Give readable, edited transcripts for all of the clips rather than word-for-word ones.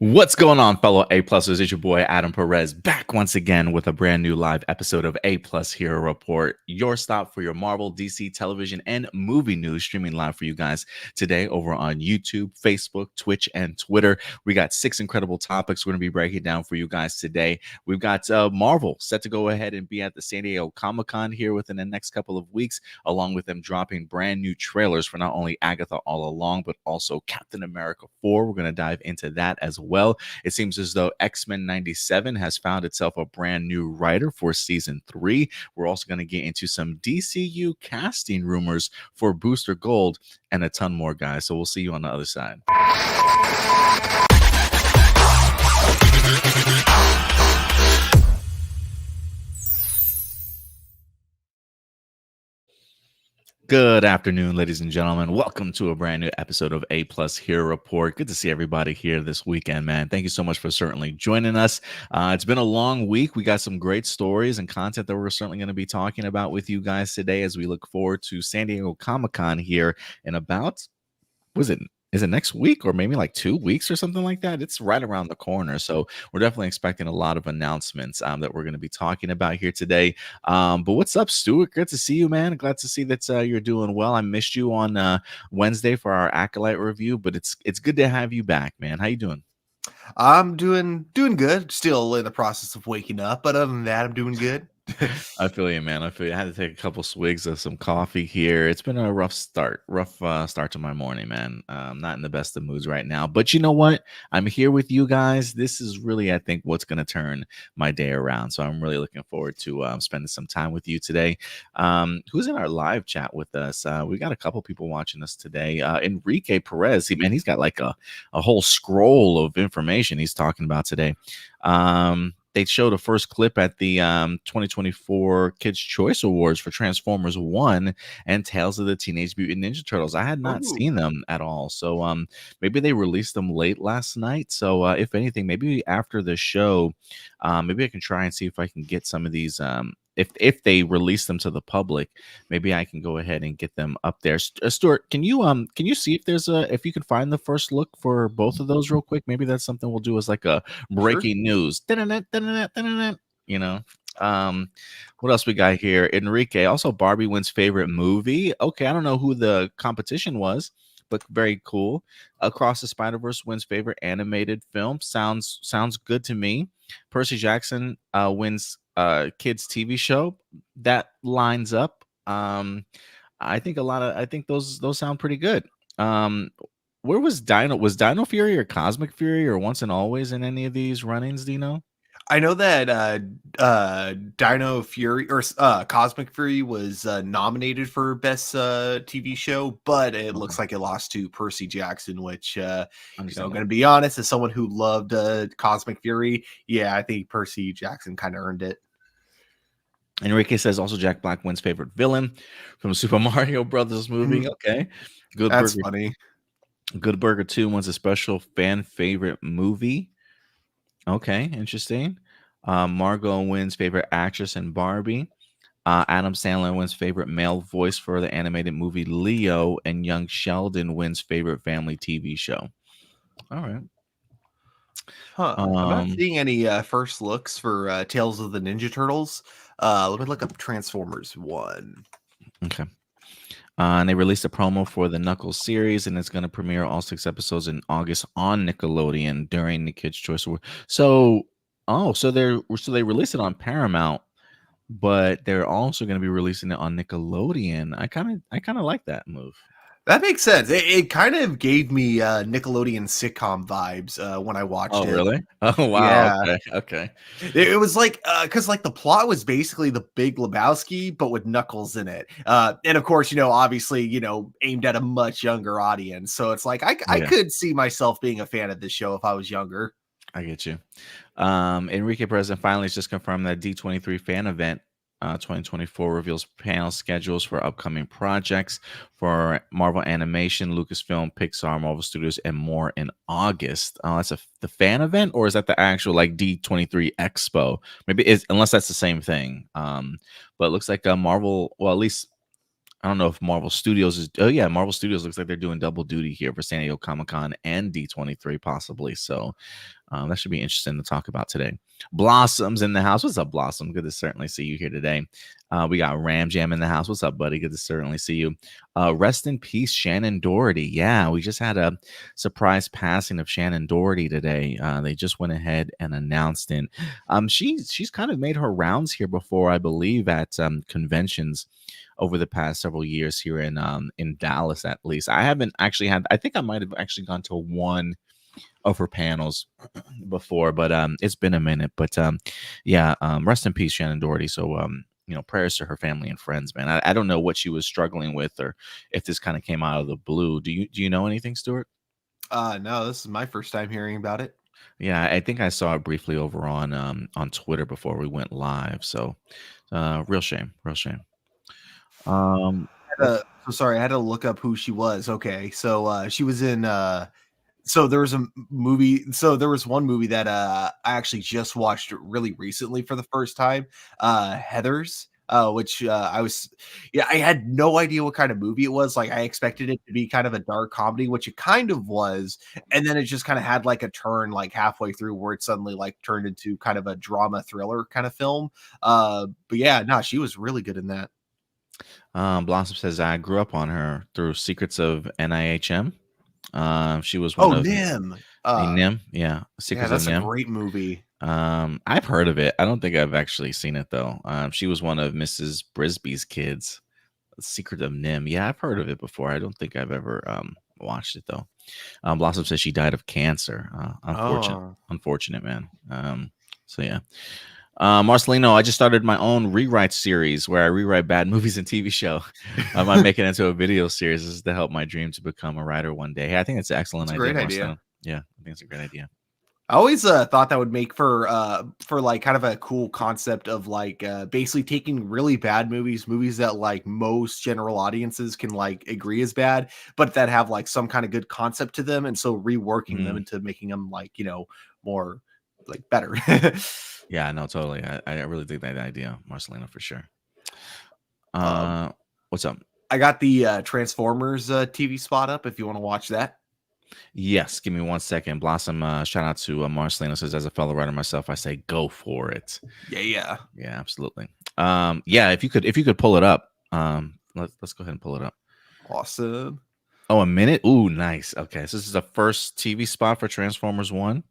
What's going on, fellow A-Plusers? It's your boy Adam Perez back once again with a brand new live episode of A-Plus Hero Report, your stop for your Marvel, DC, television, and movie news, streaming live for you guys today over on YouTube, Facebook, Twitch, and Twitter. We got 6 incredible topics we're going to be breaking down for you guys today. We've got Marvel set to go ahead and be at the San Diego Comic-Con here within the next couple of weeks, along with them dropping brand new trailers for not only Agatha All Along, but also Captain America 4. We're going to dive into that as well. It seems as though X-Men 97 has found itself a brand new writer for season 3. We're also going to get into some DCU casting rumors for Booster Gold and a ton more, guys. So we'll see you on the other side. Good afternoon, ladies and gentlemen. Welcome to a brand new episode of A-Plus Hero Report. Good to see everybody here this weekend, man. Thank you so much for certainly joining us. It's been a long week. We got some great stories and content that we're certainly going to be talking about with you guys today as we look forward to San Diego Comic-Con here in about, is it next week or maybe like 2 weeks or something like that? It's right around the corner. So we're definitely expecting a lot of announcements that we're going to be talking about here today. But what's up, Stuart? Good to see you, man. Glad to see that you're doing well. I missed you on Wednesday for our Acolyte review, but it's good to have you back, man. How you doing? I'm doing good. Still in the process of waking up, but other than that, I'm doing good. I feel you, man. I feel you. I had to take a couple swigs of some coffee here. It's been a rough start to my morning, man. I'm not in the best of moods right now, but you know what? I'm here with you guys. This is really, I think, what's going to turn my day around. So I'm really looking forward to spending some time with you today. Who's in our live chat with us? We got a couple people watching us today. Enrique Perez, he's got like a whole scroll of information he's talking about today. They showed a first clip at the 2024 Kids' Choice Awards for Transformers 1 and Tales of the Teenage Mutant Ninja Turtles. I had not seen them at all. So maybe they released them late last night. So if anything, maybe after the show, maybe I can try and see if I can get some of these if they release them to the public, maybe I can go ahead and get them up there. Stuart, can you see if you can find the first look for both of those real quick? Maybe that's something we'll do as like a breaking news. You know. What else we got here? Enrique. Also, Barbie wins favorite movie. Okay, I don't know who the competition was, but very cool. Across the Spider-Verse wins favorite animated film. Sounds good to me. Percy Jackson wins kids TV show. That lines up. I think those sound pretty good. Where was Dino? Was Dino Fury or Cosmic Fury or Once and Always in any of these run-ins? Do you know? I know that Dino Fury or Cosmic Fury was nominated for best TV show, but it looks like it lost to Percy Jackson, which I'm going to be honest, as someone who loved Cosmic Fury, I think Percy Jackson kind of earned it. Enrique says also Jack Black wins favorite villain from the Super Mario Brothers movie. Okay, good. That's funny. Good Burger 2 wins a special fan favorite movie. Okay, interesting. Margot wins favorite actress in Barbie. Adam Sandler wins favorite male voice for the animated movie Leo, and Young Sheldon wins favorite family TV show. All right. I'm not seeing any first looks for Tales of the Ninja Turtles. Let me look up Transformers 1. Okay. And they released a promo for the Knuckles series, and it's going to premiere all 6 episodes in August on Nickelodeon during the Kids' Choice Award. So they released it on Paramount, but they're also going to be releasing it on Nickelodeon. I kind of like that move. That makes sense. It kind of gave me Nickelodeon sitcom vibes when I watched it. Oh, really? Oh, wow. Yeah. Okay. It was like, because like the plot was basically the Big Lebowski, but with Knuckles in it. And of course, obviously, aimed at a much younger audience. So it's like, I could see myself being a fan of this show if I was younger. I get you. Enrique Perez finally has just confirmed that D23 fan event 2024 reveals panel schedules for upcoming projects for Marvel Animation, Lucasfilm, Pixar, Marvel Studios, and more in August. That's the fan event, or is that the actual like D23 Expo? Maybe unless that's the same thing. But it looks like Marvel, well, at least I don't know if Marvel Studios is. Oh yeah, Marvel Studios looks like they're doing double duty here for San Diego Comic-Con and D23 possibly. So that should be interesting to talk about today. Blossom's in the house. What's up, Blossom? Good to certainly see you here today. We got Ram Jam in the house. What's up, buddy? Good to certainly see you. Rest in peace, Shannon Doherty. Yeah, we just had a surprise passing of Shannon Doherty today. They just went ahead and announced it. She's kind of made her rounds here before, I believe, at conventions over the past several years here in Dallas, at least. I haven't actually had. I think I might have actually gone to one of her panels before, but it's been a minute. But rest in peace, Shannon Doherty. So prayers to her family and friends, man. I don't know what she was struggling with, or if this kind of came out of the blue. Do you know anything, Stuart? No, this is my first time hearing about it. Yeah, I think I saw it briefly over on Twitter before we went live. So real shame, real shame. So sorry, I had to look up who she was. Okay, so she was in. So there was a movie. So there was one movie that I actually just watched really recently for the first time. Heathers. Which I had no idea what kind of movie it was. Like I expected it to be kind of a dark comedy, which it kind of was, and then it just kind of had like a turn like halfway through where it suddenly like turned into kind of a drama thriller kind of film. But yeah, no, she was really good in that. Blossom says I grew up on her through Secrets of NIHM. She was one of Nim. Nim. Yeah, Secrets that's of Nim. a great movie. I've heard of it. I don't think I've actually seen it though. She was one of Mrs. Brisby's kids. Secret of Nim. Yeah, I've heard of it before. I don't think I've ever watched it though. Blossom says she died of cancer. Unfortunate, man. So yeah. Marcelino, I just started my own rewrite series where I rewrite bad movies and TV show. I might make it into a video series. This is to help my dream to become a writer one day. Hey, I think it's an excellent idea. Great idea. Yeah, I think it's a great idea. I always thought that would make for like kind of a cool concept of like basically taking really bad movies that like most general audiences can like agree is bad, but that have like some kind of good concept to them, and so reworking them into making them like more like better. Yeah, no, totally. I really dig that idea, Marcelino, for sure. What's up? I got the Transformers TV spot up if you want to watch that. Yes, give me 1 second. Blossom, shout out to Marcelino says, as a fellow writer myself, I say go for it. Yeah, absolutely. If you could pull it up. Let's go ahead and pull it up. Awesome. Oh, a minute. Ooh, nice. Okay, so this is the first TV spot for Transformers 1.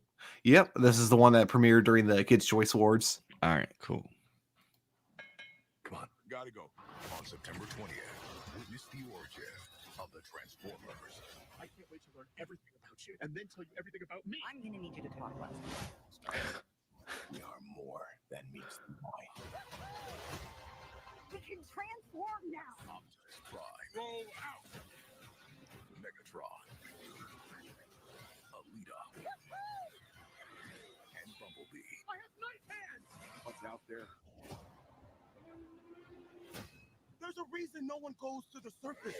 Yep, this is the one that premiered during the Kids' Choice Awards. All right, cool. Come on, gotta go. On September 20th, witness the origin of the Transformers. I can't wait to learn everything about you and then tell you everything about me. I'm gonna need you to talk less. We are more than meets the mind. We can transform now. Optimus Prime. Roll out. Megatron. Alita. And Bumblebee. I have knife hands. What's out there? There's a reason no one goes to the surface.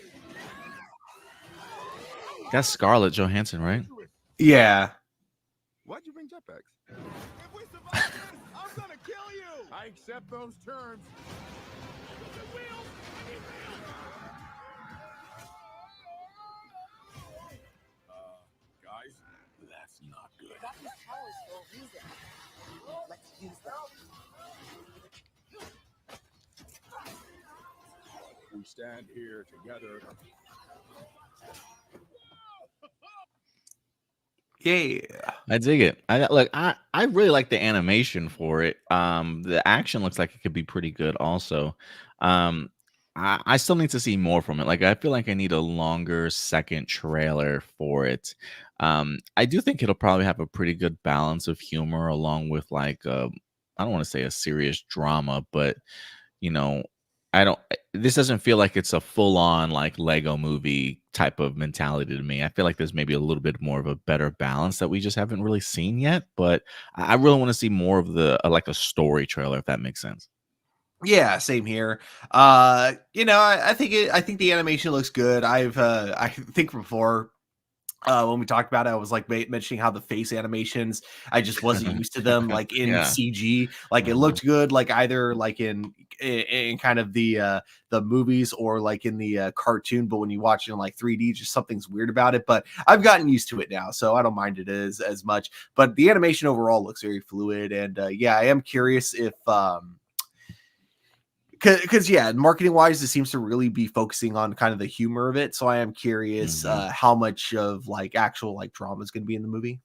That's Scarlett Johansson, right? Yeah. Why'd you bring jetpacks? If we survive this, I'm gonna kill you. I accept those terms. Guys, that's not good. Got these powers for a reason. Let's use them. We stand here together. Yeah, I dig it. I really like the animation for it. The action looks like it could be pretty good also. I still need to see more from it. Like I feel like I need a longer second trailer for it. I do think it'll probably have a pretty good balance of humor along with like I don't want to say a serious drama, but this doesn't feel like it's a full-on like Lego movie type of mentality to me. I feel like there's maybe a little bit more of a better balance that we just haven't really seen yet, but I really want to see more of the like a story trailer, if that makes sense. Yeah, same here. I think the animation looks good. I think before when we talked about it, I was like mentioning how the face animations, I just wasn't used to them like in Yeah. CG. Like it Uh-huh. looked good, like either like in kind of the movies or like in the cartoon, but when you watch it in like 3D, just something's weird about it. But I've gotten used to it now, so I don't mind it as much. But the animation overall looks very fluid, and yeah, I am curious if because yeah, marketing wise, it seems to really be focusing on kind of the humor of it. So I am curious Mhm. how much of like actual like drama is going to be in the movie.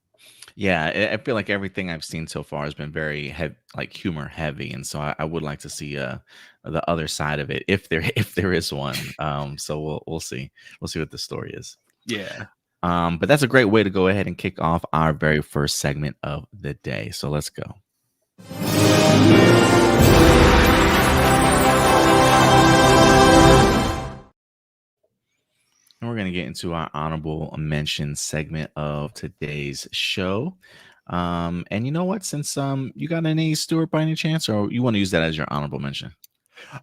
Yeah, I feel like everything I've seen so far has been very like humor heavy, and so I would like to see the other side of it if there if there is one. So we'll see what the story is. Yeah. But that's a great way to go ahead and kick off our very first segment of the day. So let's go. And we're going to get into our honorable mention segment of today's show. And you know what? Since you got any Stewart by any chance, or you want to use that as your honorable mention?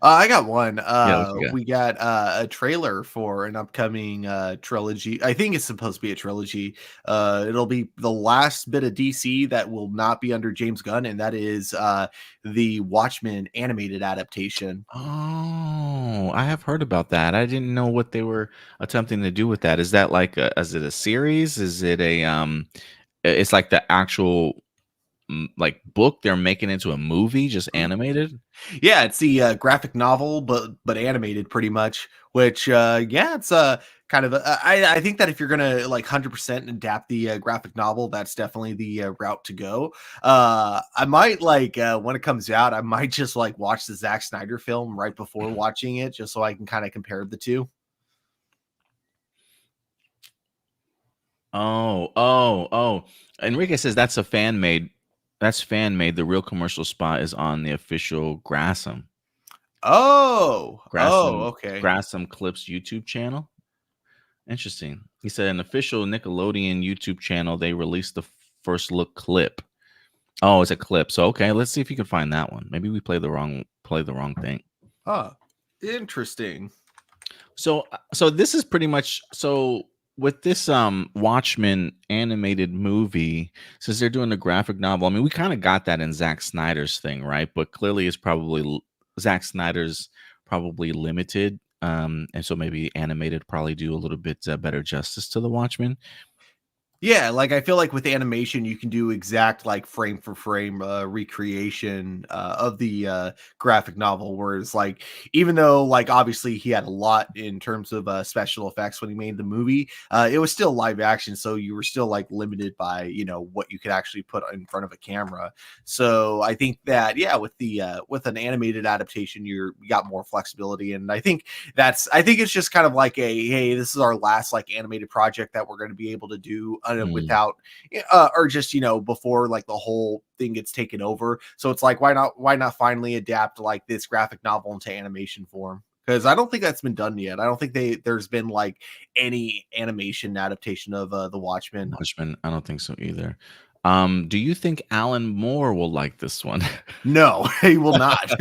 I got one. Yeah, what you got? We got a trailer for an upcoming trilogy. I think it's supposed to be a trilogy. It'll be the last bit of DC that will not be under James Gunn, and that is the Watchmen animated adaptation. Oh, I have heard about that. I didn't know what they were attempting to do with that. Is that like is it a series? Is it a it's like the actual like book they're making into a movie just animated? Yeah, it's the graphic novel, but animated pretty much. Which yeah, it's kind of. I think that if you're gonna like 100% adapt the graphic novel, that's definitely the route to go. I might like when it comes out, I might just like watch the Zack Snyder film right before watching it, just so I can kind of compare the two. Oh. Enrique says that's a fan made. That's fan made. The real commercial spot is on the official Oh, Grassam okay. Grassam Clips YouTube channel. Interesting. He said an official Nickelodeon YouTube channel. They released the first look clip. Oh, it's a clip. So okay, let's see if you can find that one. Maybe we play the wrong thing. Huh. Interesting. So this is pretty much so with this Watchmen animated movie, since they're doing the graphic novel, I mean we kind of got that in Zack Snyder's thing, right? But clearly it's probably Zack Snyder's probably limited. And so maybe animated probably do a little bit better justice to the Watchmen. Yeah, like I feel like with animation, you can do exact like frame for frame recreation of the graphic novel. Whereas, like, even though like obviously he had a lot in terms of special effects when he made the movie, it was still live action, so you were still like limited by what you could actually put in front of a camera. So I think that yeah, with an animated adaptation, you got more flexibility, and I think it's just kind of like a hey, this is our last like animated project that we're going to be able to do Hmm. without or just before like the whole thing gets taken over. So it's like why not finally adapt like this graphic novel into animation form? Because I don't think that's been done yet. I don't think there's been like any animation adaptation of the Watchmen. Watchmen, I don't think so either. Do you think Alan Moore will like this one? No, he will not.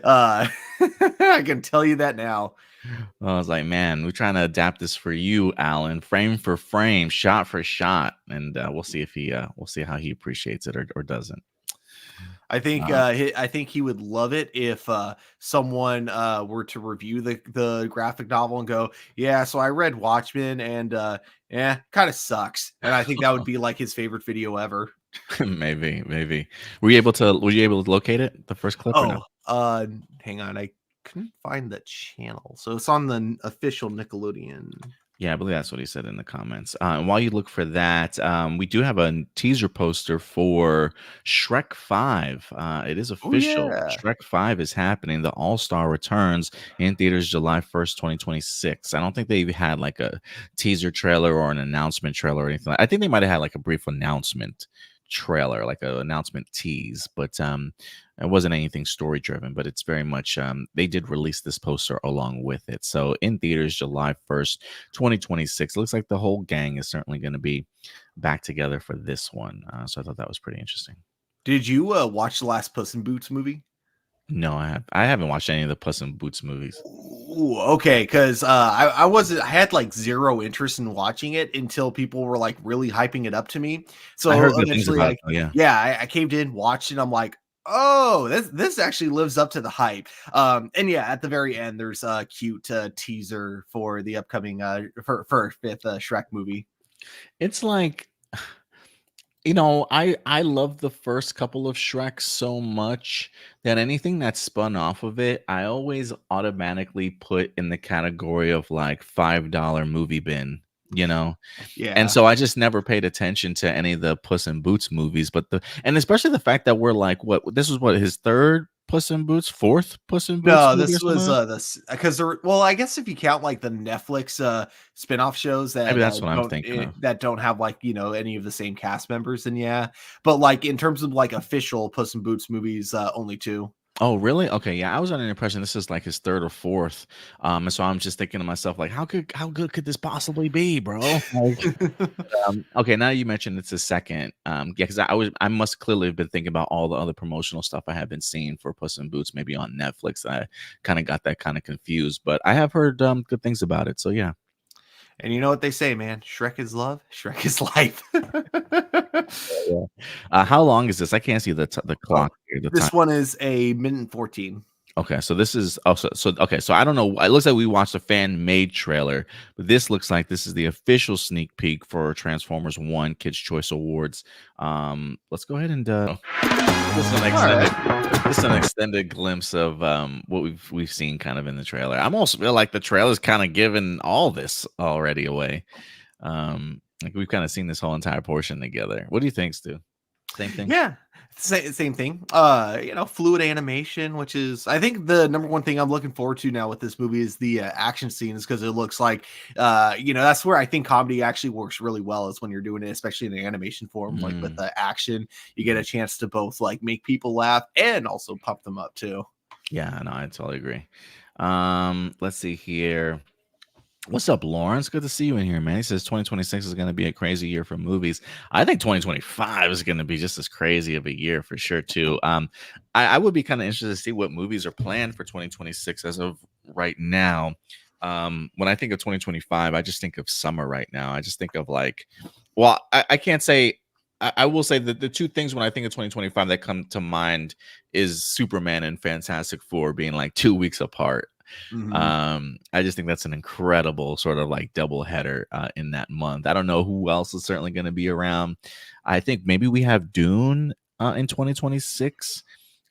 I can tell you that now. I was like, man, we're trying to adapt this for you, Alan, frame for frame, shot for shot, and we'll see if we'll see how he appreciates it or doesn't. Uh, I think he would love it if someone were to review the graphic novel and go, yeah, so I read Watchmen and yeah, kind of sucks. And I think that would be like his favorite video ever. maybe. Were you able to locate it, the first clip or no? Oh, hang on, I couldn't find the channel, so it's on the official Nickelodeon. Yeah, I believe that's what he said in the comments. And while you look for that, we do have a teaser poster for Shrek 5. It is Oh official. yeah. Shrek 5 is happening. The All Star returns in theaters July 1st, 2026. I don't think they had like a teaser trailer or an announcement trailer or anything. I think they might have had like a brief announcement trailer, like an announcement tease, but it wasn't anything story driven, but it's very much they did release this poster along with it. So in theaters July 1st, 2026. Looks like the whole gang is certainly going to be back together for this one. So I thought that was pretty interesting. Did you watch the last Puss in Boots movie? No, I haven't watched any of the Puss in Boots movies. Ooh, okay, because I had like zero interest in watching it until people were like really hyping it up to me. I heard So good things eventually, about it though, yeah. I caved in, watched it. I'm like, oh, this actually lives up to the hype. And yeah, at the very end, there's a cute teaser for the upcoming for fifth Shrek movie. It's like, you know, I love the first couple of Shreks so much that anything that's spun off of it, I always automatically put in the category of like $5 movie bin, you know? And Yeah. so I just never paid attention to any of the Puss in Boots movies, but and especially the fact that we're like, what, this was what, his third Puss in Boots, fourth Puss in Boots No, movie or this something was like that? this because there. Well, I guess if you count like the Netflix spin-off shows Maybe that's what I'm thinking of. that don't have like any of the same cast members, then yeah. But like in terms of like official Puss in Boots movies, only two. Oh, really? Okay, yeah, I was under the impression this is like his third or fourth. And so I'm just thinking to myself, like, how good could this possibly be, bro? Like, okay, now you mentioned it's a second. Yeah, because I must clearly have been thinking about all the other promotional stuff I have been seeing for Puss in Boots, maybe on Netflix. I kind of got that kind of confused, but I have heard good things about it. So yeah. And you know what they say, man? Shrek is love. Shrek is life. Yeah. How long is this? I can't see the Oh, clock here. The time. this one is a minute and 14. Okay, so this is also okay. So I don't know. It looks like we watched a fan made trailer, but this looks like this is the official sneak peek for Transformers One Kids Choice Awards. Let's go ahead and this is an extended this is an extended glimpse of what we've seen kind of in the trailer. I'm also feel like the trailer's kind of given all this already away. Like we've kind of seen this whole entire portion together. What do you think, Stu? Same thing. Yeah, same thing. Fluid animation, which is I think the number one thing I'm looking forward to now with this movie is the action scenes because it looks like that's where I think comedy actually works really well is when you're doing it, especially in the animation form, like with the action, you get a chance to both like make people laugh and also pump them up too. Yeah, no, I totally agree. Let's see here. What's up, Lawrence? Good to see you in here, man. He says 2026 is going to be a crazy year for movies. I think 2025 is going to be just as crazy of a year for sure, too. I would be kind of interested to see what movies are planned for 2026 as of right now. When I think of 2025, I just think of summer right now. I just think of like, well, I can't say. I will say that the two things when I think of 2025 that come to mind is Superman and Fantastic Four being like 2 weeks apart. I just think that's an incredible sort of like double header in that month. I don't know who else is certainly going to be around. I think maybe we have Dune in 2026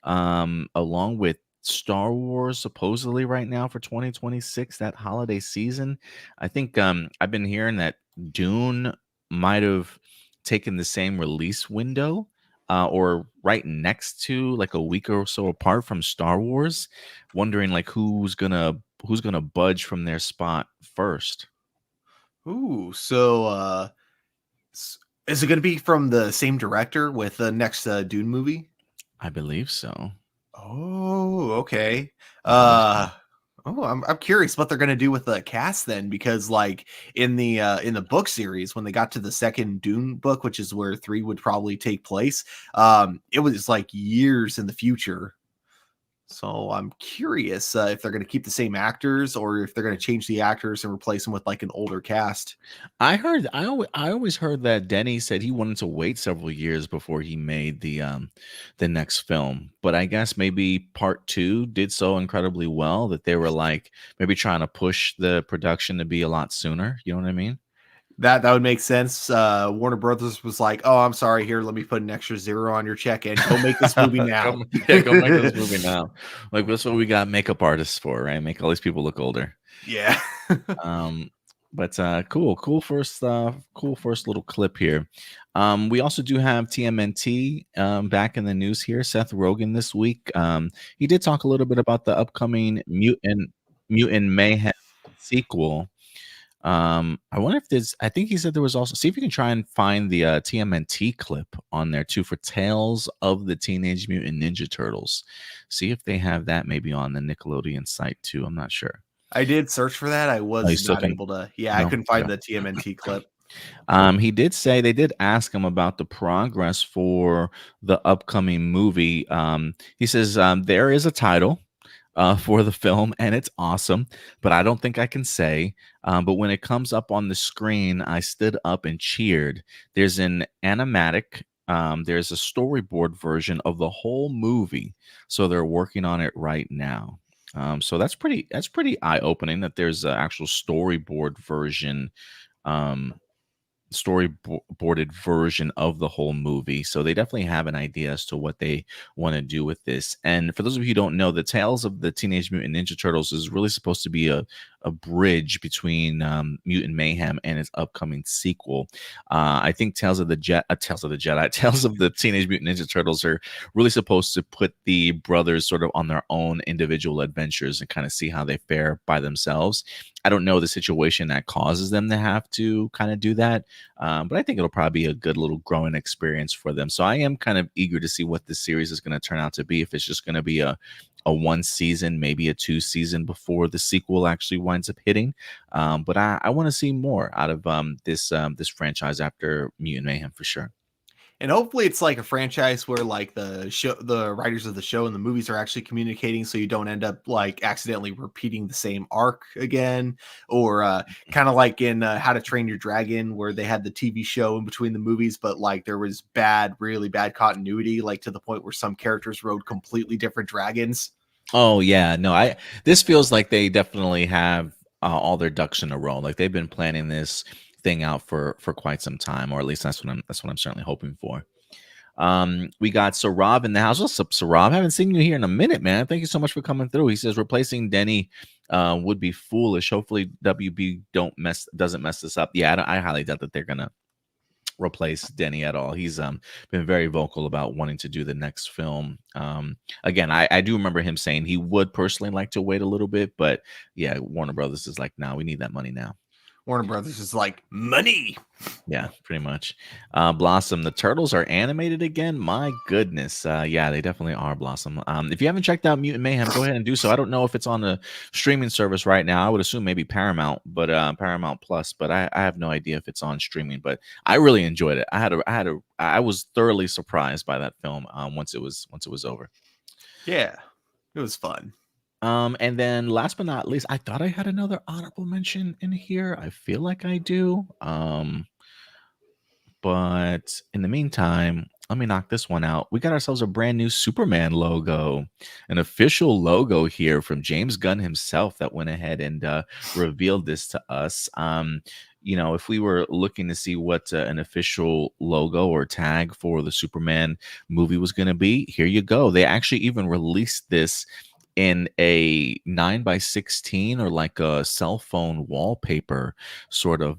along with Star Wars supposedly right now for 2026, that holiday season. I think I've been hearing that Dune might have taken the same release window or right next to like a week or so apart from Star Wars, wondering like who's gonna budge from their spot first. Ooh, so is it going to be from the same director with the next Dune movie? I believe so. Oh, okay. I believe so. I'm curious what they're gonna do with the cast then, because like in the book series, when they got to the second Dune book, which is where 3 would probably take place, it was like years in the future. So I'm curious if they're gonna keep the same actors or if they're gonna change the actors and replace them with like an older cast. I always heard that Denny said he wanted to wait several years before he made the next film. But I guess maybe part two did so incredibly well that they were like maybe trying to push the production to be a lot sooner. You know what I mean? That would make sense. Warner Brothers was like, "Oh, I'm sorry. Here, let me put an extra zero on your check and go make this movie now." Go make this movie now. Like that's what we got makeup artists for, right? Make all these people look older. Yeah. Um, but cool first little clip here. We also do have TMNT back in the news here. Seth Rogen this week. He did talk a little bit about the upcoming Mutant Mayhem sequel. I wonder if there's. I think he said there was also. See if you can try and find the TMNT clip on there too for Tales of the Teenage Mutant Ninja Turtles. See if they have that maybe on the Nickelodeon site too. I'm not sure. I did search for that. I Oh, you was still not can? able to. Yeah, I No. couldn't find Okay. the TMNT clip. He did say they did ask him about the progress for the upcoming movie. He says there is a title for the film, and it's awesome, but I don't think I can say. But when it comes up on the screen, I stood up and cheered. There's an animatic. There's a storyboard version of the whole movie, so they're working on it right now. So that's pretty eye opening that there's an actual storyboard version um, storyboarded version of the whole movie. So they definitely have an idea as to what they want to do with this. And for those of you who don't know, the Tales of the Teenage Mutant Ninja Turtles is really supposed to be a bridge between Mutant Mayhem and its upcoming sequel. I think Tales of the Jedi, Tales of the Teenage Mutant Ninja Turtles are really supposed to put the brothers sort of on their own individual adventures and kind of see how they fare by themselves. I don't know the situation that causes them to have to kind of do that, but I think it'll probably be a good little growing experience for them. So I am kind of eager to see what this series is going to turn out to be. If it's just going to be a one season, maybe a 2 season before the sequel actually winds up hitting. But I want to see more out of this franchise after Mutant Mayhem for sure. And hopefully it's like a franchise where like the writers of the show and the movies are actually communicating, so you don't end up like accidentally repeating the same arc again, or kind of like in How to Train Your Dragon, where they had the TV show in between the movies, but like there was really bad continuity, like to the point where some characters rode completely different dragons. Oh yeah, no, this feels like they definitely have all their ducks in a row. Like they've been planning this thing out for quite some time, or at least that's what I'm certainly hoping for. We got Sarab in the house. What's up, Sarab? Haven't seen you here in a minute, man. Thank you so much for coming through. He says replacing Denny would be foolish. Hopefully WB doesn't mess this up. Yeah, I highly doubt that they're gonna replace Denny at all. He's been very vocal about wanting to do the next film. Again, I do remember him saying he would personally like to wait a little bit, but yeah, Warner Brothers is like, no, we need that money now. Warner Brothers is like, money. Yeah, pretty much. Blossom, the turtles are animated again. My goodness. Yeah, they definitely are, Blossom. If you haven't checked out Mutant Mayhem, go ahead and do so. I don't know if it's on a streaming service right now. I would assume maybe Paramount, but Paramount Plus, but I have no idea if it's on streaming. But I really enjoyed it. I was thoroughly surprised by that film once it was over. Yeah, it was fun. And then last but not least, I thought I had another honorable mention in here. I feel like I do. But in the meantime, let me knock this one out. We got ourselves a brand new Superman logo, an official logo here from James Gunn himself that went ahead and revealed this to us. If we were looking to see what an official logo or tag for the Superman movie was going to be, here you go. They actually even released this in a 9x16 or like a cell phone wallpaper sort of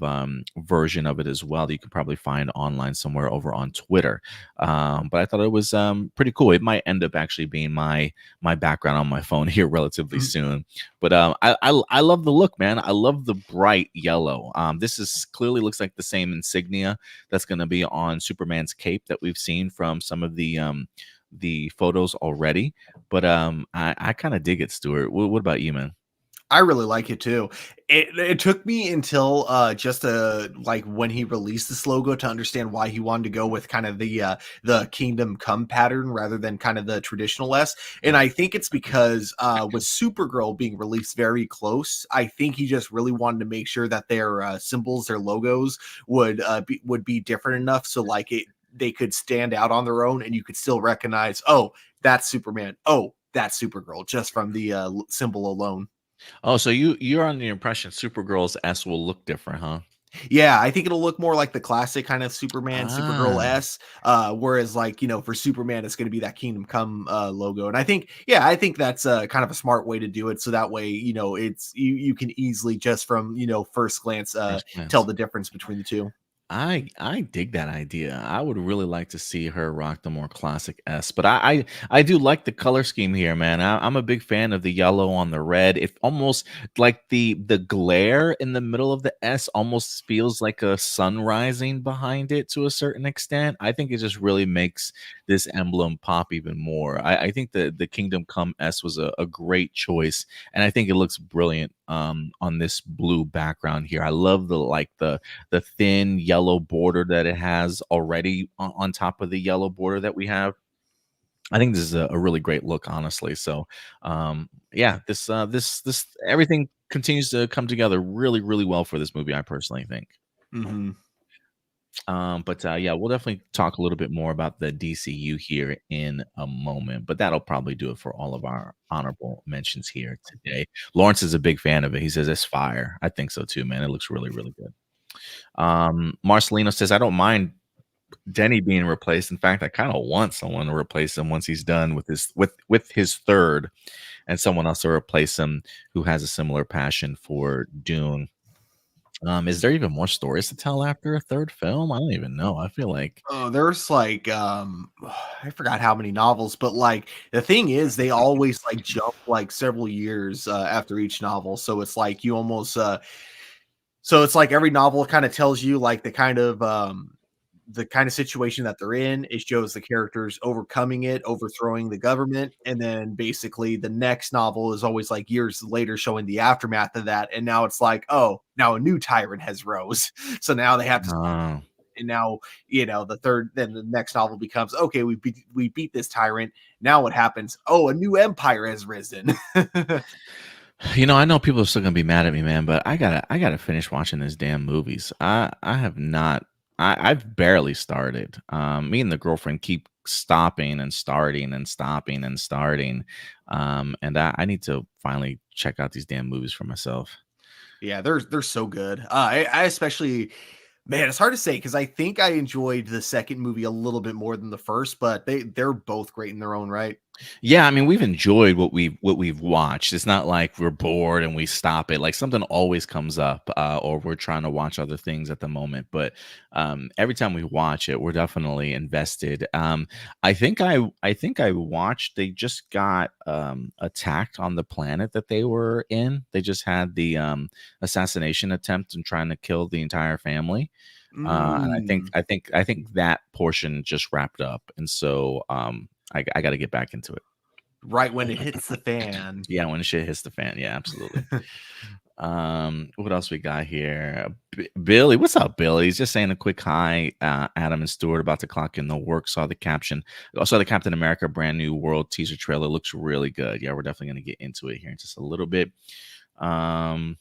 version of it as well that you can probably find online somewhere over on Twitter. But I thought it was pretty cool. It might end up actually being my background on my phone here relatively soon. But I love the look, man. I love the bright yellow. This is clearly looks like the same insignia that's going to be on Superman's cape that we've seen from some of the photos already, but I kind of dig it, Stuart. What about you, man? I really like it too. It took me until just like when he released this logo to understand why he wanted to go with kind of the Kingdom Come pattern rather than kind of the traditional S. And I think it's because with Supergirl being released very close, I think he just really wanted to make sure that their symbols, their logos would be different enough so like they could stand out on their own and you could still recognize, oh, that's Superman. Oh, that's Supergirl just from the symbol alone. Oh, so you're on the impression Supergirl's S will look different, huh? Yeah, I think it'll look more like the classic kind of Superman, Supergirl S. Whereas like, for Superman, it's going to be that Kingdom Come logo. And I think that's kind of a smart way to do it. So that way, it's you can easily just from, first glance, tell the difference between the two. I dig that idea. I would really like to see her rock the more classic S, but I do like the color scheme here, man. I'm a big fan of the yellow on the red. It almost like the glare in the middle of the S almost feels like a sun rising behind it to a certain extent. I think it just really makes this emblem pop even more. I think the Kingdom Come S was a great choice, and I think it looks brilliant on this blue background here. I love the thin yellow border that it has already on top of the yellow border that we have. I think this is a really great look, honestly. So, yeah, this everything continues to come together really, really well for this movie. I personally think. Hmm. But yeah, we'll definitely talk a little bit more about the DCU here in a moment. But that'll probably do it for all of our honorable mentions here today. Lawrence is a big fan of it. He says it's fire. I think so too, man. It looks really, really good. Marcelino says, I don't mind Denny being replaced. In fact, I kind of want someone to replace him once he's done with his third, and someone else to replace him who has a similar passion for Dune. Is there even more stories to tell after a third film? I don't even know. I feel like Oh, there's like I forgot how many novels, but like the thing is they always like jump like several years after each novel. So it's like you almost so it's like every novel kind of tells you like the kind of situation that they're in. It shows the characters overcoming it, overthrowing the government, and then basically the next novel is always like years later showing the aftermath of that. And now it's like, oh, now a new tyrant has rose. So now they have to, uh, and now then the next novel becomes, okay, we beat this tyrant. Now what happens? Oh, a new empire has risen. I know people are still gonna be mad at me, man, but I gotta finish watching this damn movies. I have not. I've barely started. Me and the girlfriend keep stopping and starting and stopping and starting. And I need to finally check out these damn movies for myself. Yeah, they're so good. I especially, man, it's hard to say because I think I enjoyed the second movie a little bit more than the first, but they're both great in their own right. Yeah, I mean, we've enjoyed what we've watched. It's not like we're bored and we stop it. Like something always comes up, or we're trying to watch other things at the moment. But every time we watch it, we're definitely invested. I think I watched. They just got attacked on the planet that they were in. They just had the assassination attempt and trying to kill the entire family. And I think Mm, I think I think that portion just wrapped up, and so I got to get back into it. right when it hits the fan. Yeah, when shit hits the fan. Yeah, absolutely. What else we got here? Billy, what's up, Billy? He's just saying a quick hi. Adam and Stuart about to clock in the work. Saw the caption. Saw the Captain America brand new world teaser trailer. Looks really good. Yeah, we're definitely gonna get into it here in just a little bit. Um,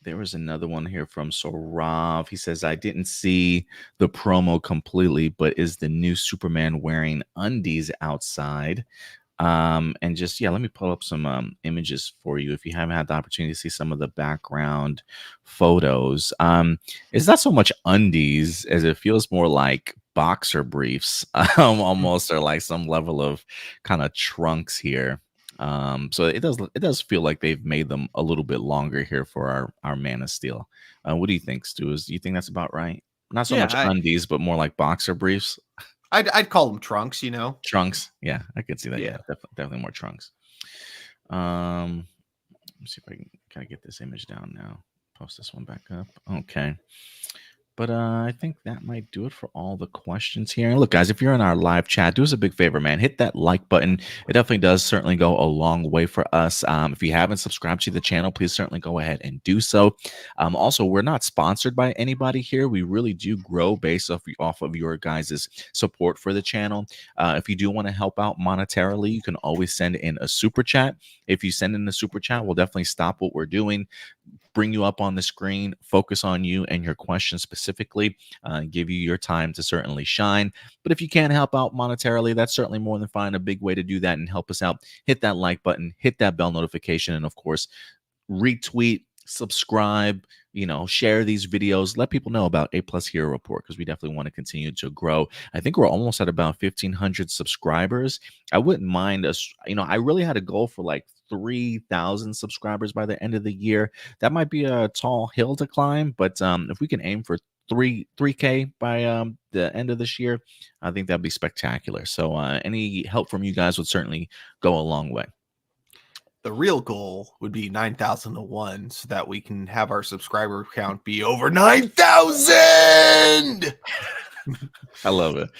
there was another one here from Sorav. He says, I didn't see the promo completely, but is the new Superman wearing undies outside? And just, yeah, let me pull up some images for you if you haven't had the opportunity to see some of the background photos. It's not so much undies as it feels more like boxer briefs, almost, or like some level of kind of trunks here. So it does feel like they've made them a little bit longer here for our Man of Steel. What do you think, Stu? Do you think that's about right? Not so Yeah, much undies, but more like boxer briefs, I'd call them trunks, you know. trunks. Yeah, I could see that. Yeah, Yeah. definitely more trunks. Um, let me see if I can get this image down now. Post this one back up. Okay. But I think that might do it for all the questions here. And look, guys, if you're in our live chat, do us a big favor, man. Hit that like button. It definitely does certainly go a long way for us. If you haven't subscribed to the channel, please certainly go ahead and do so. Also, we're not sponsored by anybody here. We really do grow based off of your guys' support for the channel. If you do want to help out monetarily, you can always send in a super chat. If you send in a super chat, we'll definitely stop what we're doing, bring you up on the screen, focus on you and your question specifically, give you your time to certainly shine. But if you can't help out monetarily, that's certainly more than fine. A big way to do that and help us out, hit that like button, hit that bell notification, and of course, retweet, subscribe, share these videos, let people know about APlus Hero Report, because we definitely want to continue to grow. I think we're almost at about 1,500 subscribers. I wouldn't mind us, I really had a goal for like 3,000 subscribers by the end of the year. That might be a tall hill to climb, but if we can aim for 3K by the end of this year, I think that'd be spectacular. So any help from you guys would certainly go a long way. The real goal would be 9,001 so that we can have our subscriber count be over 9,000. I love it.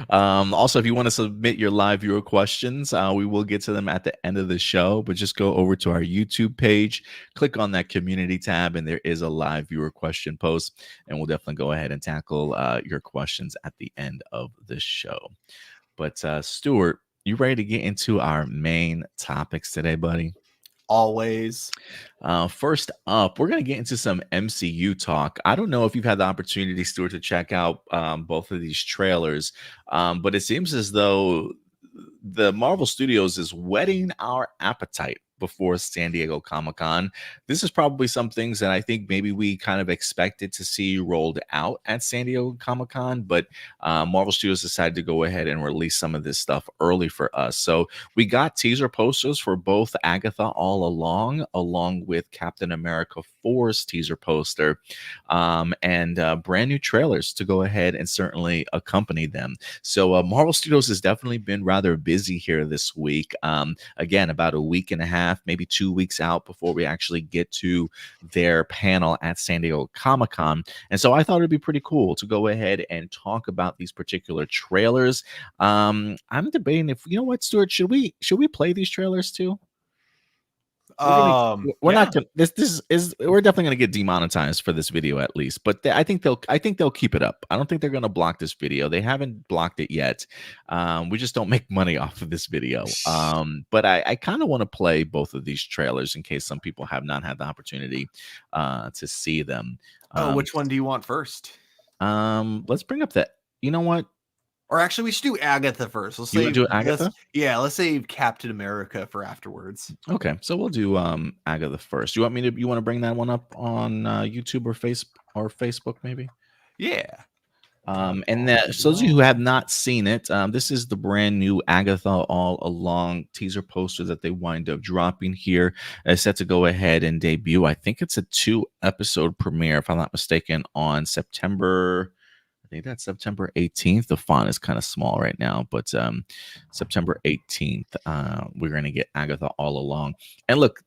Also, if you want to submit your live viewer questions, we will get to them at the end of the show, but just go over to our YouTube page, click on that community tab, and there is a live viewer question post, and we'll definitely go ahead and tackle your questions at the end of the show. But Stuart, you ready to get into our main topics today, buddy? Always. First up, we're going to get into some MCU talk. I don't know if you've had the opportunity, Stuart, to check out both of these trailers, but it seems as though the Marvel Studios is whetting our appetite before San Diego Comic-Con. This is probably some things that I think maybe we kind of expected to see rolled out at San Diego Comic-Con, but Marvel Studios decided to go ahead and release some of this stuff early for us. So we got teaser posters for both Agatha All along with Captain America 4's teaser poster, and brand new trailers to go ahead and certainly accompany them. So Marvel Studios has definitely been rather busy here this week. Again, about a week and a half, maybe 2 weeks out before we actually get to their panel at San Diego Comic-Con. And so I thought it'd be pretty cool to go ahead and talk about these particular trailers. I'm debating if, you know what, Stuart, should we play these trailers too? We're not gonna, this is we're definitely gonna get demonetized for this video at least, but I think they'll keep it up. I don't think they're gonna block this video. They haven't blocked it yet. We just don't make money off of this video. But I kind of want to play both of these trailers in case some people have not had the opportunity to see them. Which one do you want first? Let's bring up that. You know what? Or actually, we should do Agatha first. Let's do Agatha. Let's save Captain America for afterwards. Okay, so we'll do Agatha first. You want to bring that one up on YouTube or Facebook maybe? Yeah. And that, so those of you who have not seen it, this is the brand new Agatha All Along teaser poster that they wind up dropping here. It's set to go ahead and debut. I think it's a 2-episode premiere, if I'm not mistaken, on September. I think that's September 18th. The font is kind of small right now, but September 18th, we're going to get Agatha All Along. And look,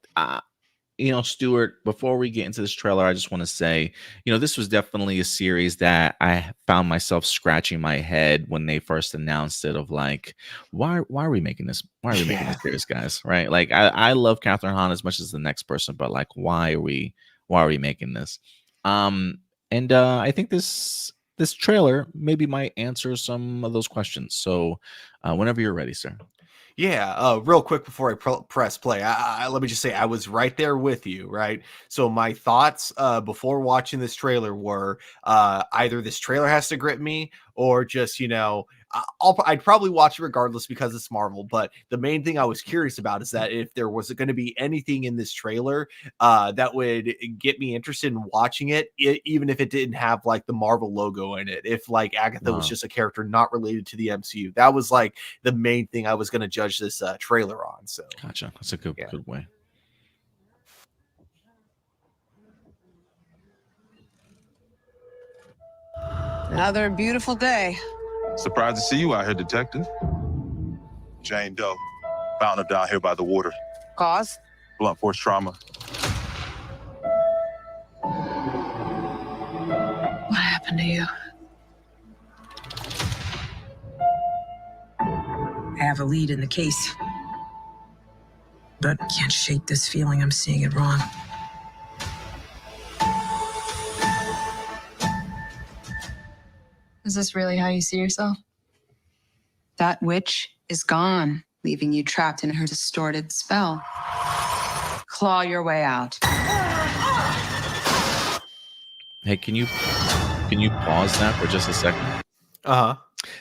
Stuart, before we get into this trailer, I just want to say, this was definitely a series that I found myself scratching my head when they first announced it, of like, why are we making this? Why are we making this series, guys? Right? Like, I love Catherine Hahn as much as the next person, but like, why are we making this? And I think this trailer maybe might answer some of those questions. So whenever you're ready, sir. Yeah, real quick before I press play, let me just say I was right there with you, right? So my thoughts before watching this trailer were either this trailer has to grip me, or just, I'd probably watch it regardless because it's Marvel. But the main thing I was curious about is that if there was going to be anything in this trailer that would get me interested in watching it, even if it didn't have like the Marvel logo in it. If like Agatha was just a character not related to the MCU, that was like the main thing I was going to judge this trailer on. So gotcha. That's a good way. Another beautiful day. Surprised to see you out here, Detective. Jane Doe. Found her down here by the water. Cause? Blunt force trauma. What happened to you? I have a lead in the case, but I can't shake this feeling I'm seeing it wrong. Is this really how you see yourself? That witch is gone, leaving you trapped in her distorted spell. Claw your way out. Hey, can you pause that for just a second?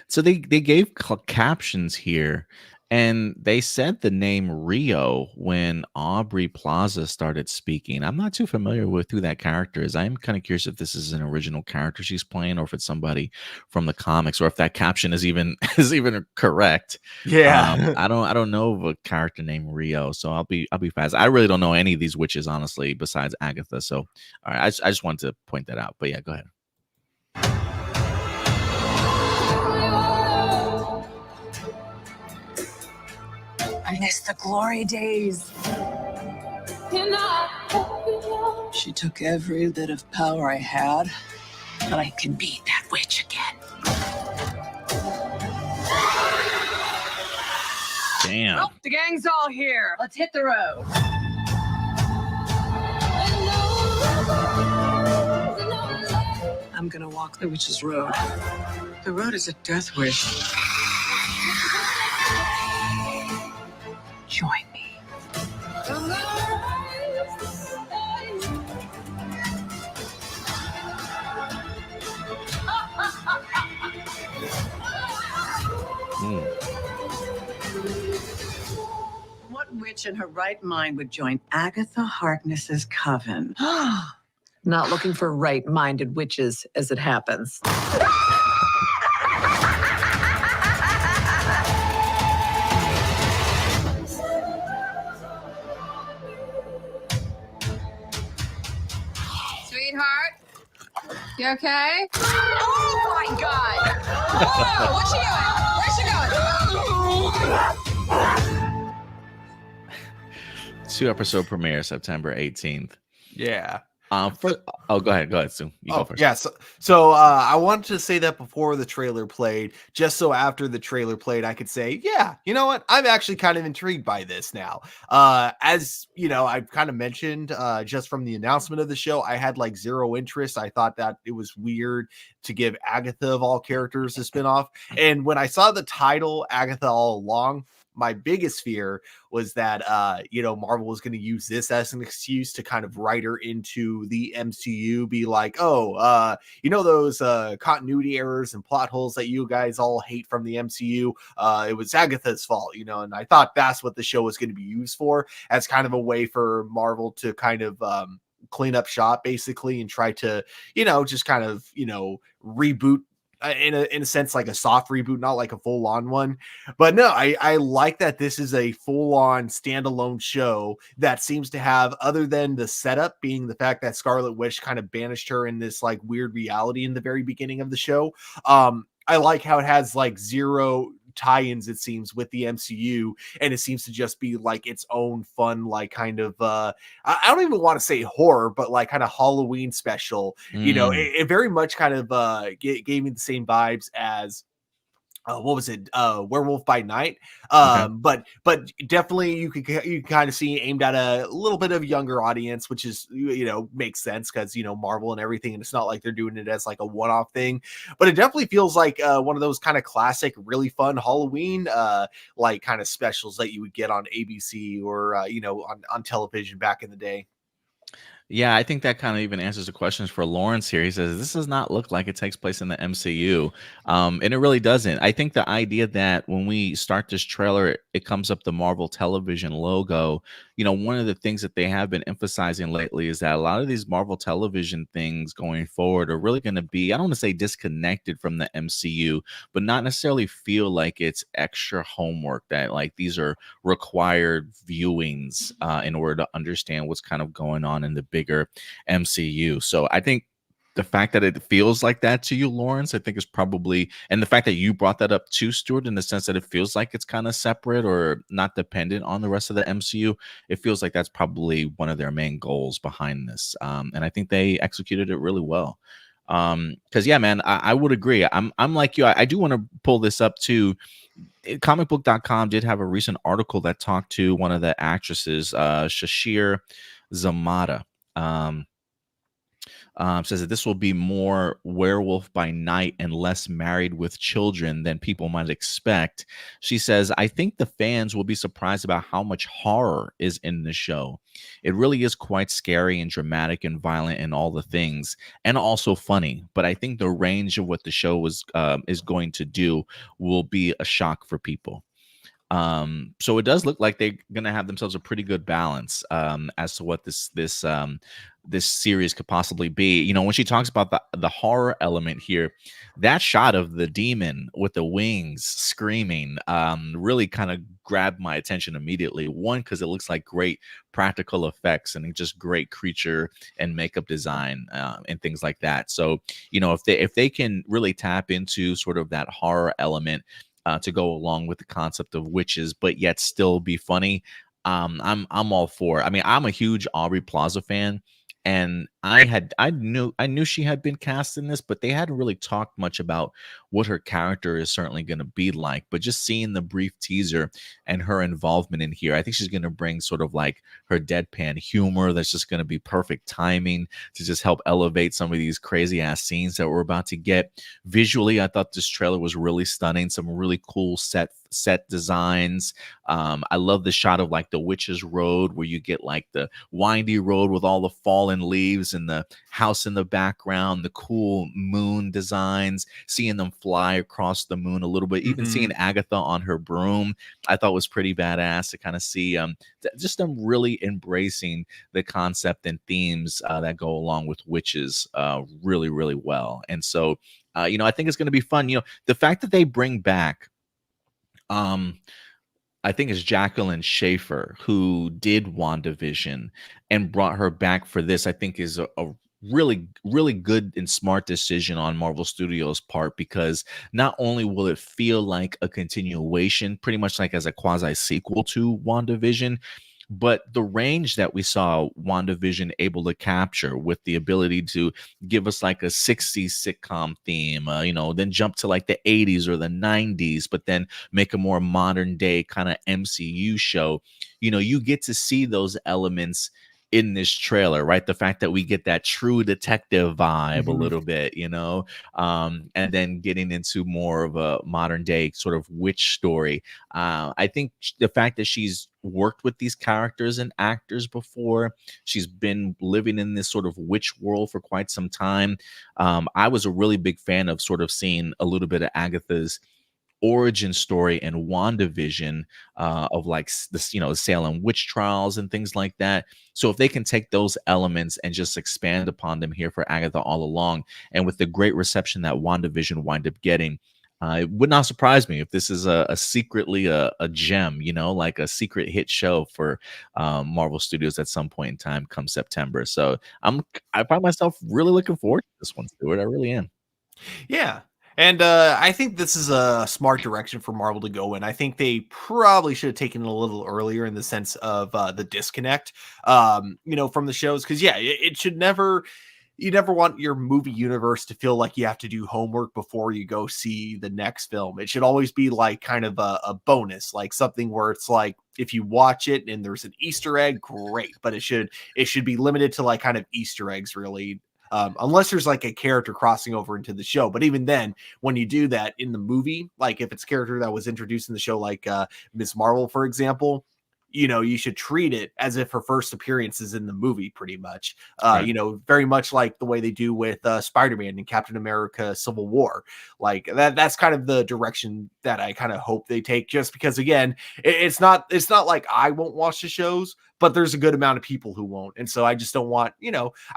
So they gave captions here, and they said the name Rio when Aubrey Plaza started speaking. I'm not too familiar with who that character is. I'm kind of curious if this is an original character she's playing, or if it's somebody from the comics, or if that caption is even correct. Yeah. I don't know of a character named Rio, so I'll be fast. I really don't know any of these witches, honestly, besides Agatha. So all right, I just wanted to point that out. But yeah, go ahead. I miss the glory days. She took every bit of power I had, but I can beat that witch again. Damn. Well, the gang's all here. Let's hit the road. I'm gonna walk the witch's road. The road is a death wish. Join me. What witch in her right mind would join Agatha Harkness's coven? Not looking for right-minded witches, as it happens. Sweetheart, you okay? Oh my God! Whoa, what's she doing? Where's she going? 2-episode premiere September 18th. Yeah. Go ahead, Sue. You go first. Yeah. So I wanted to say that before the trailer played, just so after the trailer played, I could say, yeah, you know what? I'm actually kind of intrigued by this now. As you know, I've kind of mentioned just from the announcement of the show, I had like zero interest. I thought that it was weird to give Agatha of all characters a spinoff. And when I saw the title Agatha All Along, my biggest fear was that Marvel was going to use this as an excuse to kind of write her into the MCU, be like, those continuity errors and plot holes that you guys all hate from the MCU, it was Agatha's fault, and I thought that's what the show was going to be used for, as kind of a way for Marvel to kind of clean up shop basically and try to just kind of reboot in a sense, like a soft reboot, not like a full-on one. But no, I like that this is a full-on standalone show that seems to have, other than the setup being the fact that Scarlet Witch kind of banished her in this like weird reality in the very beginning of the show. I like how it has like zero tie-ins, it seems, with the MCU, and it seems to just be like its own fun, like kind of I don't even want to say horror, but like kind of Halloween special. It very much kind of gave me the same vibes as what was it? Werewolf by Night. But definitely you can kind of see aimed at a little bit of younger audience, which is, makes sense because, Marvel and everything. And it's not like they're doing it as like a one-off thing, but it definitely feels like one of those kind of classic, really fun Halloween, like kind of specials that you would get on ABC or, on television back in the day. Yeah, I think that kind of even answers the questions for Lawrence here. He says, this does not look like it takes place in the MCU. And it really doesn't. I think the idea that when we start this trailer, it comes up the Marvel Television logo. One of the things that they have been emphasizing lately is that a lot of these Marvel Television things going forward are really going to be, I don't want to say disconnected from the MCU, but not necessarily feel like it's extra homework, that like these are required viewings in order to understand what's kind of going on in the bigger MCU. So I think the fact that it feels like that to you, Lawrence, I think is probably, and the fact that you brought that up too, Stuart, in the sense that it feels like it's kind of separate or not dependent on the rest of the MCU, it feels like that's probably one of their main goals behind this. And I think they executed it really well. Because yeah, man, I would agree. I'm like you. I do want to pull this up too. Comicbook.com did have a recent article that talked to one of the actresses, Shashir Zamata. Says that this will be more Werewolf by Night and less Married with Children than people might expect. She says, I think the fans will be surprised about how much horror is in the show. It really is quite scary and dramatic and violent and all the things, and also funny. But I think the range of what the show is going to do will be a shock for people. So it does look like they're gonna have themselves a pretty good balance as to what this series could possibly be. When she talks about the horror element here, that shot of the demon with the wings screaming really kind of grabbed my attention immediately. One, because it looks like great practical effects and just great creature and makeup design and things like that. So if they can really tap into sort of that horror element, to go along with the concept of witches, but yet still be funny. I'm all for it. I mean, I'm a huge Aubrey Plaza fan, and I knew she had been cast in this, but they hadn't really talked much about what her character is certainly going to be like. But just seeing the brief teaser and her involvement in here, I think she's going to bring sort of like her deadpan humor that's just going to be perfect timing to just help elevate some of these crazy ass scenes that we're about to get. Visually, I thought this trailer was really stunning. Some really cool set designs. I love the shot of like the witch's road, where you get like the windy road with all the fallen leaves and the house in the background, the cool moon designs, seeing them fly across the moon a little bit, even seeing Agatha on her broom, I thought was pretty badass to kind of see just them really embracing the concept and themes that go along with witches really, really well. And so, I think it's going to be fun. The fact that they bring back I think it's Jacqueline Schaefer, who did WandaVision and brought her back for this, I think is a really, really good and smart decision on Marvel Studios' part, because not only will it feel like a continuation, pretty much like as a quasi sequel to WandaVision, but the range that we saw WandaVision able to capture with the ability to give us like a 60s sitcom theme, then jump to like the 80s or the 90s, but then make a more modern day kind of MCU show. You get to see those elements in this trailer, right? The fact that we get that True Detective vibe a little bit, and then getting into more of a modern day sort of witch story. I think the fact that she's worked with these characters and actors before, she's been living in this sort of witch world for quite some time. I was a really big fan of sort of seeing a little bit of Agatha's origin story and WandaVision of like this, Salem witch trials and things like that. So if they can take those elements and just expand upon them here for Agatha all along, and with the great reception that WandaVision wind up getting, it would not surprise me if this is a secretly a gem, like a secret hit show for Marvel Studios at some point in time come September. So I find myself really looking forward to this one, Stuart. I really am. Yeah. And I think this is a smart direction for Marvel to go in. I think they probably should have taken it a little earlier in the sense of the disconnect, from the shows. Because, it should never, you never want your movie universe to feel like you have to do homework before you go see the next film. It should always be like kind of a bonus, like something where it's like, if you watch it and there's an Easter egg, great. But it should be limited to like kind of Easter eggs, really. Unless there's like a character crossing over into the show. But even then, when you do that in the movie, like if it's a character that was introduced in the show, like Ms. Marvel, for example, you should treat it as if her first appearance is in the movie, pretty much. Right. Very much like the way they do with Spider-Man and Captain America Civil War. Like that's kind of the direction that I kind of hope they take, just because, again, it's not like I won't watch the shows, but there's a good amount of people who won't. And so I just don't want,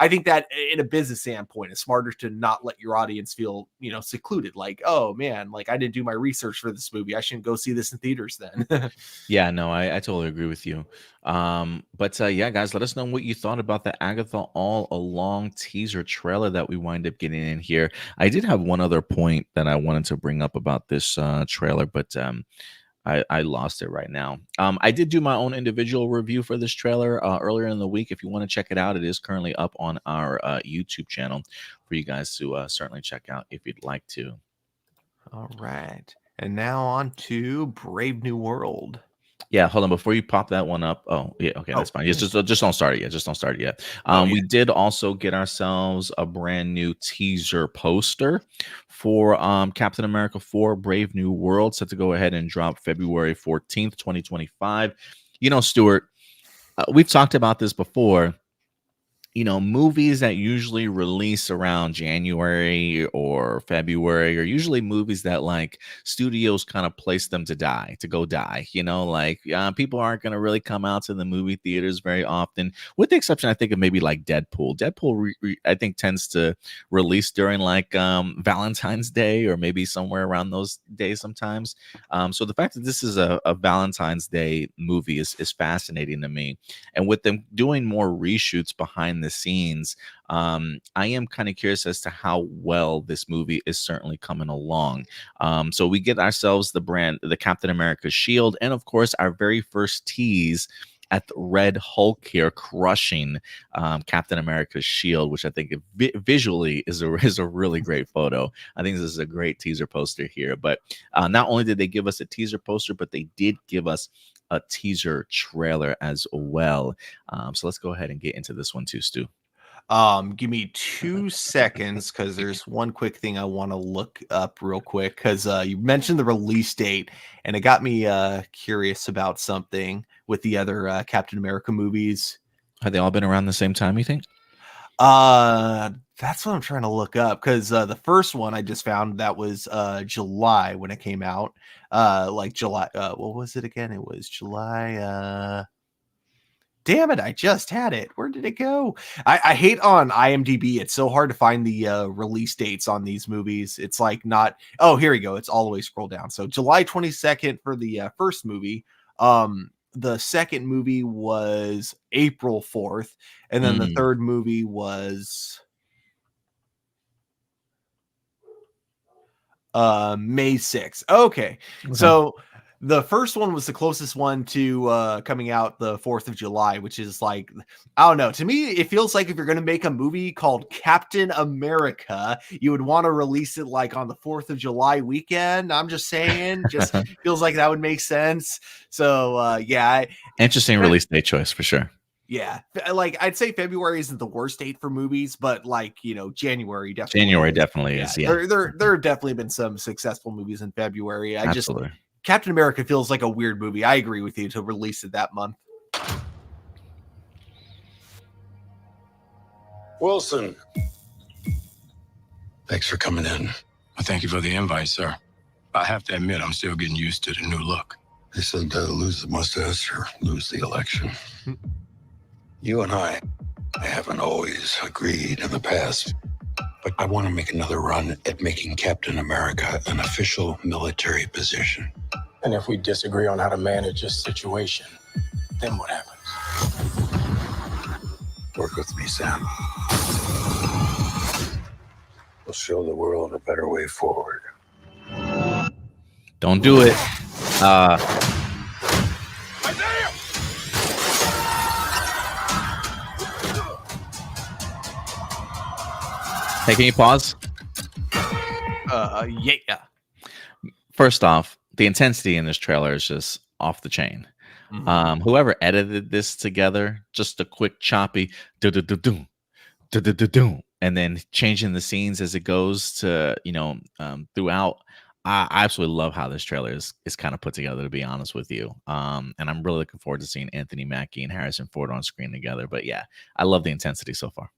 I think that in a business standpoint, it's smarter to not let your audience feel, secluded. Like, oh man, like I didn't do my research for this movie, I shouldn't go see this in theaters then. Yeah, no, I totally agree with you. But yeah, guys, let us know what you thought about the Agatha All Along teaser trailer that we wind up getting in here. I did have one other point that I wanted to bring up about this trailer, but I lost it right now. I did do my own individual review for this trailer earlier in the week. If you want to check it out, it is currently up on our YouTube channel for you guys to certainly check out if you'd like to. All right. And now on to Brave New World. Yeah, hold on. Before you pop that one up. Oh, yeah. Okay, that's fine. Just don't start it yet. Just don't start it yet. We did also get ourselves a brand new teaser poster for Captain America 4 Brave New World, set to go ahead and drop February 14th, 2025. Stuart, we've talked about this before. Movies that usually release around January or February are usually movies that like studios kind of place them to go die. People aren't going to really come out to the movie theaters very often, with the exception, I think, of maybe like Deadpool. Deadpool, I think, tends to release during like Valentine's Day or maybe somewhere around those days sometimes. So the fact that this is a Valentine's Day movie is fascinating to me. And with them doing more reshoots behind behind the scenes. I am kind of curious as to how well this movie is certainly coming along. So we get ourselves the Captain America shield, and of course our very first tease at the Red Hulk here crushing Captain America's shield, which I think visually is a really great photo. I think this is a great teaser poster here. But not only did they give us a teaser poster, but they did give us a teaser trailer as well. So let's go ahead and get into this one too, Stu. Give me 2 seconds because there's one quick thing I want to look up real quick because you mentioned the release date and it got me curious about something with the other Captain America movies. Have they all been around the same time, you think? That's what I'm trying to look up because the first one I just found that was July when it came out. Like July. What was it again? It was July. Damn it, I just had it. Where did it go? I hate on IMDb. It's so hard to find the release dates on these movies. It's like not. Oh, here we go. It's all the way scrolled down. So July 22nd for the first movie. The second movie was April 4th. And then the third movie was May 6th. Okay. So the first one was the closest one to coming out the 4th of July, which is like, I don't know. To me, it feels like if you're going to make a movie called Captain America, you would want to release it like on the 4th of July weekend. I'm just saying, just feels like that would make sense. So, yeah. Interesting release date choice for sure. Yeah. Like I'd say February isn't the worst date for movies, but like, January definitely. January definitely is. Yeah. There have definitely been some successful movies in February. Absolutely. Captain America feels like a weird movie. I agree with you to release it that month. Wilson. Thanks for coming in. Well, thank you for the invite, sir. I have to admit, I'm still getting used to the new look. They said lose the mustache or lose the election. You and I haven't always agreed in the past, but I want to make another run at making Captain America an official military position. And if we disagree on how to manage this situation, then what happens? Work with me, Sam. We'll show the world a better way forward. Don't do it. Hey, can you pause? Yeah. First off, the intensity in this trailer is just off the chain. Whoever edited this together, just a quick choppy do-do-do-do, do-do-do-do, and then changing the scenes as it goes to, throughout. I absolutely love how this trailer is kind of put together, to be honest with you. And I'm really looking forward to seeing Anthony Mackie and Harrison Ford on screen together. But yeah, I love the intensity so far.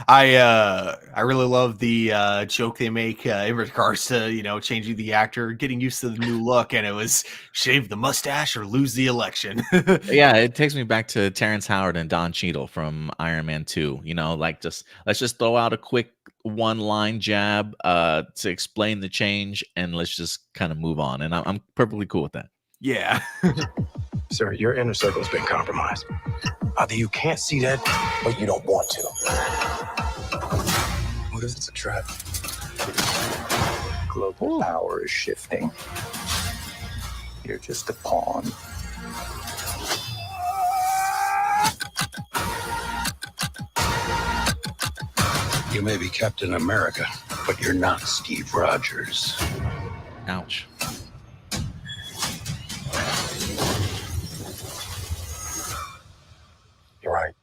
I really love the joke they make in regards to changing the actor, getting used to the new look, and it was shave the mustache or lose the election. Yeah, it takes me back to Terrence Howard and Don Cheadle from Iron Man 2. Let's just throw out a quick one-line jab to explain the change, and let's just kind of move on. And I'm perfectly cool with that. Yeah. Sir, your inner circle's been compromised. Either you can't see that, or you don't want to. What if it's a trap? Global power is shifting. You're just a pawn. You may be Captain America, but you're not Steve Rogers. Ouch. You're right.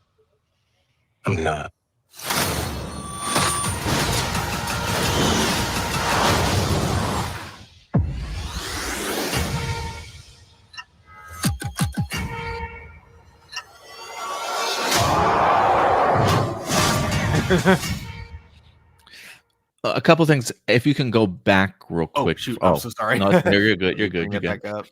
I'm not. A couple things. If you can go back real quick. Shoot. I'm so sorry. No, you're good. You're good. You're good. Back up.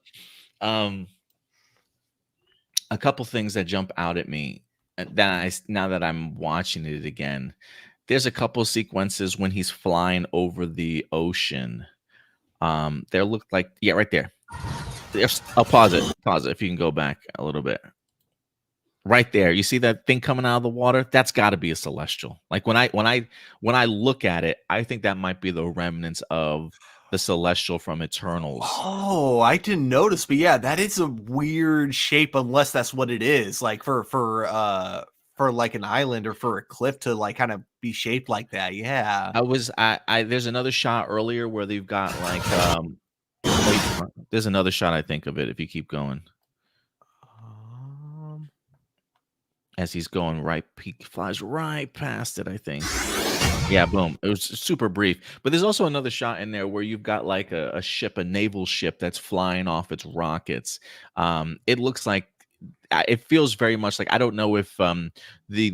A couple things that jump out at me now that I'm watching it again. There's a couple sequences when he's flying over the ocean. There looked like right there. I'll pause it. Pause it if you can go back a little bit. Right there. You see that thing coming out of the water? That's got to be a celestial. Like when I look at it, I think that might be the remnants of the celestial from Eternals. Oh, I didn't notice, but yeah, that is a weird shape unless that's what it is. Like for like an island or for a cliff to like kind of be shaped like that. Yeah. I there's another shot earlier where they've got like wait, there's another shot I think of it if you keep going. As he's going right, he flies right past it, I think. Yeah, boom. It was super brief. But there's also another shot in there where you've got like a ship, a naval ship that's flying off its rockets. It looks like it feels very much like I don't know if the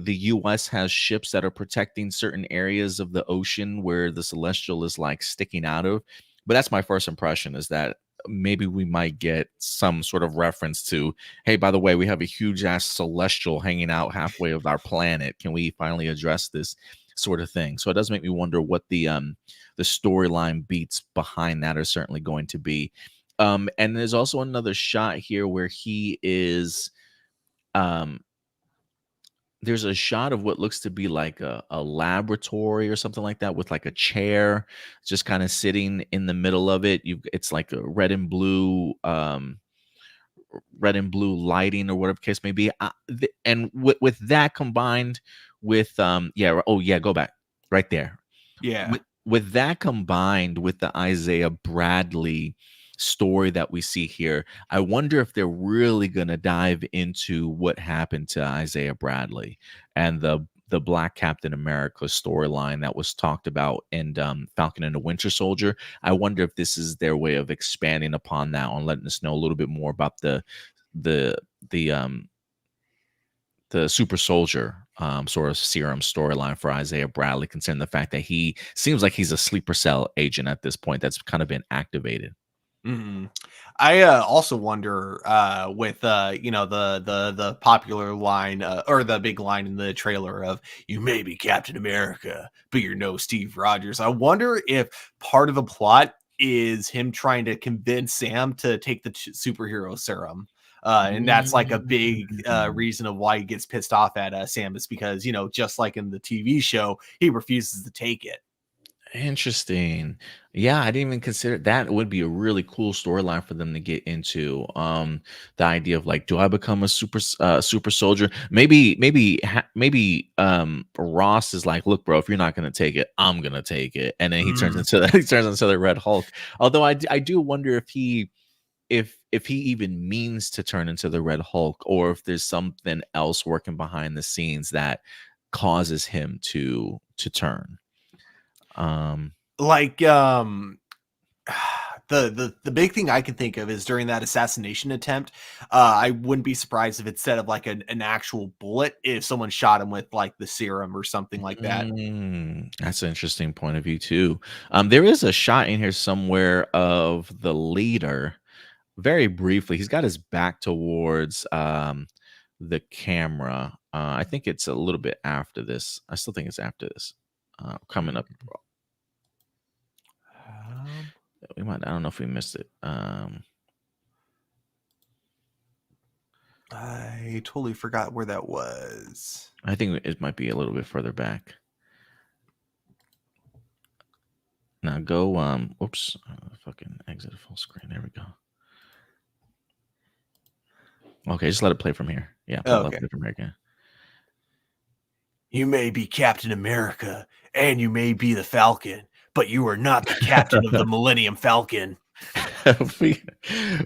US has ships that are protecting certain areas of the ocean where the celestial is like sticking out of. But that's my first impression is that maybe we might get some sort of reference to, hey, by the way, we have a huge ass celestial hanging out halfway of our planet. Can we finally address this sort of thing? So it does make me wonder what the storyline beats behind that are certainly going to be. And there's also another shot here where he is there's a shot of what looks to be like a laboratory or something like that with like a chair just kind of sitting in the middle of it. It's like a red and blue lighting or whatever case may be. And with that combined with go back right there. Yeah. With that combined with the Isaiah Bradley story that we see here, I wonder if they're really going to dive into what happened to Isaiah Bradley and the Black Captain America storyline that was talked about in Falcon and the Winter Soldier. I wonder if this is their way of expanding upon that and letting us know a little bit more about the super soldier sort of serum storyline for Isaiah Bradley, considering the fact that he seems like he's a sleeper cell agent at this point that's kind of been activated. Mm-hmm. I also wonder with the popular line or the big line in the trailer of "You may be Captain America, but you're no Steve Rogers." I wonder if part of the plot is him trying to convince Sam to take the superhero serum. And that's like a big reason of why he gets pissed off at Sam is because, just like in the TV show, he refuses to take it. Interesting. Yeah, I didn't even consider that. It would be a really cool storyline for them to get into. The idea of like, do I become a super soldier? Maybe Ross is like, look, bro, if you're not gonna take it, I'm gonna take it, and then he turns into the Red Hulk. Although I do wonder if he even means to turn into the Red Hulk, or if there's something else working behind the scenes that causes him to turn. The big thing I can think of is during that assassination attempt, I wouldn't be surprised if instead of like an actual bullet, if someone shot him with like the serum or something like that. That's an interesting point of view too. There is a shot in here somewhere of the leader, very briefly. He's got his back towards the camera. I think it's a little bit after this. I still think it's after this. Coming up. We might. I don't know if we missed it. I totally forgot where that was. I think it might be a little bit further back. Now go. Oops. Fucking exit full screen. There we go. Okay, just let it play from here. Yeah. Okay. Play from here again. You may be Captain America and you may be the Falcon, but you are not the captain of the Millennium Falcon.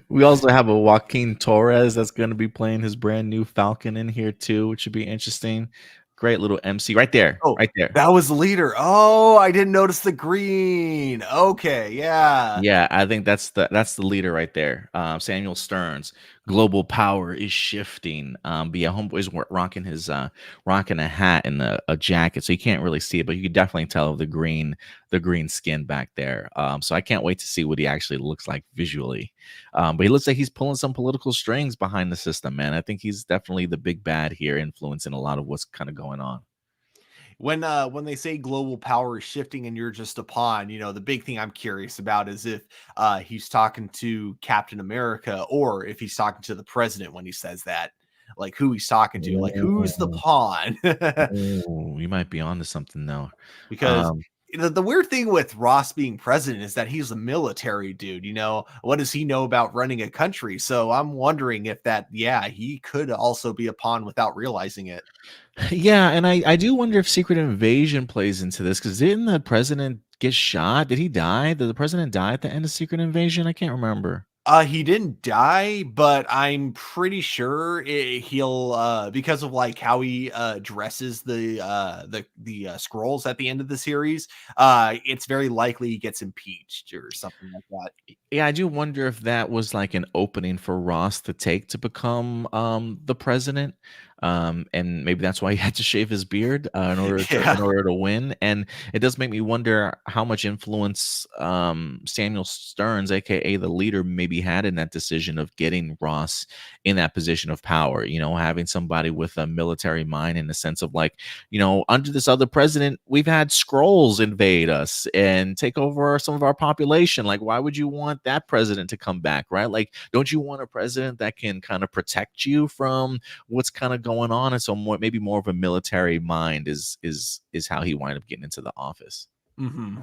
we also have a Joaquin Torres that's going to be playing his brand new Falcon in here too, which should be interesting. Great little MC right there. Oh, right there. That was the leader. Oh, I didn't notice the green. Okay, yeah. Yeah, I think that's the leader right there. Samuel Stearns. Global power is shifting. But yeah, homeboy's rocking his rocking a hat and a jacket, so you can't really see it, but you can definitely tell the green skin back there. So I can't wait to see what he actually looks like visually. But he looks like he's pulling some political strings behind the system, man. I think he's definitely the big bad here, influencing a lot of what's kind of going on. When they say global power is shifting and you're just a pawn, the big thing I'm curious about is if he's talking to Captain America or if he's talking to the president when he says that. like who he's talking to, like who's the pawn. Oh, you might be onto something though. Because the weird thing with Ross being president is that he's a military dude. What does he know about running a country? So I'm wondering if he could also be a pawn without realizing it. Yeah, and I do wonder if Secret Invasion plays into this, because didn't the president get shot? Did he die? Did the president die at the end of Secret Invasion? I can't remember. He didn't die, but I'm pretty sure he'll because of like how he dresses the scrolls at the end of the series. It's very likely he gets impeached or something like that. Yeah, I do wonder if that was like an opening for Ross to take to become the president. And maybe that's why he had to shave his beard in order to win. And it does make me wonder how much influence Samuel Stearns, aka the leader, maybe had in that decision of getting Ross in that position of power. Having somebody with a military mind, in the sense of like, under this other president, we've had Skrulls invade us and take over some of our population. Like, why would you want that president to come back, right? Like, don't you want a president that can kind of protect you from what's kind of going on? And so maybe more of a military mind is how he wound up getting into the office. Mm-hmm.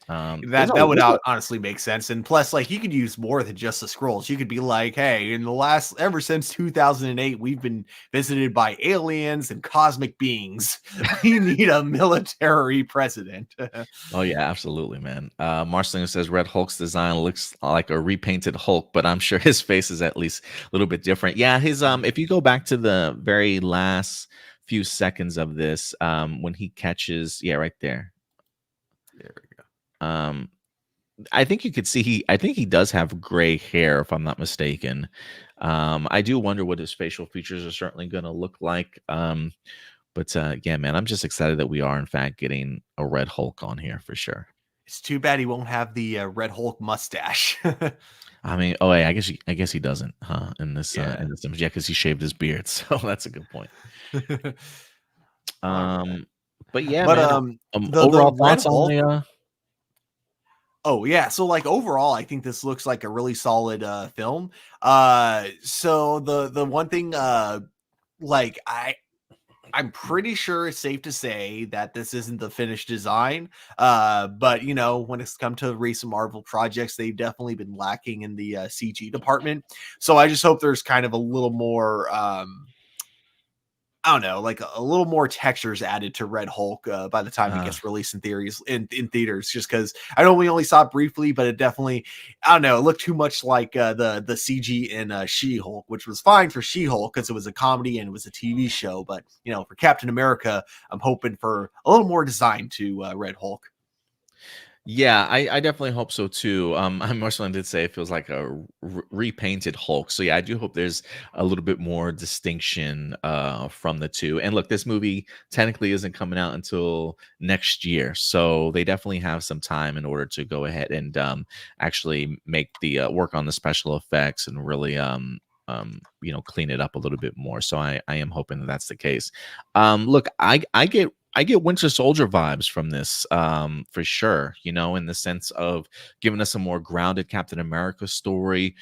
That would honestly make sense. And plus, like, you could use more than just the scrolls. You could be like, hey, ever since 2008, we've been visited by aliens and cosmic beings. We need a military president. Oh yeah, absolutely, man. Marceline says Red Hulk's design looks like a repainted Hulk, but I'm sure his face is at least a little bit different. Yeah, his if you go back to the very last few seconds of this, when he catches, right there. There we go. I think you could see I think he does have gray hair, if I'm not mistaken. I do wonder what his facial features are certainly going to look like. But yeah, man, I'm just excited that we are in fact getting a Red Hulk on here for sure. It's too bad he won't have the Red Hulk mustache. I mean, yeah, I guess he doesn't, huh? In this image, because he shaved his beard. So that's a good point. But yeah, man, overall thoughts on the. Oh yeah, so like overall, I think this looks like a really solid film. So the one thing, like I'm pretty sure it's safe to say that this isn't the finished design. But when it's come to recent Marvel projects, they've definitely been lacking in the CG department. So I just hope there's kind of a little more I don't know, like a little more textures added to Red Hulk by the time it gets released in theaters, just because I know we only saw it briefly, but it definitely, I don't know, it looked too much like the CG in She-Hulk, which was fine for She-Hulk because it was a comedy and it was a TV show. But, for Captain America, I'm hoping for a little more design to Red Hulk. Yeah, I definitely hope so too. Marceline did say it feels like a repainted Hulk. So yeah, I do hope there's a little bit more distinction from the two. And look, this movie technically isn't coming out until next year, so they definitely have some time in order to go ahead and actually make the work on the special effects and really clean it up a little bit more. So I am hoping that that's the case. Look, I get Winter Soldier vibes from this, for sure, in the sense of giving us a more grounded Captain America story,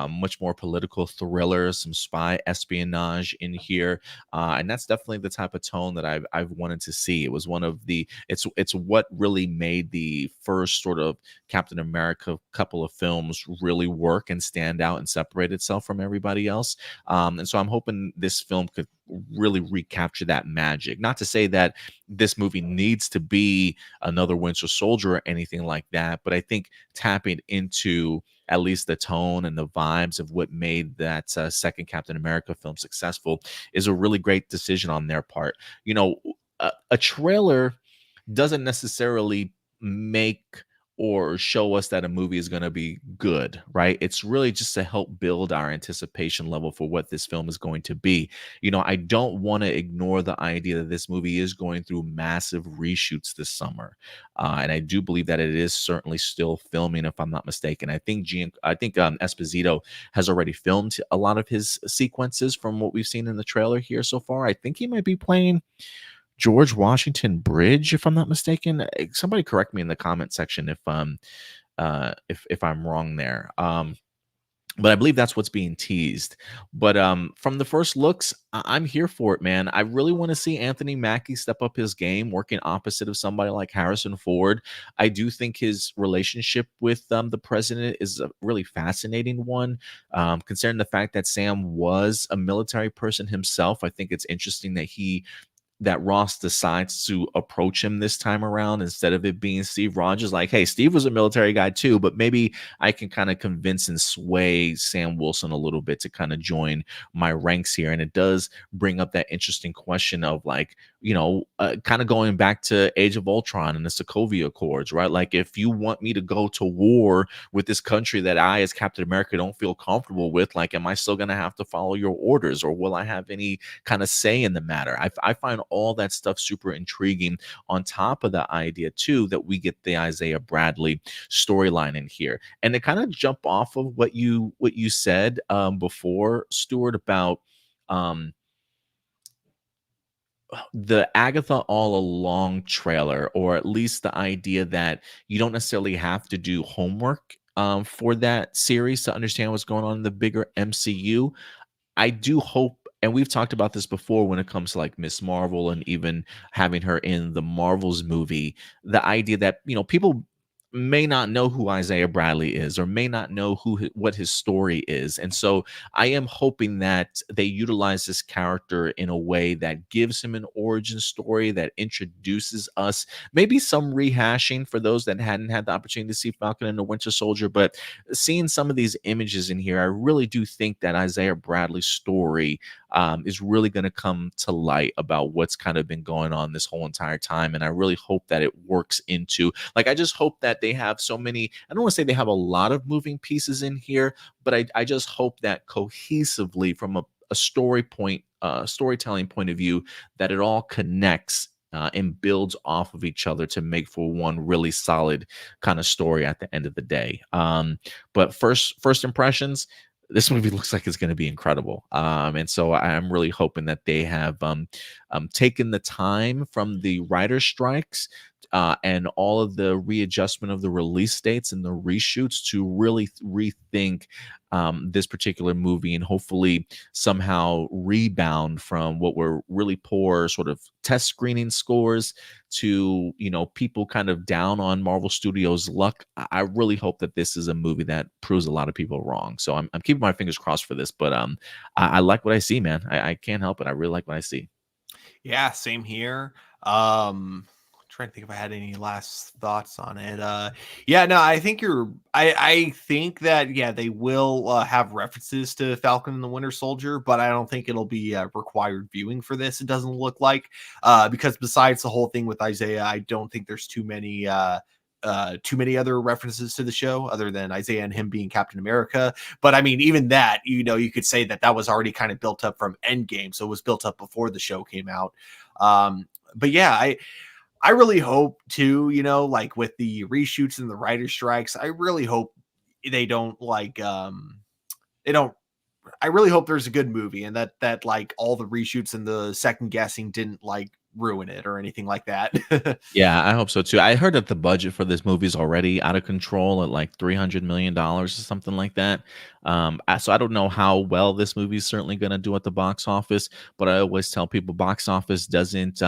much more political thriller, some spy espionage in here. And that's definitely the type of tone that I've wanted to see. It was one of it's what really made the first sort of Captain America couple of films really work and stand out and separate itself from everybody else. And so I'm hoping this film could really recapture that magic. Not to say that this movie needs to be another Winter Soldier or anything like that, but I think tapping into at least the tone and the vibes of what made that second Captain America film successful is a really great decision on their part. A trailer doesn't necessarily make or show us that a movie is going to be good, right? It's really just to help build our anticipation level for what this film is going to be. I don't want to ignore the idea that this movie is going through massive reshoots this summer. And I do believe that it is certainly still filming, if I'm not mistaken. I think Esposito has already filmed a lot of his sequences from what we've seen in the trailer here so far. I think he might be playing George Washington Bridge, if I'm not mistaken. Somebody correct me in the comment section if I'm wrong there. but I believe that's what's being teased. But from the first looks, I'm here for it, man. I really want to see Anthony Mackie step up his game, working opposite of somebody like Harrison Ford. I do think his relationship with the president is a really fascinating one, considering the fact that Sam was a military person himself. I think it's interesting that Ross decides to approach him this time around instead of it being Steve Rogers. Like, hey, Steve was a military guy too, but maybe I can kind of convince and sway Sam Wilson a little bit to kind of join my ranks here. And it does bring up that interesting question of like, kind of going back to Age of Ultron and the Sokovia Accords, right? Like, if you want me to go to war with this country that I, as Captain America, don't feel comfortable with, like, am I still going to have to follow your orders, or will I have any kind of say in the matter? I find all that stuff super intriguing, on top of the idea too that we get the Isaiah Bradley storyline in here. And to kind of jump off of what you said before, Stuart, about the Agatha All Along trailer, or at least the idea that you don't necessarily have to do homework for that series to understand what's going on in the bigger MCU. I do hope, and we've talked about this before when it comes to like Miss Marvel and even having her in the Marvels movie, the idea that, people may not know who Isaiah Bradley is, or may not know what his story is. And so I am hoping that they utilize this character in a way that gives him an origin story, that introduces us, maybe some rehashing for those that hadn't had the opportunity to see Falcon and the Winter Soldier. But seeing some of these images in here, I really do think that Isaiah Bradley's story is really going to come to light about what's kind of been going on this whole entire time. And I really hope that it works into, like, I just hope that they have so many, I don't want to say they have a lot of moving pieces in here, but I just hope that cohesively from a storytelling point of view, that it all connects and builds off of each other to make for one really solid kind of story at the end of the day. But first impressions, this movie looks like it's going to be incredible. And so I'm really hoping that they have taken the time from the writer strikes and all of the readjustment of the release dates and the reshoots to really rethink this particular movie, and hopefully somehow rebound from what were really poor sort of test screening scores to, people kind of down on Marvel Studios' luck. I really hope that this is a movie that proves a lot of people wrong. So I'm keeping my fingers crossed for this, but I like what I see, man. I can't help it. I really like what I see. Yeah, same here. Trying to think if I had any last thoughts on it. Yeah, no, I think I think that, yeah, they will have references to Falcon and the Winter Soldier, but I don't think it'll be required viewing for this. It doesn't look like, because besides the whole thing with Isaiah, I don't think there's too many other references to the show other than Isaiah and him being Captain America. But I mean, even that, you could say that was already kind of built up from Endgame, so it was built up before the show came out. But yeah, I really hope too, like with the reshoots and the writer strikes, I really hope they don't I really hope there's a good movie, and that like all the reshoots and the second guessing didn't like ruin it or anything like that. Yeah, I hope so too. I heard that the budget for this movie is already out of control at like $300 million or something like that. So I don't know how well this movie is certainly going to do at the box office, but I always tell people box office doesn't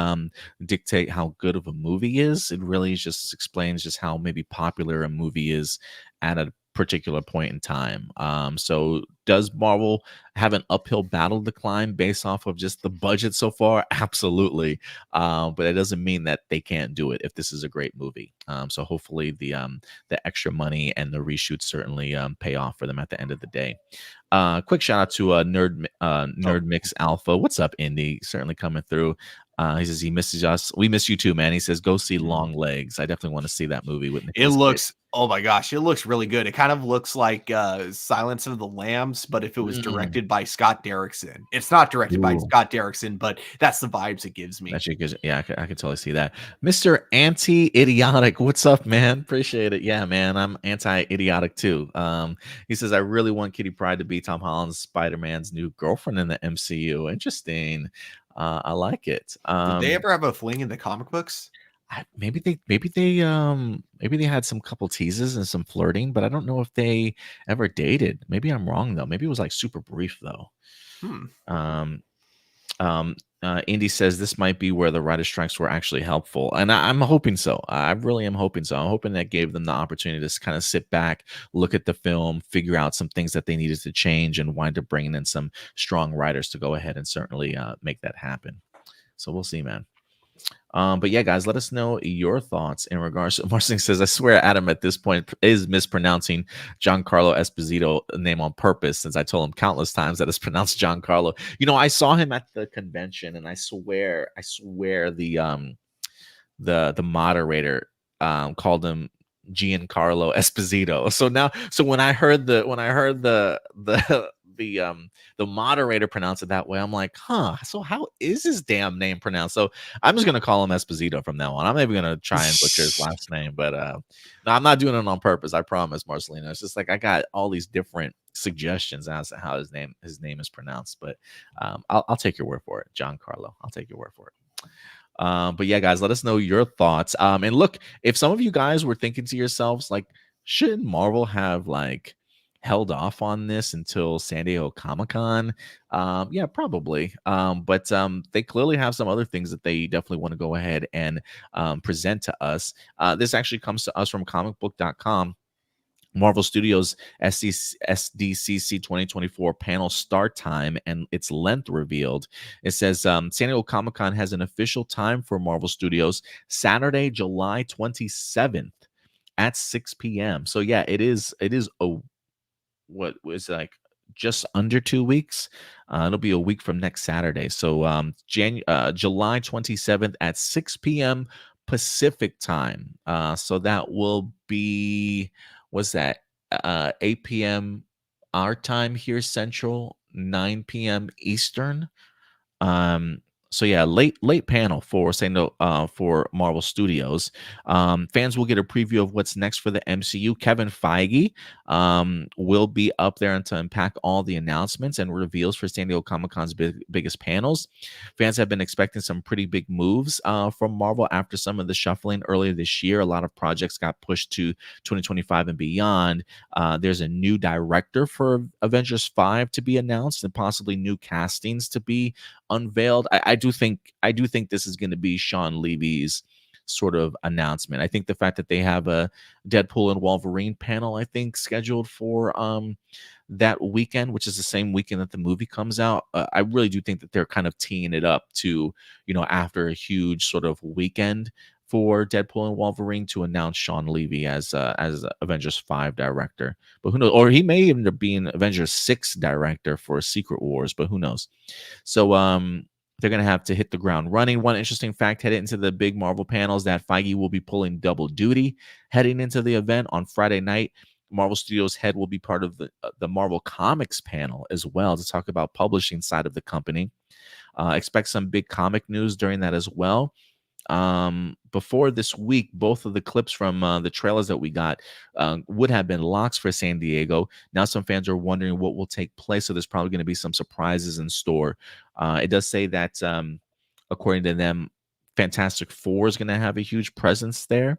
dictate how good of a movie is. It really just explains just how maybe popular a movie is at a particular point in time. So does Marvel have an uphill battle to climb based off of just the budget so far? Absolutely. But it doesn't mean that they can't do it if this is a great movie. So hopefully the extra money and the reshoots certainly pay off for them at the end of the day. Quick shout out to Nerd Mix Alpha. What's up, Indy? Certainly coming through. He says he misses us. We miss you too, man. He says go see Long Legs. I definitely want to see that movie with Nicolas Cage. Oh my gosh, it looks really good. It kind of looks like Silence of the Lambs, but if it was directed by Scott Derrickson. It's not directed by Scott Derrickson, but that's the vibes it gives me. Yeah, I could totally see that. Mr. Anti-Idiotic, what's up, man? Appreciate it. Yeah, man, I'm anti-idiotic too. He says, I really want Kitty Pryde to be Tom Holland's Spider-Man's new girlfriend in the MCU. Interesting. I like it. Did they ever have a fling in the comic books? maybe they had some couple teases and some flirting, but I don't know if they ever dated. Maybe I'm wrong though. Maybe it was like super brief though. Hmm. Um, Indy says this might be where the writer strikes were actually helpful, and I'm hoping so. I really am hoping so. I'm hoping that gave them the opportunity to kind of sit back, look at the film, figure out some things that they needed to change, and wind up bringing in some strong writers to go ahead and certainly make that happen. So we'll see, man. But yeah, guys, let us know your thoughts in regards to Marsing says, I swear Adam at this point is mispronouncing Giancarlo Esposito name on purpose, since I told him countless times that it's pronounced Giancarlo. You know, I saw him at the convention, and I swear the moderator called him Giancarlo Esposito. So when I heard the moderator pronounce it that way, I'm like, huh, so how is his damn name pronounced? So I'm just gonna call him Esposito from now on. I'm not even gonna try and butcher his last name, but no, I'm not doing it on purpose, I promise, Marcelino. It's just like I got all these different suggestions as to how his name is pronounced, but I'll take your word for it, Giancarlo. I'll take your word for it. But yeah, guys, let us know your thoughts. And look, if some of you guys were thinking to yourselves, like, shouldn't Marvel have like held off on this until San Diego Comic-Con? Yeah, probably. But they clearly have some other things that they definitely want to go ahead and present to us. This actually comes to us from comicbook.com. Marvel Studios SDCC 2024 panel start time and its length revealed. It says San Diego Comic-Con has an official time for Marvel Studios, Saturday, July 27th at 6 p.m. So yeah, it is what was like just under 2 weeks. It'll be a week from next Saturday. So July 27th at 6 p.m. Pacific time. So that will be, what's that? 8 p.m. our time here Central, 9 p.m. Eastern. So yeah, late panel for for Marvel Studios. Fans will get a preview of what's next for the MCU. Kevin Feige will be up there to unpack all the announcements and reveals for San Diego Comic-Con's biggest panels. Fans have been expecting some pretty big moves from Marvel after some of the shuffling earlier this year. A lot of projects got pushed to 2025 and beyond. There's a new director for Avengers 5 to be announced, and possibly new castings to be unveiled. I do think this is going to be Shawn Levy's sort of announcement. I think the fact that they have a Deadpool and Wolverine panel, I think, scheduled for that weekend, which is the same weekend that the movie comes out. I really do think that they're kind of teeing it up to, after a huge sort of weekend for Deadpool and Wolverine, to announce Shawn Levy as Avengers 5 director. But who knows? Or he may end up being Avengers 6 director for Secret Wars, but who knows? So they're going to have to hit the ground running. One interesting fact headed into the big Marvel panels that Feige will be pulling double duty heading into the event on Friday night. Marvel Studios head will be part of the Marvel Comics panel as well to talk about publishing side of the company. Expect some big comic news during that as well. Before this week, both of the clips from the trailers that we got would have been locks for San Diego. Now some fans are wondering what will take place, so there's probably going to be some surprises in store. It does say that, according to them, Fantastic Four is going to have a huge presence there.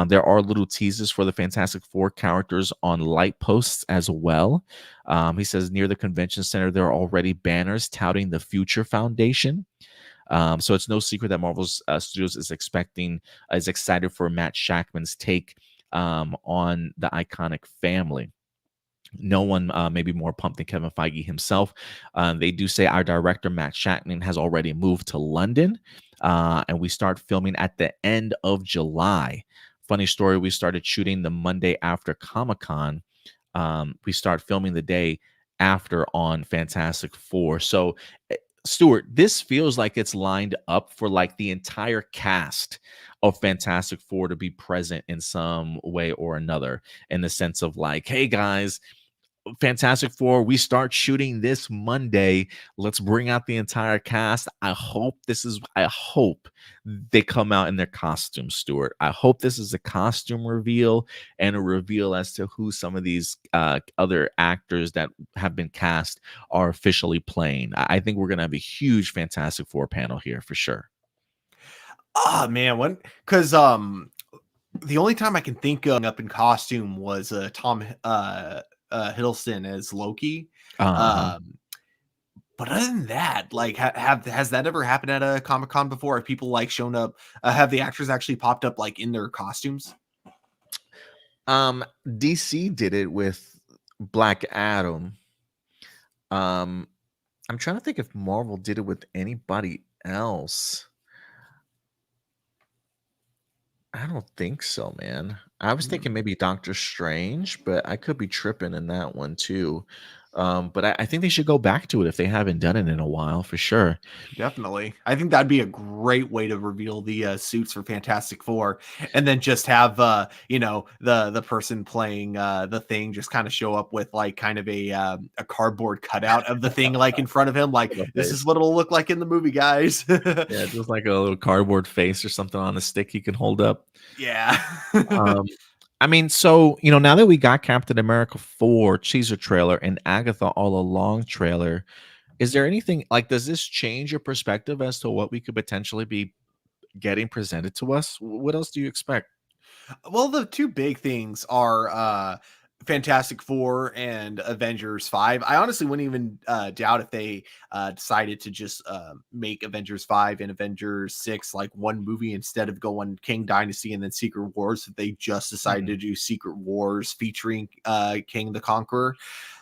There are little teases for the Fantastic Four characters on light posts as well. He says near the convention center, there are already banners touting the Future Foundation. So it's no secret that Marvel Studios is excited for Matt Shakman's take on the iconic family. No one may be more pumped than Kevin Feige himself. They do say our director, Matt Shakman, has already moved to London, and we start filming at the end of July. Funny story, we started shooting the Monday after Comic-Con. We start filming the day after on Fantastic Four. So, Stuart, this feels like it's lined up for like the entire cast of Fantastic Four to be present in some way or another, in the sense of like, hey guys, Fantastic Four, we start shooting this Monday. Let's bring out the entire cast. I hope they come out in their costumes, Stuart. I hope this is a costume reveal and a reveal as to who some of these other actors that have been cast are officially playing. I think we're going to have a huge Fantastic Four panel here for sure. Oh man, because the only time I can think of up in costume was Tom Hiddleston as Loki. Uh-huh. But other than that, like, has that ever happened at a Comic Con before? Have people like shown up? Have the actors actually popped up like in their costumes? DC did it with Black Adam. I'm trying to think if Marvel did it with anybody else. I don't think so, man. I was thinking maybe Doctor Strange, but I could be tripping in that one too. But I think they should go back to it if they haven't done it in a while, for sure. Definitely. I think that'd be a great way to reveal the suits for Fantastic Four, and then just have the person playing the Thing just kind of show up with like kind of a cardboard cutout of the Thing like in front of him, like Little this face. is what it'll look like in the movie, guys. Yeah, just like a little cardboard face or something on a stick he can hold up. Yeah. I mean, so now that we got Captain America 4 teaser trailer and Agatha All Along trailer, is there anything like, does this change your perspective as to what we could potentially be getting presented to us? What else do you expect? Well, the two big things are Fantastic Four and Avengers 5. I honestly wouldn't even doubt if they decided to just make Avengers 5 and Avengers 6 like one movie instead of going King Dynasty and then Secret Wars. If they just decided to do Secret Wars featuring King the Conqueror.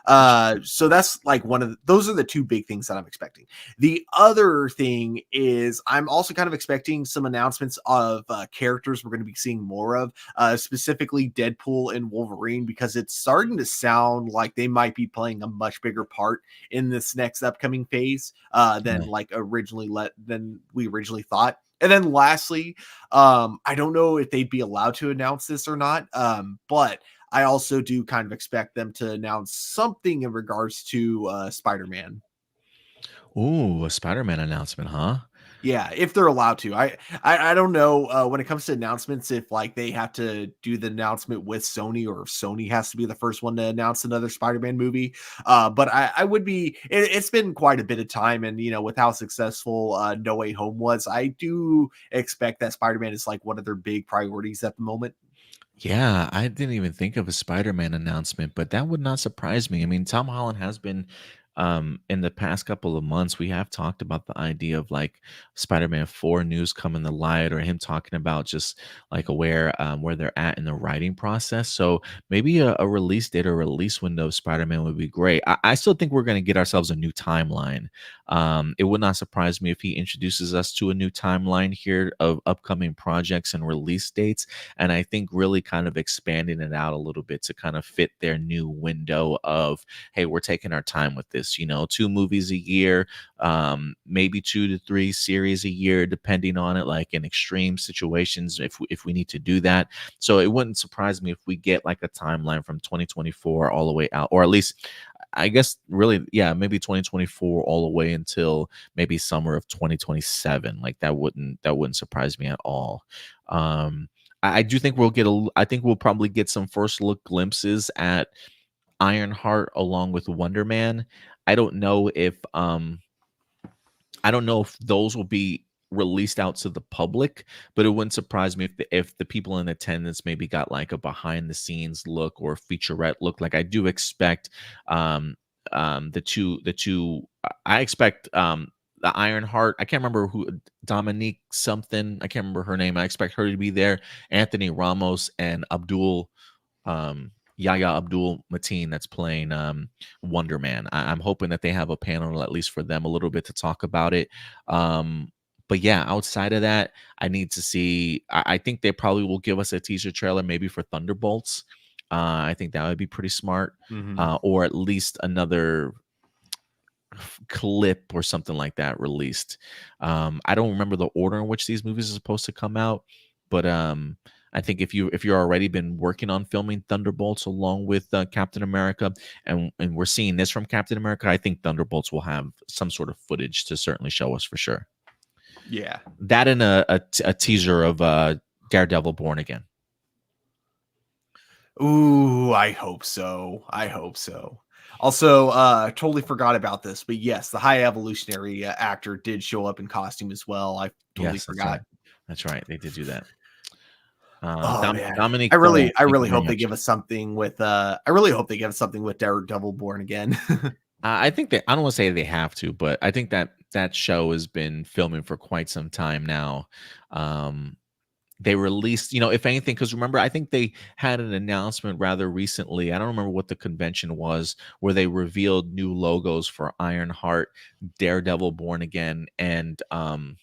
So that's like those are the two big things that I'm expecting. The other thing is I'm also kind of expecting some announcements of characters we're going to be seeing more of, specifically Deadpool and Wolverine, because it's starting to sound like they might be playing a much bigger part in this next upcoming phase than we originally thought. And then lastly, I don't know if they'd be allowed to announce this or not, but I also do kind of expect them to announce something in regards to Spider-Man. Ooh, a Spider-Man announcement, huh? Yeah, if they're allowed to. I don't know when it comes to announcements if like they have to do the announcement with Sony or if Sony has to be the first one to announce another Spider-Man movie. But I would be. It's been quite a bit of time, and with how successful No Way Home was, I do expect that Spider-Man is like one of their big priorities at the moment. Yeah, I didn't even think of a Spider-Man announcement, but that would not surprise me. I mean, Tom Holland has been in the past couple of months, we have talked about the idea of like Spider-Man 4 news coming to light, or him talking about just like where they're at in the writing process. So maybe a release date or release window of Spider-Man would be great. I still think we're going to get ourselves a new timeline. It would not surprise me if he introduces us to a new timeline here of upcoming projects and release dates. And I think really kind of expanding it out a little bit to kind of fit their new window of, hey, we're taking our time with this, 2 movies a year, maybe 2 to 3 series a year, depending on it, like in extreme situations, if we need to do that. So it wouldn't surprise me if we get like a timeline from 2024 all the way out, or at least I guess really, yeah, maybe 2024 all the way until maybe summer of 2027. Like that wouldn't surprise me at all. I do think I think we'll probably get some first look glimpses at Ironheart along with Wonder Man. I don't know if those will be released out to the public, but it wouldn't surprise me if the people in attendance maybe got like a behind the scenes look or featurette look. Like I do expect the two I expect the Ironheart. I can't remember who, Dominique something. I can't remember her name. I expect her to be there. Anthony Ramos and Yahya Abdul Mateen that's playing Wonder Man. I'm hoping that they have a panel at least for them a little bit to talk about it. But yeah, outside of that, I need to see. I think they probably will give us a teaser trailer maybe for Thunderbolts. I think that would be pretty smart, or at least another clip or something like that released. I don't remember the order in which these movies are supposed to come out, but I think if you're already been working on filming Thunderbolts along with Captain America, and we're seeing this from Captain America, I think Thunderbolts will have some sort of footage to certainly show us for sure. Yeah, that and a teaser of Daredevil Born Again. Ooh, I hope so. Also, totally forgot about this, but yes, the High Evolutionary actor did show up in costume as well. I totally forgot. Right. That's right. They did do that. Oh man, Dominique, I really thank you very hope they much. give us something with. I really hope they give us something with Daredevil Born Again. I think that I don't want to say they have to, but I think that that show has been filming for quite some time now. Um, they released, if anything, because remember, I think they had an announcement rather recently. I don't remember what the convention was, where they revealed new logos for Ironheart, Daredevil Born Again, and um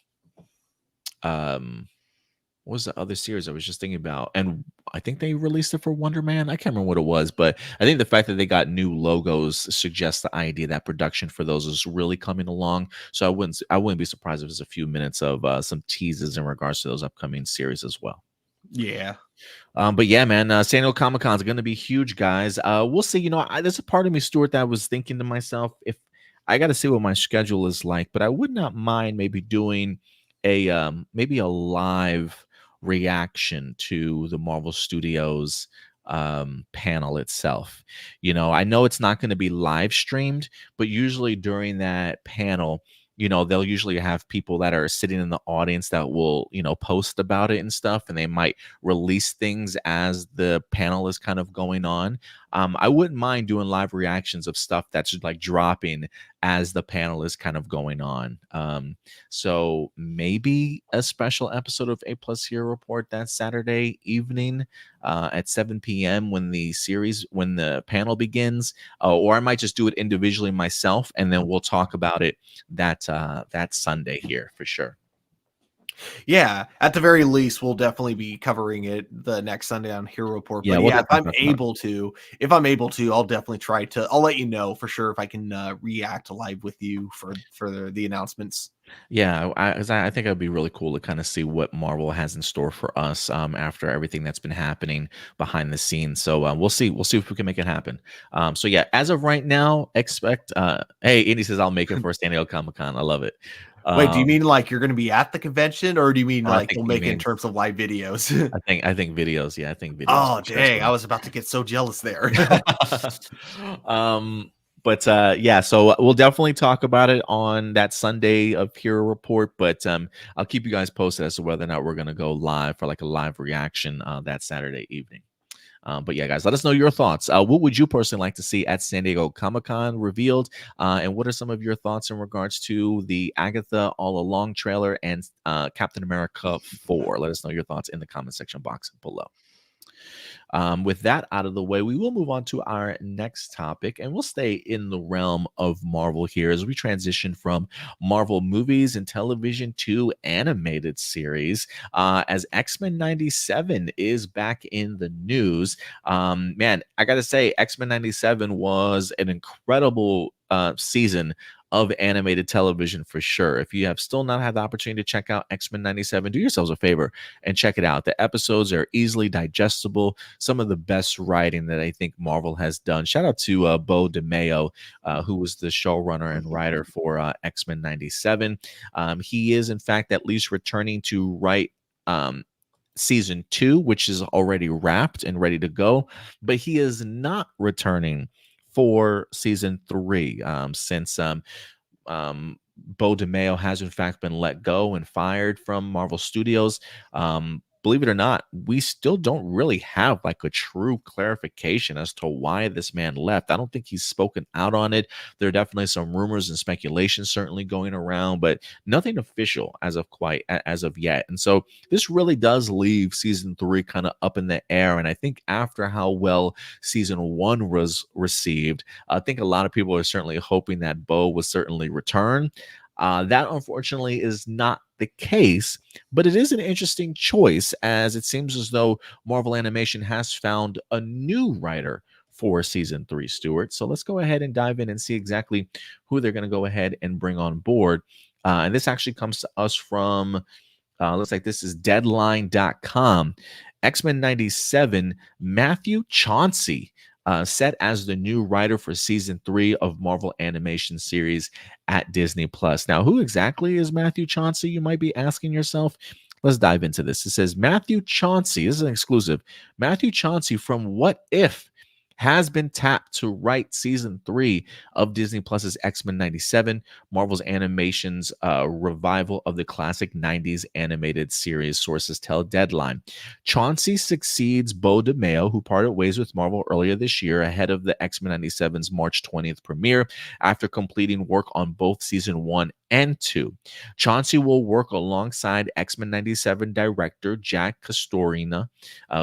what was the other series I was just thinking about? And I think they released it for Wonder Man. I can't remember what it was, but I think the fact that they got new logos suggests the idea that production for those is really coming along. So I wouldn't be surprised if there's a few minutes of some teases in regards to those upcoming series as well. Yeah. But yeah, man, San Diego Comic Con is going to be huge, guys. We'll see. There's a part of me, Stuart, that was thinking to myself, if I got to see what my schedule is like, but I would not mind maybe doing maybe a live reaction to the Marvel Studios panel itself. I know it's not going to be live streamed, but usually during that panel, they'll usually have people that are sitting in the audience that will, post about it and stuff, and they might release things as the panel is kind of going on. I wouldn't mind doing live reactions of stuff that's like dropping as the panel is kind of going on. So maybe a special episode of APlus Hero Report that Saturday evening at 7 p.m. when the panel begins, or I might just do it individually myself, and then we'll talk about it that Sunday here for sure. Yeah, at the very least, we'll definitely be covering it the next Sunday on Hero Report. Yeah, But we'll yeah, definitely talk if I'm able to, I'll definitely try to. I'll let you know for sure if I can react live with you for the announcements. Yeah, 'cause I think it'd be really cool to kind of see what Marvel has in store for us after everything that's been happening behind the scenes. So we'll see. We'll see if we can make it happen. So yeah, as of right now, expect. Hey, Indy says I'll make it for San Diego Comic Con. I love it. Wait, do you mean like you're going to be at the convention, or do you mean I like think you'll he make it in means. terms of live videos? I think videos. Yeah, I think videos Oh, for sure as dang! I well. was about to get so jealous there. But yeah, so we'll definitely talk about it on that Sunday of Hero Report. But I'll keep you guys posted as to whether or not we're gonna go live for like a live reaction that Saturday evening. But yeah, guys, let us know your thoughts. What would you personally like to see at San Diego Comic Con revealed? And what are some of your thoughts in regards to the Agatha All Along trailer and Captain America 4? Let us know your thoughts in the comment section box below. With that out of the way, we will move on to our next topic, and we'll stay in the realm of Marvel here as we transition from Marvel movies and television to animated series. As X-Men 97 is back in the news. Man, I gotta say, X-Men 97 was an incredible season of animated television for sure. If you have still not had the opportunity to check out X-Men 97, do yourselves a favor and check it out. The episodes are easily digestible. Some of the best writing that I think Marvel has done. Shout out to Bo DeMeo, who was the showrunner and writer for X-Men 97. He is, in fact, at least returning to write season 2, which is already wrapped and ready to go, but he is not returning for season 3 since Bo DeMeo has in fact been let go and fired from Marvel Studios. Believe it or not, we still don't really have like a true clarification as to why this man left. I don't think he's spoken out on it. There are definitely some rumors and speculation certainly going around, but nothing official as of yet. And so this really does leave season 3 kind of up in the air. And I think after how well season 1 was received, I think a lot of people are certainly hoping that Bo will certainly return. That unfortunately is not the case, but it is an interesting choice as it seems as though Marvel Animation has found a new writer for season 3, Stuart. So let's go ahead and dive in and see exactly who they're going to go ahead and bring on board. And this actually comes to us from, looks like this is deadline.com. X-Men 97, Matthew Chauncey, set as the new writer for season 3 of Marvel Animation series at Disney Plus. Now, who exactly is Matthew Chauncey? You might be asking yourself. Let's dive into this. It says Matthew Chauncey, this is an exclusive. Matthew Chauncey from What If has been tapped to write season 3 of Disney Plus's X-Men 97, Marvel's animation's revival of the classic 90s animated series, sources tell Deadline. Chauncey succeeds Beau DeMayo, who parted ways with Marvel earlier this year ahead of the X-Men 97's March 20th premiere after completing work on both season 1 and 2. Chauncey will work alongside X-Men 97 director Jack Castorina,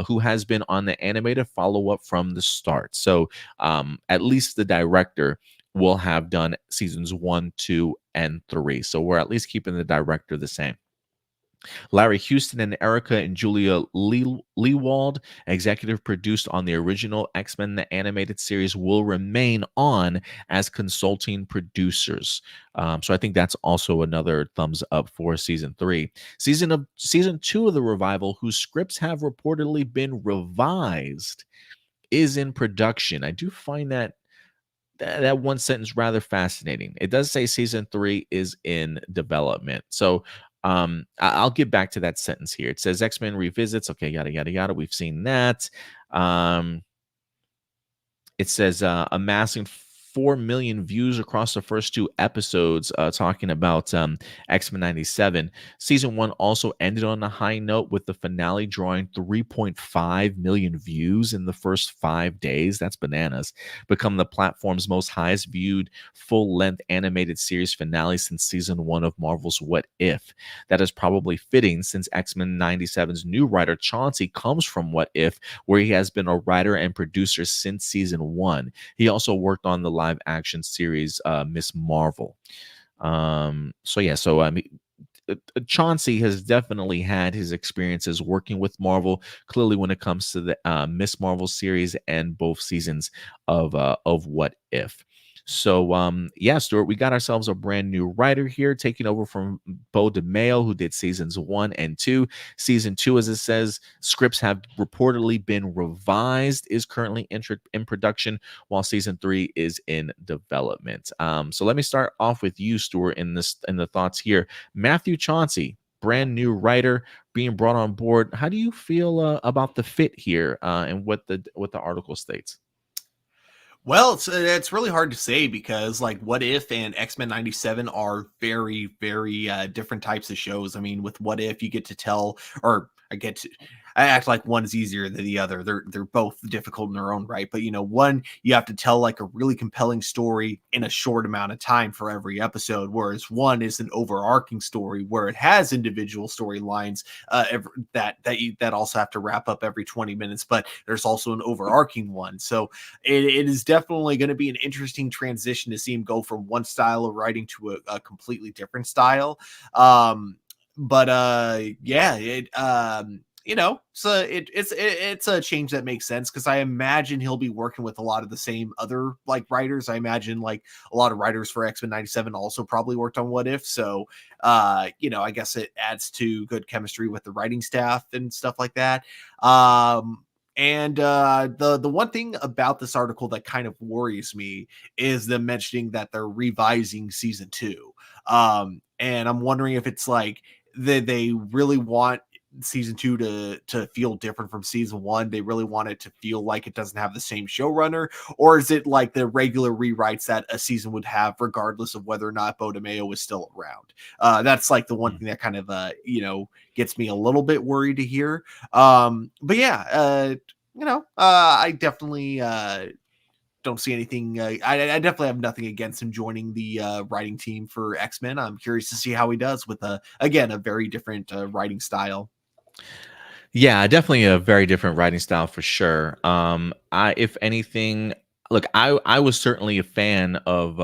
who has been on the animated follow-up from the start. So at least the director will have done seasons 1, 2, and 3. So we're at least keeping the director the same. Larry Houston and Erica and Julia Lewald, executive produced on the original X-Men the animated series, will remain on as consulting producers. So I think that's also another thumbs up for season 3. Season 2 of the revival, whose scripts have reportedly been revised, is in production. I do find that one sentence rather fascinating. It does say season 3 is in development. So I'll get back to that sentence here. It says X-Men revisits. Okay, yada yada yada. We've seen that. It says amassing 4 million views across the first 2 episodes, talking about X-Men 97. Season 1 also ended on a high note, with the finale drawing 3.5 million views in the first 5 days. That's bananas. Become the platform's most highest viewed full-length animated series finale since season 1 of Marvel's What If. That is probably fitting, since X-Men 97's new writer Chauncey comes from What If, where he has been a writer and producer since season 1. He also worked on the live action series Miss Marvel. Chauncey has definitely had his experiences working with Marvel, clearly when it comes to the Miss Marvel series and both seasons of What If. So Stuart, we got ourselves a brand new writer here, taking over from Beau DeMayo, who did seasons 1 and 2. Season 2, as it says, scripts have reportedly been revised, is currently in production, while season 3 is in development. So let me start off with you, Stuart, in the thoughts here. Matthew Chauncey, brand new writer being brought on board. How do you feel about the fit here and what the article states? Well, it's really hard to say, because like What If and X-Men 97 are very, very different types of shows. I mean, with What If, you get to tell, or I act like one is easier than the other. They're both difficult in their own right. But one, you have to tell like a really compelling story in a short amount of time for every episode, whereas one is an overarching story where it has individual storylines that also have to wrap up every 20 minutes. But there's also an overarching one. So it is definitely going to be an interesting transition to see him go from one style of writing to a completely different style. So it's a change that makes sense, because I imagine he'll be working with a lot of the same other like writers. I imagine like a lot of writers for X-Men 97 also probably worked on What If. So I guess it adds to good chemistry with the writing staff and stuff like that. And the one thing about this article that kind of worries me is them mentioning that they're revising season 2. And I'm wondering if it's like they really want season 2 to feel different from season 1. They really want it to feel like it doesn't have the same showrunner, or is it like the regular rewrites that a season would have, regardless of whether or not Beau DeMayo is still around? That's like the one thing that kind of gets me a little bit worried to hear. I definitely don't see anything. I definitely have nothing against him joining the writing team for X-Men. I'm curious to see how he does with a very different writing style. Yeah, definitely a very different writing style for sure. If anything, look, I was certainly a fan of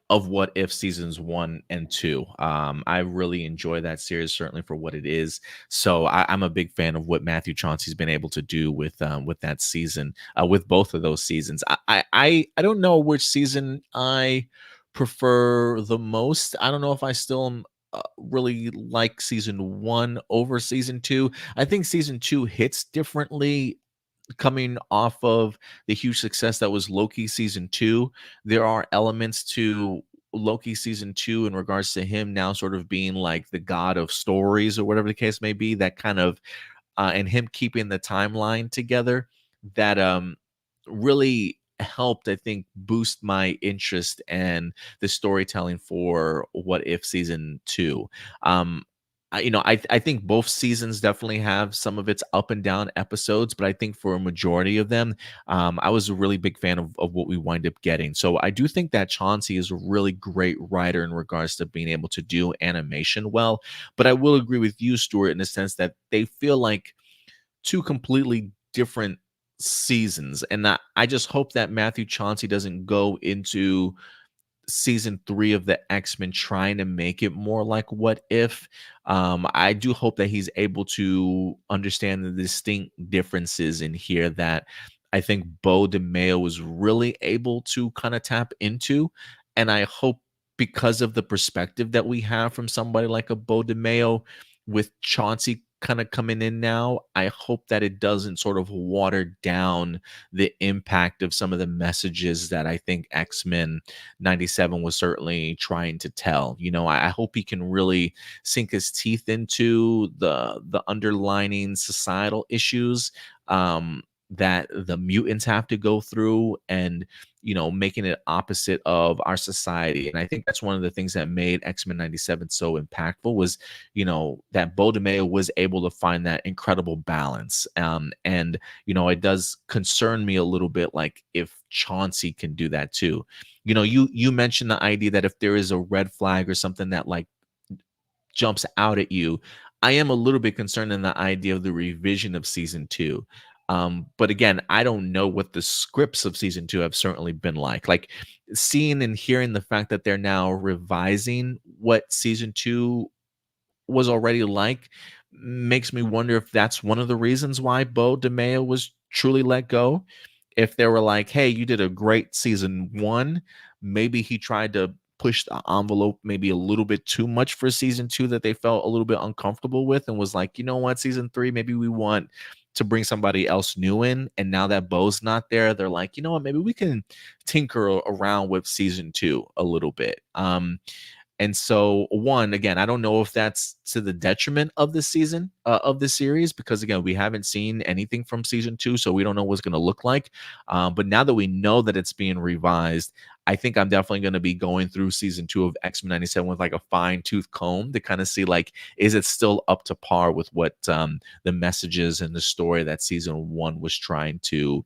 What If seasons 1 and 2. I really enjoy that series, certainly for what it is. So I'm a big fan of what Matthew Chauncey's been able to do with that season, with both of those seasons. I don't know which season I prefer the most. I don't know if I still am really like season 1 over season 2. I think season 2 hits differently coming off of the huge success that was Loki season 2. There are elements to Loki season 2 in regards to him now sort of being like the god of stories, or whatever the case may be, that kind of and him keeping the timeline together, that really helped, I think, boost my interest and the storytelling for What If season 2. I think both seasons definitely have some of its up and down episodes, but I think for a majority of them, I was a really big fan of what we wind up getting. So I do think that Chauncey is a really great writer in regards to being able to do animation well. But I will agree with you, Stuart, in the sense that they feel like two completely different seasons. And I just hope that Matthew Chauncey doesn't go into season 3 of the X-Men trying to make it more like What If. I do hope that he's able to understand the distinct differences in here that I think Bo DeMayo was really able to kind of tap into. And I hope, because of the perspective that we have from somebody like a Bo DeMayo with Chauncey kind of coming in now, I hope that it doesn't sort of water down the impact of some of the messages that I think X-Men 97 was certainly trying to tell. I hope he can really sink his teeth into the underlining societal issues that the mutants have to go through, and making it opposite of our society. And I think that's one of the things that made X-Men 97 so impactful was that Bo DeMayo was able to find that incredible balance. And it does concern me a little bit, like if Chauncey can do that too. You mentioned the idea that if there is a red flag or something that like jumps out at you, I am a little bit concerned in the idea of the revision of season 2. But again, I don't know what the scripts of season 2 have certainly been like. Like seeing and hearing the fact that they're now revising what season 2 was already like makes me wonder if that's one of the reasons why Bo DeMayo was truly let go. If they were like, hey, you did a great season 1, maybe he tried to push the envelope maybe a little bit too much for season 2 that they felt a little bit uncomfortable with, and was like, you know what, season 3, maybe we want to bring somebody else new in. And now that Bo's not there, they're like, you know what, maybe we can tinker around with season 2 a little bit. And so, one, again, I don't know if that's to the detriment of the season, of the series, because again, we haven't seen anything from season 2, so we don't know what's going to look like. But now that we know that it's being revised, I think I'm definitely going to be going through season 2 of X-Men 97 with like a fine tooth comb to kind of see, like, is it still up to par with what the messages and the story that season 1 was trying to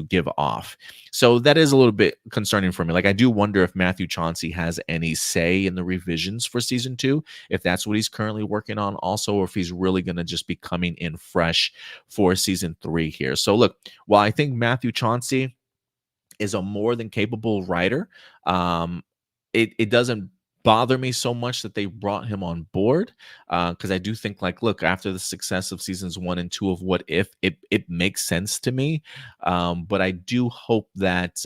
give off. So that is a little bit concerning for me. Like, I do wonder if Matthew Chauncey has any say in the revisions for season 2, if that's what he's currently working on also, or if he's really going to just be coming in fresh for season 3 here. So look, while I think Matthew Chauncey is a more than capable writer, it doesn't bother me so much that they brought him on board, because I do think, like, look, after the success of seasons 1 and 2 of What If, it makes sense to me. But I do hope that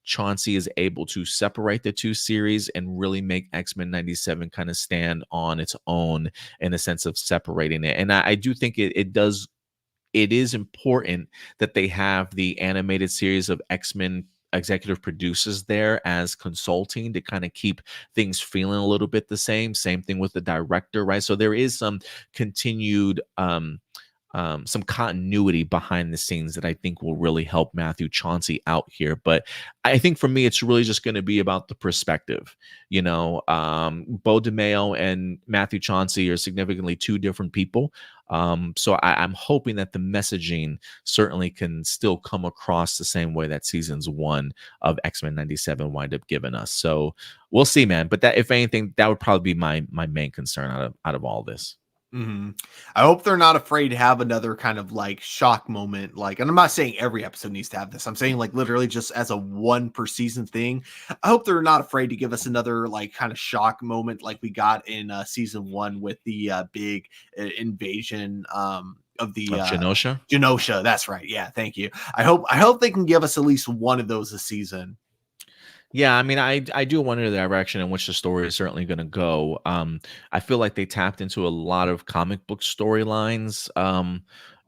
Chauncey is able to separate the two series and really make X-Men 97 kind of stand on its own in a sense of separating it. And I do think it is important that they have the animated series of X-Men executive producers there as consulting to kind of keep things feeling a little bit the same. Same thing with the director, right? So there is some continued some continuity behind the scenes that I think will really help Matthew Chauncey out here. But I think for me, it's really just going to be about the perspective. Bo DeMayo and Matthew Chauncey are significantly two different people. So I'm hoping that the messaging certainly can still come across the same way that seasons 1 of X-Men 97 wind up giving us. So we'll see, man. But that, if anything, that would probably be my main concern out of all this. Mm-hmm. I hope they're not afraid to have another kind of like shock moment. Like, and I'm not saying every episode needs to have this. I'm saying like literally just as a 1 per season thing. I hope they're not afraid to give us another like kind of shock moment like we got in season 1 with the big invasion of the Genosha. Genosha. That's right. Yeah. Thank you. I hope they can give us at least one of those a season. Yeah, I mean, I do wonder the direction in which the story is certainly going to go. I feel like they tapped into a lot of comic book storylines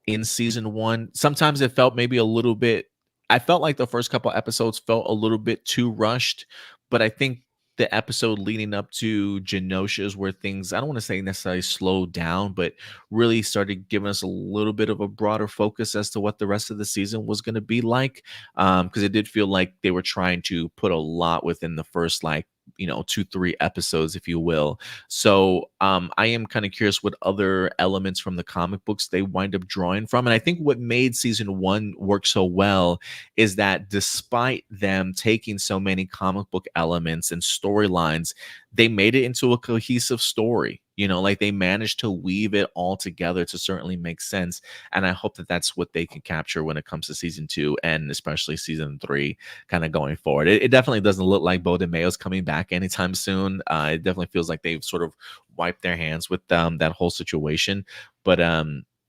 in season 1. Sometimes it felt maybe a little bit. I felt like the first couple episodes felt a little bit too rushed, but I think the episode leading up to Genosha's where things, I don't want to say necessarily slowed down, but really started giving us a little bit of a broader focus as to what the rest of the season was going to be like. Because it did feel like they were trying to put a lot within the first, like, 2-3 episodes, if you will. So I am kind of curious what other elements from the comic books they wind up drawing from. And I think what made season 1 work so well is that despite them taking so many comic book elements and storylines, they made it into a cohesive story. Like they managed to weave it all together to certainly make sense. And I hope that that's what they can capture when it comes to season 2 and especially season 3 kind of going forward. It definitely doesn't look like Bo DeMayo's coming back anytime soon. It definitely feels like they've sort of wiped their hands with that whole situation. But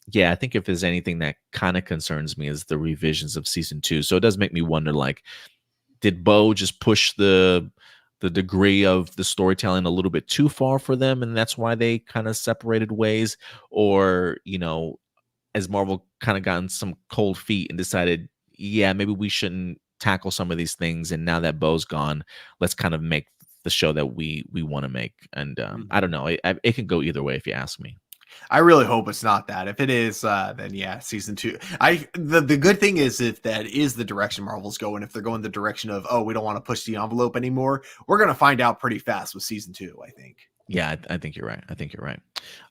yeah, I think if there's anything that kind of concerns me is the revisions of season 2. So it does make me wonder, like, did Bo just push the degree of the storytelling a little bit too far for them, and that's why they kind of separated ways? Or, has Marvel kind of gotten some cold feet and decided, yeah, maybe we shouldn't tackle some of these things, and now that Bo's gone, let's kind of make the show that we want to make? And I don't know. It can go either way if you ask me. I really hope it's not that. If it is, then yeah, season 2. The good thing is, if that is the direction Marvel's going, if they're going the direction of, we don't want to push the envelope anymore, we're going to find out pretty fast with season 2, I think. Yeah, I think you're right.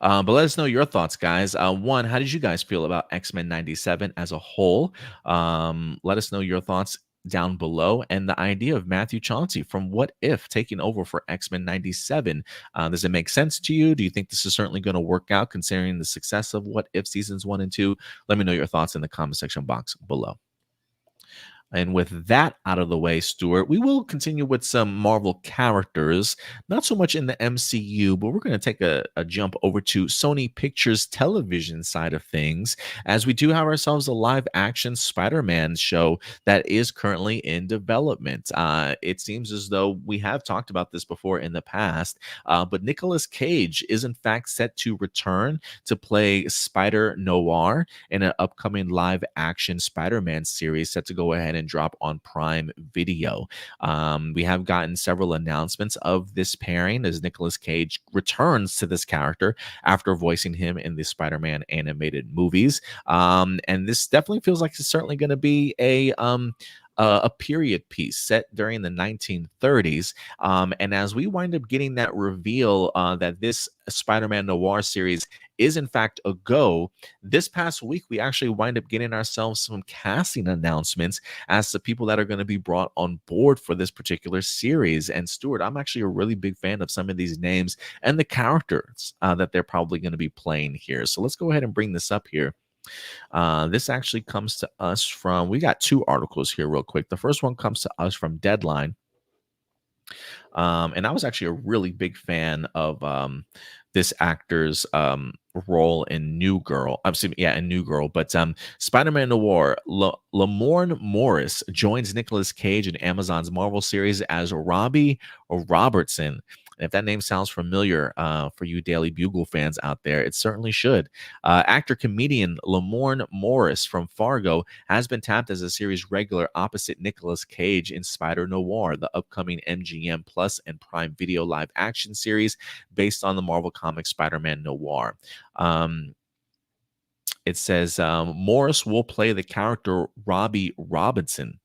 But let us know your thoughts, guys. One, how did you guys feel about X-Men 97 as a whole? Let us know your thoughts down below, and the idea of Matthew Chauncey from What If taking over for X-Men 97. Does it make sense to you? Do you think this is certainly going to work out considering the success of What If seasons 1 and 2? Let me know your thoughts in the comment section box below. And with that out of the way, Stuart, we will continue with some Marvel characters, not so much in the MCU, but we're going to take a jump over to Sony Pictures television side of things, as we do have ourselves a live action Spider-Man show that is currently in development. It seems as though we have talked about this before in the past, but Nicolas Cage is in fact set to return to play Spider-Noir in an upcoming live action Spider-Man series set to go ahead and drop on Prime Video. We have gotten several announcements of this pairing as Nicolas Cage returns to this character after voicing him in the Spider-Man animated movies. And this definitely feels like it's certainly going to be a period piece set during the 1930s. And as we wind up getting that reveal that this Spider-Man Noir series is in fact a go, this past week we actually wind up getting ourselves some casting announcements as to people that are going to be brought on board for this particular series. And Stuart, I'm actually a really big fan of some of these names and the characters that they're probably going to be playing here. So let's go ahead and bring this up here. This actually comes to us from, we got 2 articles here real quick. The first one comes to us from Deadline. And I was actually a really big fan of this actor's role in New Girl. In New Girl. But Spider-Man Noir, Lamorne Morris joins Nicolas Cage in Amazon's Marvel series as Robbie Robertson. And if that name sounds familiar for you Daily Bugle fans out there, it certainly should. Actor-comedian Lamorne Morris from Fargo has been tapped as a series regular opposite Nicolas Cage in Spider-Noir, the upcoming MGM Plus and Prime Video live action series based on the Marvel Comics Spider-Man Noir. It says Morris will play the character Robbie Robinson.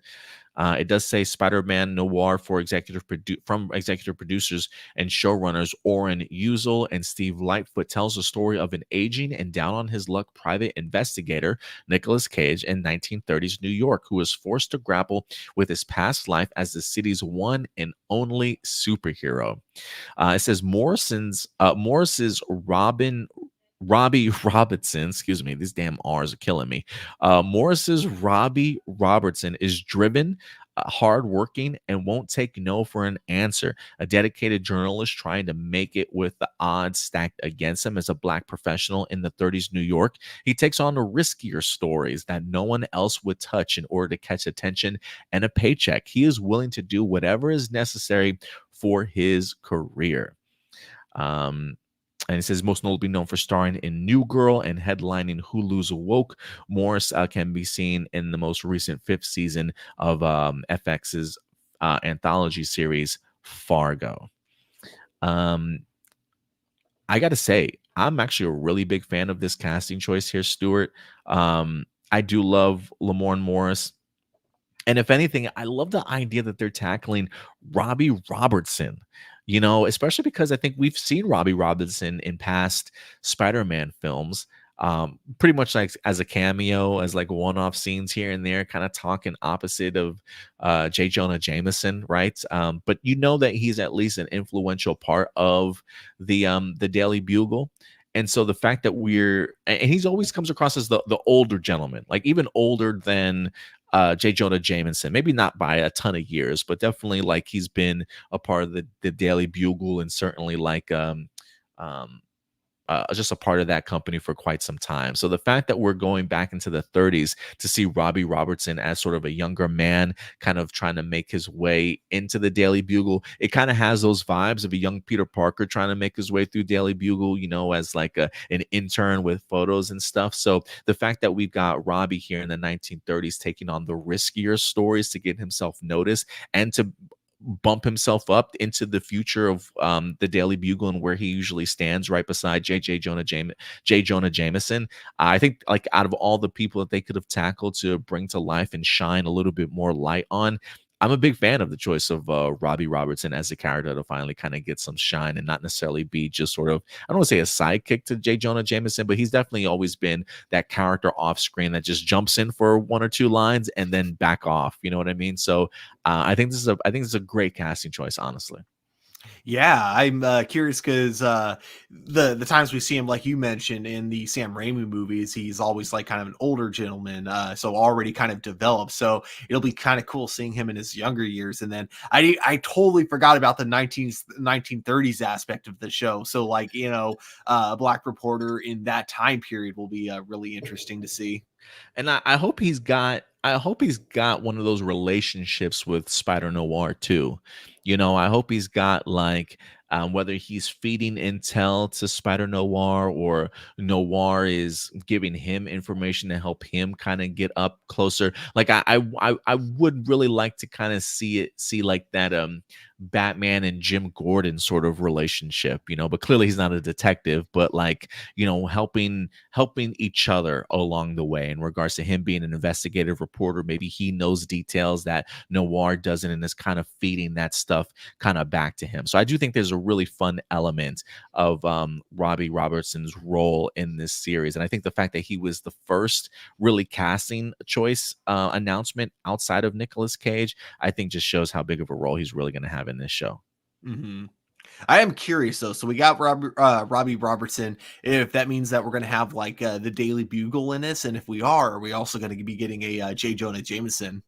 It does say Spider-Man Noir from executive producers and showrunners Oren Uzel and Steve Lightfoot tells the story of an aging and down on his luck private investigator, Nicolas Cage, in 1930s New York, who was forced to grapple with his past life as the city's one and only superhero. It says Morris's Robbie Robertson, excuse me, these damn R's are killing me. Morris's Robbie Robertson is driven, hardworking, and won't take no for an answer. A dedicated journalist trying to make it with the odds stacked against him as a black professional in the 30s New York. He takes on the riskier stories that no one else would touch in order to catch attention and a paycheck. He is willing to do whatever is necessary for his career. And it says most notably known for starring in New Girl and headlining Hulu's Woke, Morris can be seen in the most recent 5th season of FX's anthology series Fargo. I got to say, I'm actually a really big fan of this casting choice here, Stuart. I do love Lamorne Morris. And if anything, I love the idea that they're tackling Robbie Robertson, especially because I think we've seen Robbie Robertson in past Spider-Man films, pretty much like as a cameo, as like one-off scenes here and there, kind of talking opposite of J. Jonah Jameson, right? But that he's at least an influential part of the Daily Bugle. And so the fact that and he's always comes across as the older gentleman, like even older than J. Jonah Jameson, maybe not by a ton of years, but definitely like he's been a part of the Daily Bugle, and certainly like just a part of that company for quite some time. So the fact that we're going back into the 30s to see Robbie Robertson as sort of a younger man, kind of trying to make his way into the Daily Bugle, it kind of has those vibes of a young Peter Parker trying to make his way through Daily Bugle, as like an intern with photos and stuff. So the fact that we've got Robbie here in the 1930s taking on the riskier stories to get himself noticed and to bump himself up into the future of the Daily Bugle and where he usually stands right beside J. Jonah Jameson. I think like out of all the people that they could have tackled to bring to life and shine a little bit more light on, I'm a big fan of the choice of Robbie Robertson as a character to finally kind of get some shine and not necessarily be just sort of, I don't want to say a sidekick to J. Jonah Jameson, but he's definitely always been that character off screen that just jumps in for one or two lines and then back off. You know what I mean? So I think this is a great casting choice, honestly. Yeah, I'm curious because the times we see him, like you mentioned in the Sam Raimi movies, he's always like kind of an older gentleman, so already kind of developed. So it'll be kind of cool seeing him in his younger years. And then I totally forgot about the 1930s aspect of the show. So like a black reporter in that time period will be really interesting to see. And I hope he's got one of those relationships with Spider-Noir too. I hope he's got like whether he's feeding intel to Spider-Noir or Noir is giving him information to help him kind of get up closer. Like I would really like to kind of see like that Batman and Jim Gordon sort of relationship, but clearly he's not a detective, but like, helping each other along the way in regards to him being an investigative reporter. Maybe he knows details that Noir doesn't and is kind of feeding that stuff kind of back to him. So I do think there's a really fun element of Robbie Robertson's role in this series. And I think the fact that he was the first really casting choice announcement outside of Nicolas Cage, I think just shows how big of a role he's really going to have in this show. Mm-hmm. I am curious though. So we got Robbie Robertson. If that means that we're going to have like the Daily Bugle in this, and if we are we also going to be getting a J. Jonah Jameson?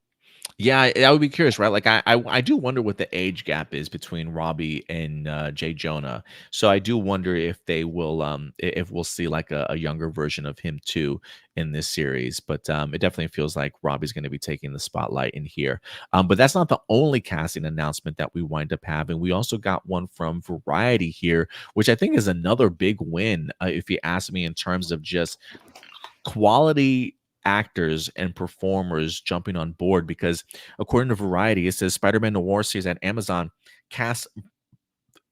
Yeah, I would be curious, right? Like I do wonder what the age gap is between Robbie and J. Jonah. So I do wonder if they will if we'll see like a younger version of him too in this series. But it definitely feels like Robbie's going to be taking the spotlight in here. But that's not the only casting announcement that we wind up having. We also got one from Variety here, which I think is another big win, if you ask me, in terms of just quality actors and performers jumping on board, because according to Variety, it says Spider-Man Noir series at Amazon cast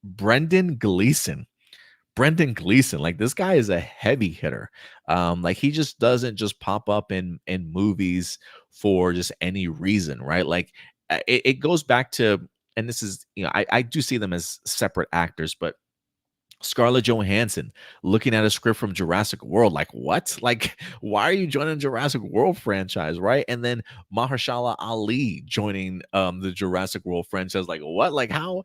Brendan Gleeson. Like this guy is a heavy hitter. Like he just doesn't just pop up in movies for just any reason, right? Like it goes back to, and this is, I do see them as separate actors, but Scarlett Johansson looking at a script from Jurassic World, like what? Like, why are you joining the Jurassic World franchise, right? And then Mahershala Ali joining the Jurassic World franchise, like what? Like how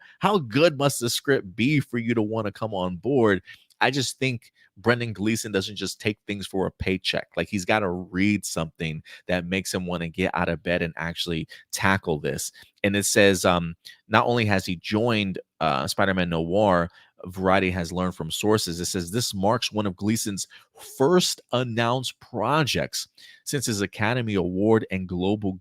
good must the script be for you to want to come on board? I just think Brendan Gleeson doesn't just take things for a paycheck. Like he's got to read something that makes him want to get out of bed and actually tackle this. And it says not only has he joined Spider-Man Noir, Variety has learned from sources. It says this marks one of Gleason's first announced projects since his Academy Award and Golden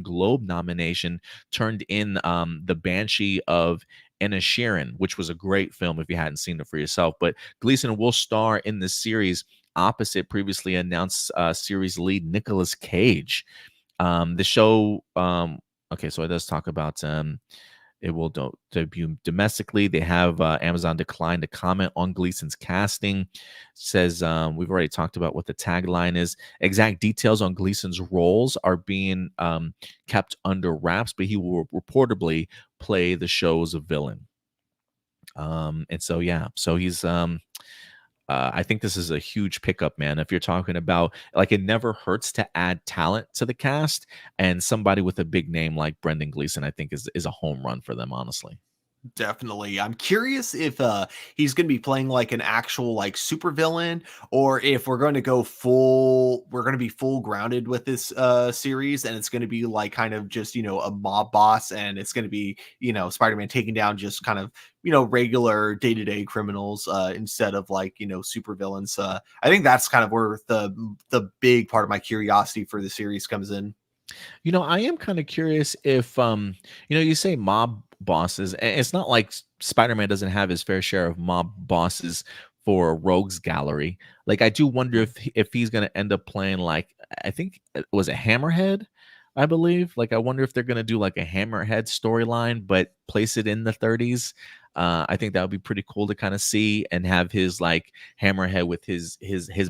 Globe nomination turned in The Banshee of Inisherin, which was a great film if you hadn't seen it for yourself. But Gleeson will star in this series opposite previously announced series lead Nicolas Cage. The show, okay, so it does talk about It will debut domestically. They have Amazon declined to comment on Gleason's casting. Says we've already talked about what the tagline is. Exact details on Gleason's roles are being kept under wraps, but he will reportedly play the show's villain. And so yeah, so he's I think this is a huge pickup, man. If you're talking about, like, it never hurts to add talent to the cast, and somebody with a big name like Brendan Gleeson, I think is a home run for them, honestly. Definitely. I'm curious if he's going to be playing like an actual like supervillain, or if we're going to we're going to be full grounded with this series, and it's going to be like kind of just, you know, a mob boss, and it's going to be, you know, Spider-Man taking down just kind of, you know, regular day-to-day criminals instead of like, you know, supervillains. I think that's kind of where the big part of my curiosity for the series comes in. You know, I am kind of curious if you know, you say mob bosses, and it's not like Spider-Man doesn't have his fair share of mob bosses for a rogues gallery. Like, I do wonder if he's going to end up playing, like, I think it was a Hammerhead, I believe. Like, I wonder if they're going to do like a Hammerhead storyline, but place it in the 30s. I think that would be pretty cool to kind of see, and have his like Hammerhead with his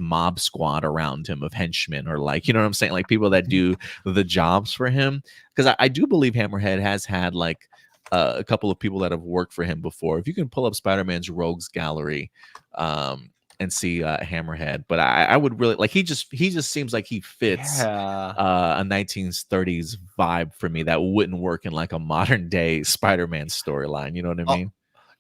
mob squad around him of henchmen, or like, you know what I'm saying, like people that do the jobs for him. Because I do believe Hammerhead has had like a couple of people that have worked for him before. If you can pull up Spider-Man's rogues gallery and see Hammerhead, but I would really like, he just seems like he fits a 1930s vibe for me that wouldn't work in like a modern day Spider-Man storyline. You know what I mean?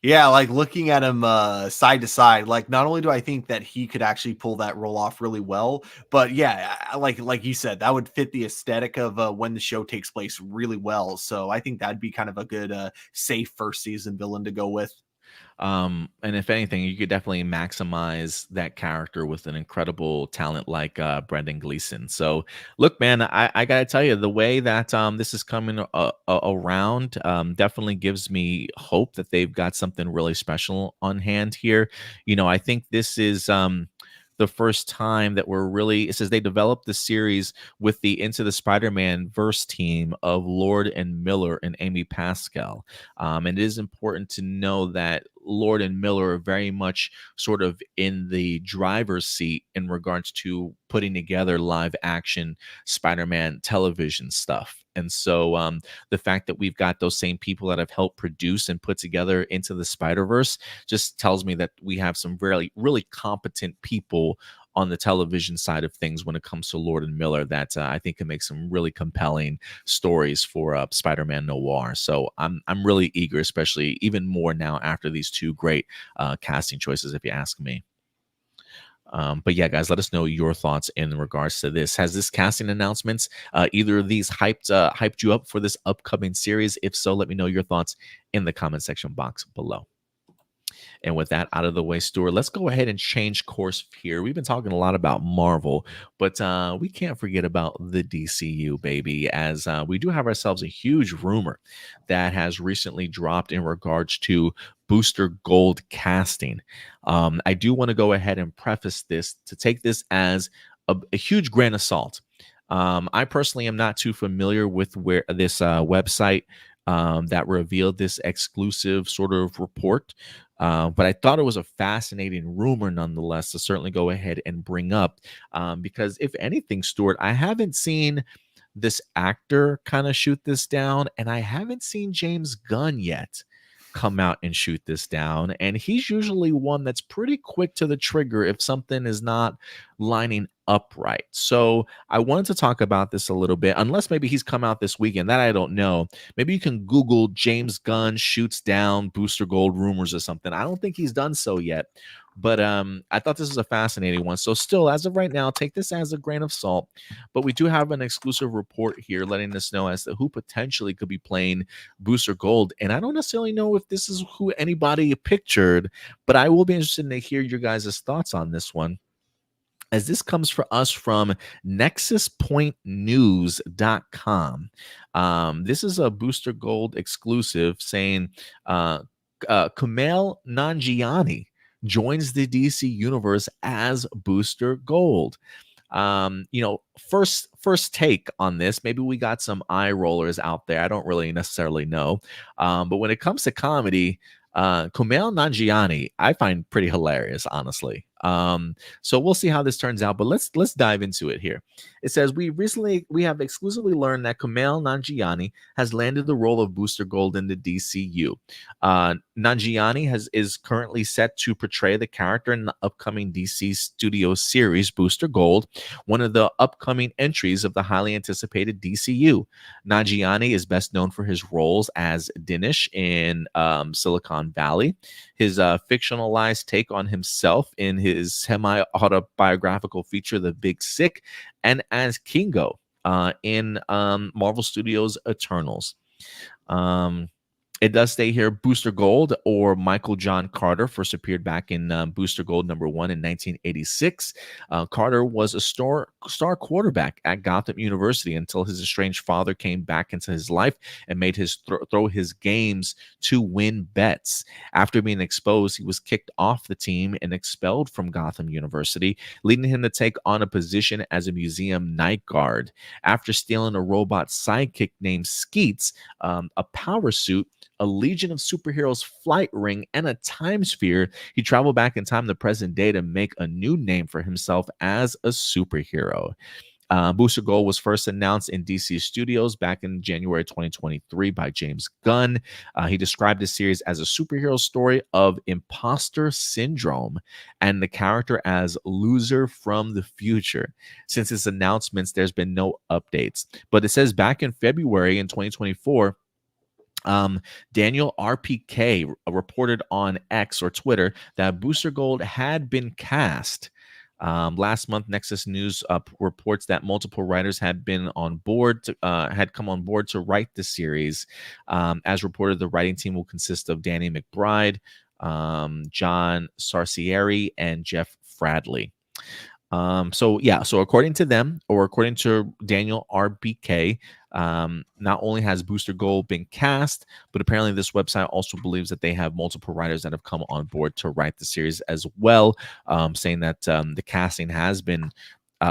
Yeah, like looking at him side to side, like not only do I think that he could actually pull that role off really well, but yeah, like you said, that would fit the aesthetic of when the show takes place really well. So I think that'd be kind of a good safe first season villain to go with. And if anything, you could definitely maximize that character with an incredible talent like Brendan Gleeson. So look, man, I gotta tell you, the way that this is coming around definitely gives me hope that they've got something really special on hand here. You know, I think this is the first time that we're really, it says they developed the series with the Into the Spider-Man verse team of Lord and Miller and Amy Pascal. And it is important to know that Lord and Miller are very much sort of in the driver's seat in regards to putting together live action Spider-Man television stuff. And so the fact that we've got those same people that have helped produce and put together Into the Spider-Verse just tells me that we have some really competent people on the television side of things when it comes to Lord and Miller that I think can make some really compelling stories for Spider-Man Noir. So I'm really eager, especially even more now after these two great casting choices, if you ask me. But yeah, guys, let us know your thoughts in regards to this. Has this casting announcements, either of these hyped you up for this upcoming series? If so, let me know your thoughts in the comment section box below. And with that out of the way, Stuart, let's go ahead and change course here. We've been talking a lot about Marvel, but we can't forget about the DCU, baby, as we do have ourselves a huge rumor that has recently dropped in regards to Booster Gold casting. I do want to go ahead and preface this to take this as a huge grain of salt. I personally am not too familiar with where this website that revealed this exclusive sort of report. But I thought it was a fascinating rumor nonetheless to certainly go ahead and bring up. Because if anything, Stuart, I haven't seen this actor kind of shoot this down, and I haven't seen James Gunn yet come out and shoot this down. And he's usually one that's pretty quick to the trigger if something is not lining up right. So I wanted to talk about this a little bit, unless maybe he's come out this weekend. That I don't know. Maybe you can Google James Gunn shoots down Booster Gold rumors or something. I don't think he's done so yet. But I thought this was a fascinating one. So still, as of right now, take this as a grain of salt. But we do have an exclusive report here letting us know as to who potentially could be playing Booster Gold. And I don't necessarily know if this is who anybody pictured, but I will be interested to hear your guys' thoughts on this one, as this comes for us from nexuspointnews.com. This is a Booster Gold exclusive saying Kumail Nanjiani joins the DC universe as Booster Gold. First take on this, maybe we got some eye rollers out there. I don't really necessarily know. But when it comes to comedy, Kumail Nanjiani, I find pretty hilarious, honestly. So we'll see how this turns out, but let's dive into it here. It says we have exclusively learned that Kumail Nanjiani has landed the role of Booster Gold in the DCU. Nanjiani is currently set to portray the character in the upcoming DC Studio series Booster Gold, one of the upcoming entries of the highly anticipated DCU. Nanjiani is best known for his roles as Dinesh in Silicon Valley, his fictionalized take on himself in his semi-autobiographical feature The Big Sick, and as Kingo in Marvel Studios' Eternals. It does say here Booster Gold, or Michael John Carter, first appeared back in Booster Gold #1 in 1986. Carter was a star quarterback at Gotham University until his estranged father came back into his life and made his throw his games to win bets. After being exposed, he was kicked off the team and expelled from Gotham University, leading him to take on a position as a museum night guard. After stealing a robot sidekick named Skeets, a power suit, a Legion of Superheroes flight ring, and a time sphere, he traveled back in time to present day to make a new name for himself as a superhero. Booster Gold was first announced in DC Studios back in January 2023 by James Gunn. He described the series as a superhero story of imposter syndrome and the character as loser from the future. Since its announcements, there's been no updates. But it says back in February in 2024, Daniel RPK reported on X or Twitter that Booster Gold had been cast. Last month, Nexus News reports that multiple writers had come on board to write the series. As reported, the writing team will consist of Danny McBride, John Sarcieri, and Jeff Fradley. So according to them, or according to Daniel RBK, not only has Booster Gold been cast, but apparently this website also believes that they have multiple writers that have come on board to write the series as well, saying that the casting has been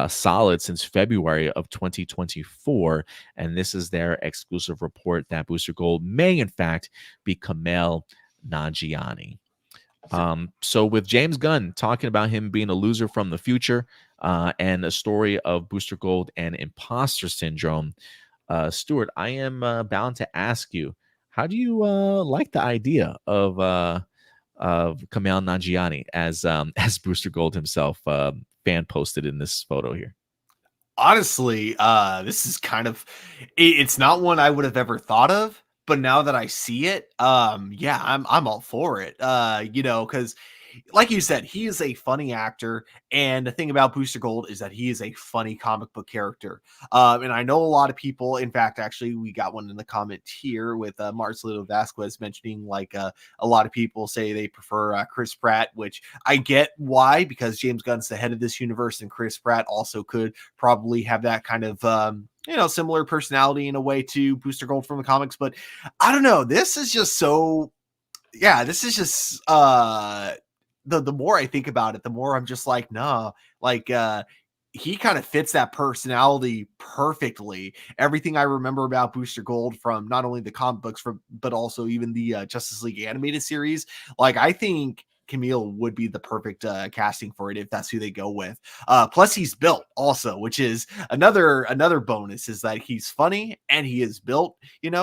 solid since February of 2024, and this is their exclusive report that Booster Gold may in fact be Kumail Nanjiani. So with James Gunn talking about him being a loser from the future, and a story of Booster Gold and imposter syndrome, Stuart, I am bound to ask you, how do you like the idea of Kumail Nanjiani as Booster Gold himself, fan posted in this photo here? Honestly, this is kind of, it's not one I would have ever thought of. But now that I see it, yeah, I'm all for it. Because like you said, he is a funny actor, and the thing about Booster Gold is that he is a funny comic book character. And I know a lot of people, in fact, actually, we got one in the comment here with Marcelino Vasquez mentioning like a lot of people say they prefer Chris Pratt, which I get why, because James Gunn's the head of this universe, and Chris Pratt also could probably have that kind of similar personality in a way to Booster Gold from the comics. But I don't know. This is just so, yeah, this is just, the more I think about it, the more I'm just like, nah, like, he kind of fits that personality perfectly. Everything I remember about Booster Gold from not only the comic books, but also even the Justice League animated series. Like, I think Kumail would be the perfect casting for it if that's who they go with. Plus he's built also, which is another bonus, is that he's funny and he is built,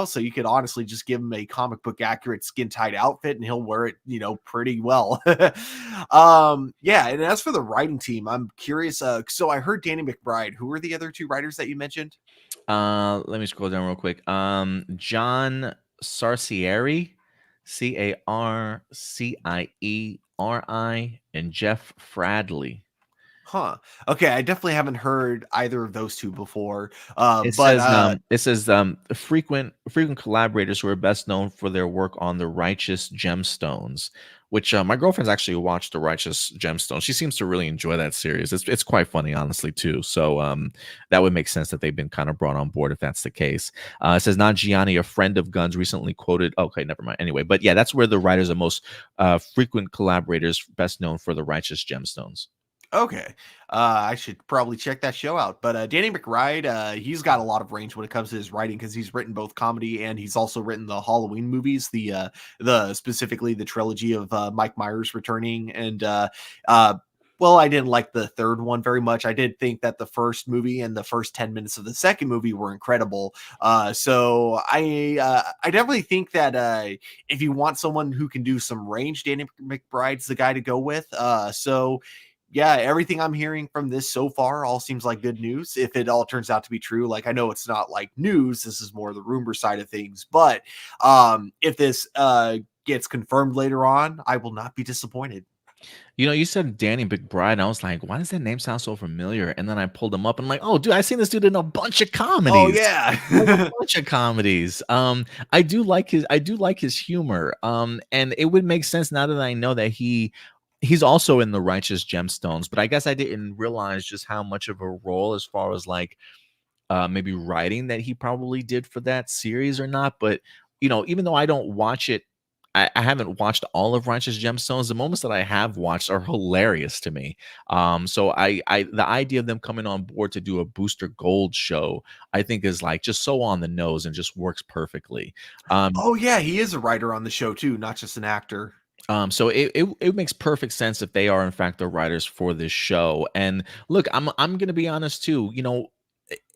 so you could honestly just give him a comic book accurate skin tight outfit and he'll wear it, pretty well. Yeah. And as for the writing team, I'm curious. So I heard Danny McBride. Who were the other two writers that you mentioned? Let me scroll down real quick. John Sarcieri, Carcieri, and Jeff Fradley. Huh. Okay, I definitely haven't heard either of those two before. It says frequent collaborators who are best known for their work on the Righteous Gemstones, which my girlfriend's actually watched the Righteous Gemstones. She seems to really enjoy that series. It's quite funny, honestly, too. So that would make sense that they've been kind of brought on board if that's the case. It says Nanjiani, a friend of Gunn's, recently quoted. Okay, never mind. Anyway, but yeah, that's where the writers are most frequent collaborators, best known for the Righteous Gemstones. Okay. I should probably check that show out. But Danny McBride, he's got a lot of range when it comes to his writing because he's written both comedy and he's also written the Halloween movies, the specifically the trilogy of Mike Myers returning. And well, I didn't like the third one very much. I did think that the first movie and the first 10 minutes of the second movie were incredible. So I definitely think that if you want someone who can do some range, Danny McBride's the guy to go with. So yeah, everything I'm hearing from this so far all seems like good news. If it all turns out to be true, like I know it's not like news, this is more the rumor side of things. But if this gets confirmed later on, I will not be disappointed. You know, you said Danny McBride, and I was like, why does that name sound so familiar? And then I pulled him up, and I'm like, oh, dude, I've seen this dude in a bunch of comedies. Oh yeah, a bunch of comedies. I do like his humor. And it would make sense now that I know that he's also in the Righteous Gemstones, but I guess I didn't realize just how much of a role as far as like maybe writing that he probably did for that series or not. But you know, even though I don't watch it, I haven't watched all of Righteous Gemstones. The moments that I have watched are hilarious to me. So the idea of them coming on board to do a Booster Gold show, I think is like just so on the nose and just works perfectly. Oh yeah, he is a writer on the show too, not just an actor. So it makes perfect sense if they are in fact the writers for this show. And look, I'm gonna be honest too. You know,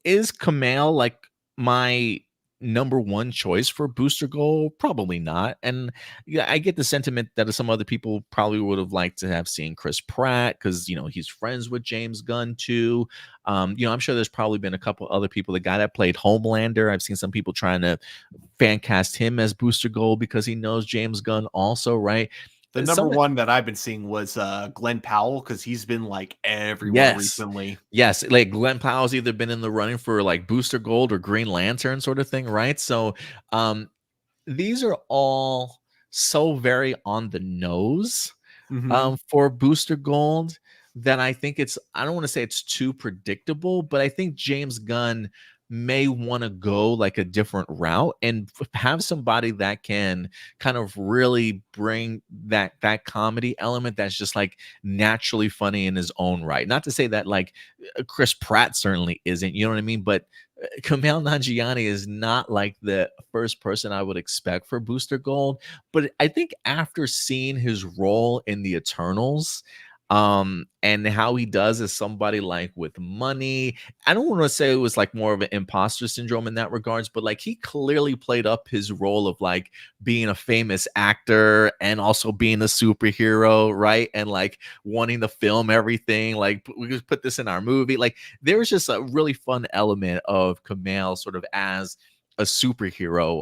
is Kumail like my number one choice for Booster Gold? Probably not. And yeah, I get the sentiment that some other people probably would have liked to have seen Chris Pratt because you know he's friends with James Gunn too. You know, I'm sure there's probably been a couple other people. The guy that played Homelander, I've seen some people trying to fan cast him as Booster Gold because he knows James Gunn also, right? The number one that I've been seeing was Glenn Powell because he's been like everywhere recently. Yes, like Glenn Powell's either been in the running for like Booster Gold or Green Lantern sort of thing, right? So these are all so very on the nose for Booster Gold that I think I don't want to say it's too predictable, but I think James Gunn may want to go like a different route and have somebody that can kind of really bring that comedy element that's just like naturally funny in his own right. Not to say that like Chris Pratt certainly isn't, you know what I mean? But Kumail Nanjiani is not like the first person I would expect for Booster Gold. But I think after seeing his role in the Eternals, and how he does as somebody like with money, I don't want to say it was like more of an imposter syndrome in that regards, but like he clearly played up his role of like being a famous actor and also being a superhero, right? And like wanting to film everything, like we just put this in our movie. Like there's just a really fun element of Kumail sort of as a superhero,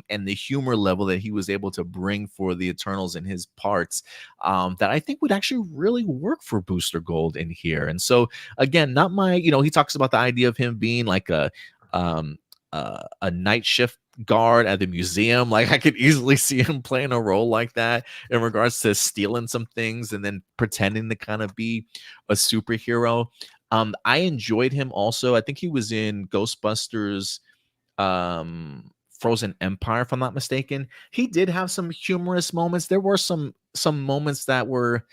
and the humor level that he was able to bring for the Eternals in his parts, that I think would actually really work for Booster Gold in here. And so again, not my, you know, he talks about the idea of him being like a night shift guard at the museum. Like I could easily see him playing a role like that in regards to stealing some things and then pretending to kind of be a superhero. I enjoyed him also. I think he was in Ghostbusters Frozen Empire, if I'm not mistaken. He did have some humorous moments. There were some moments that were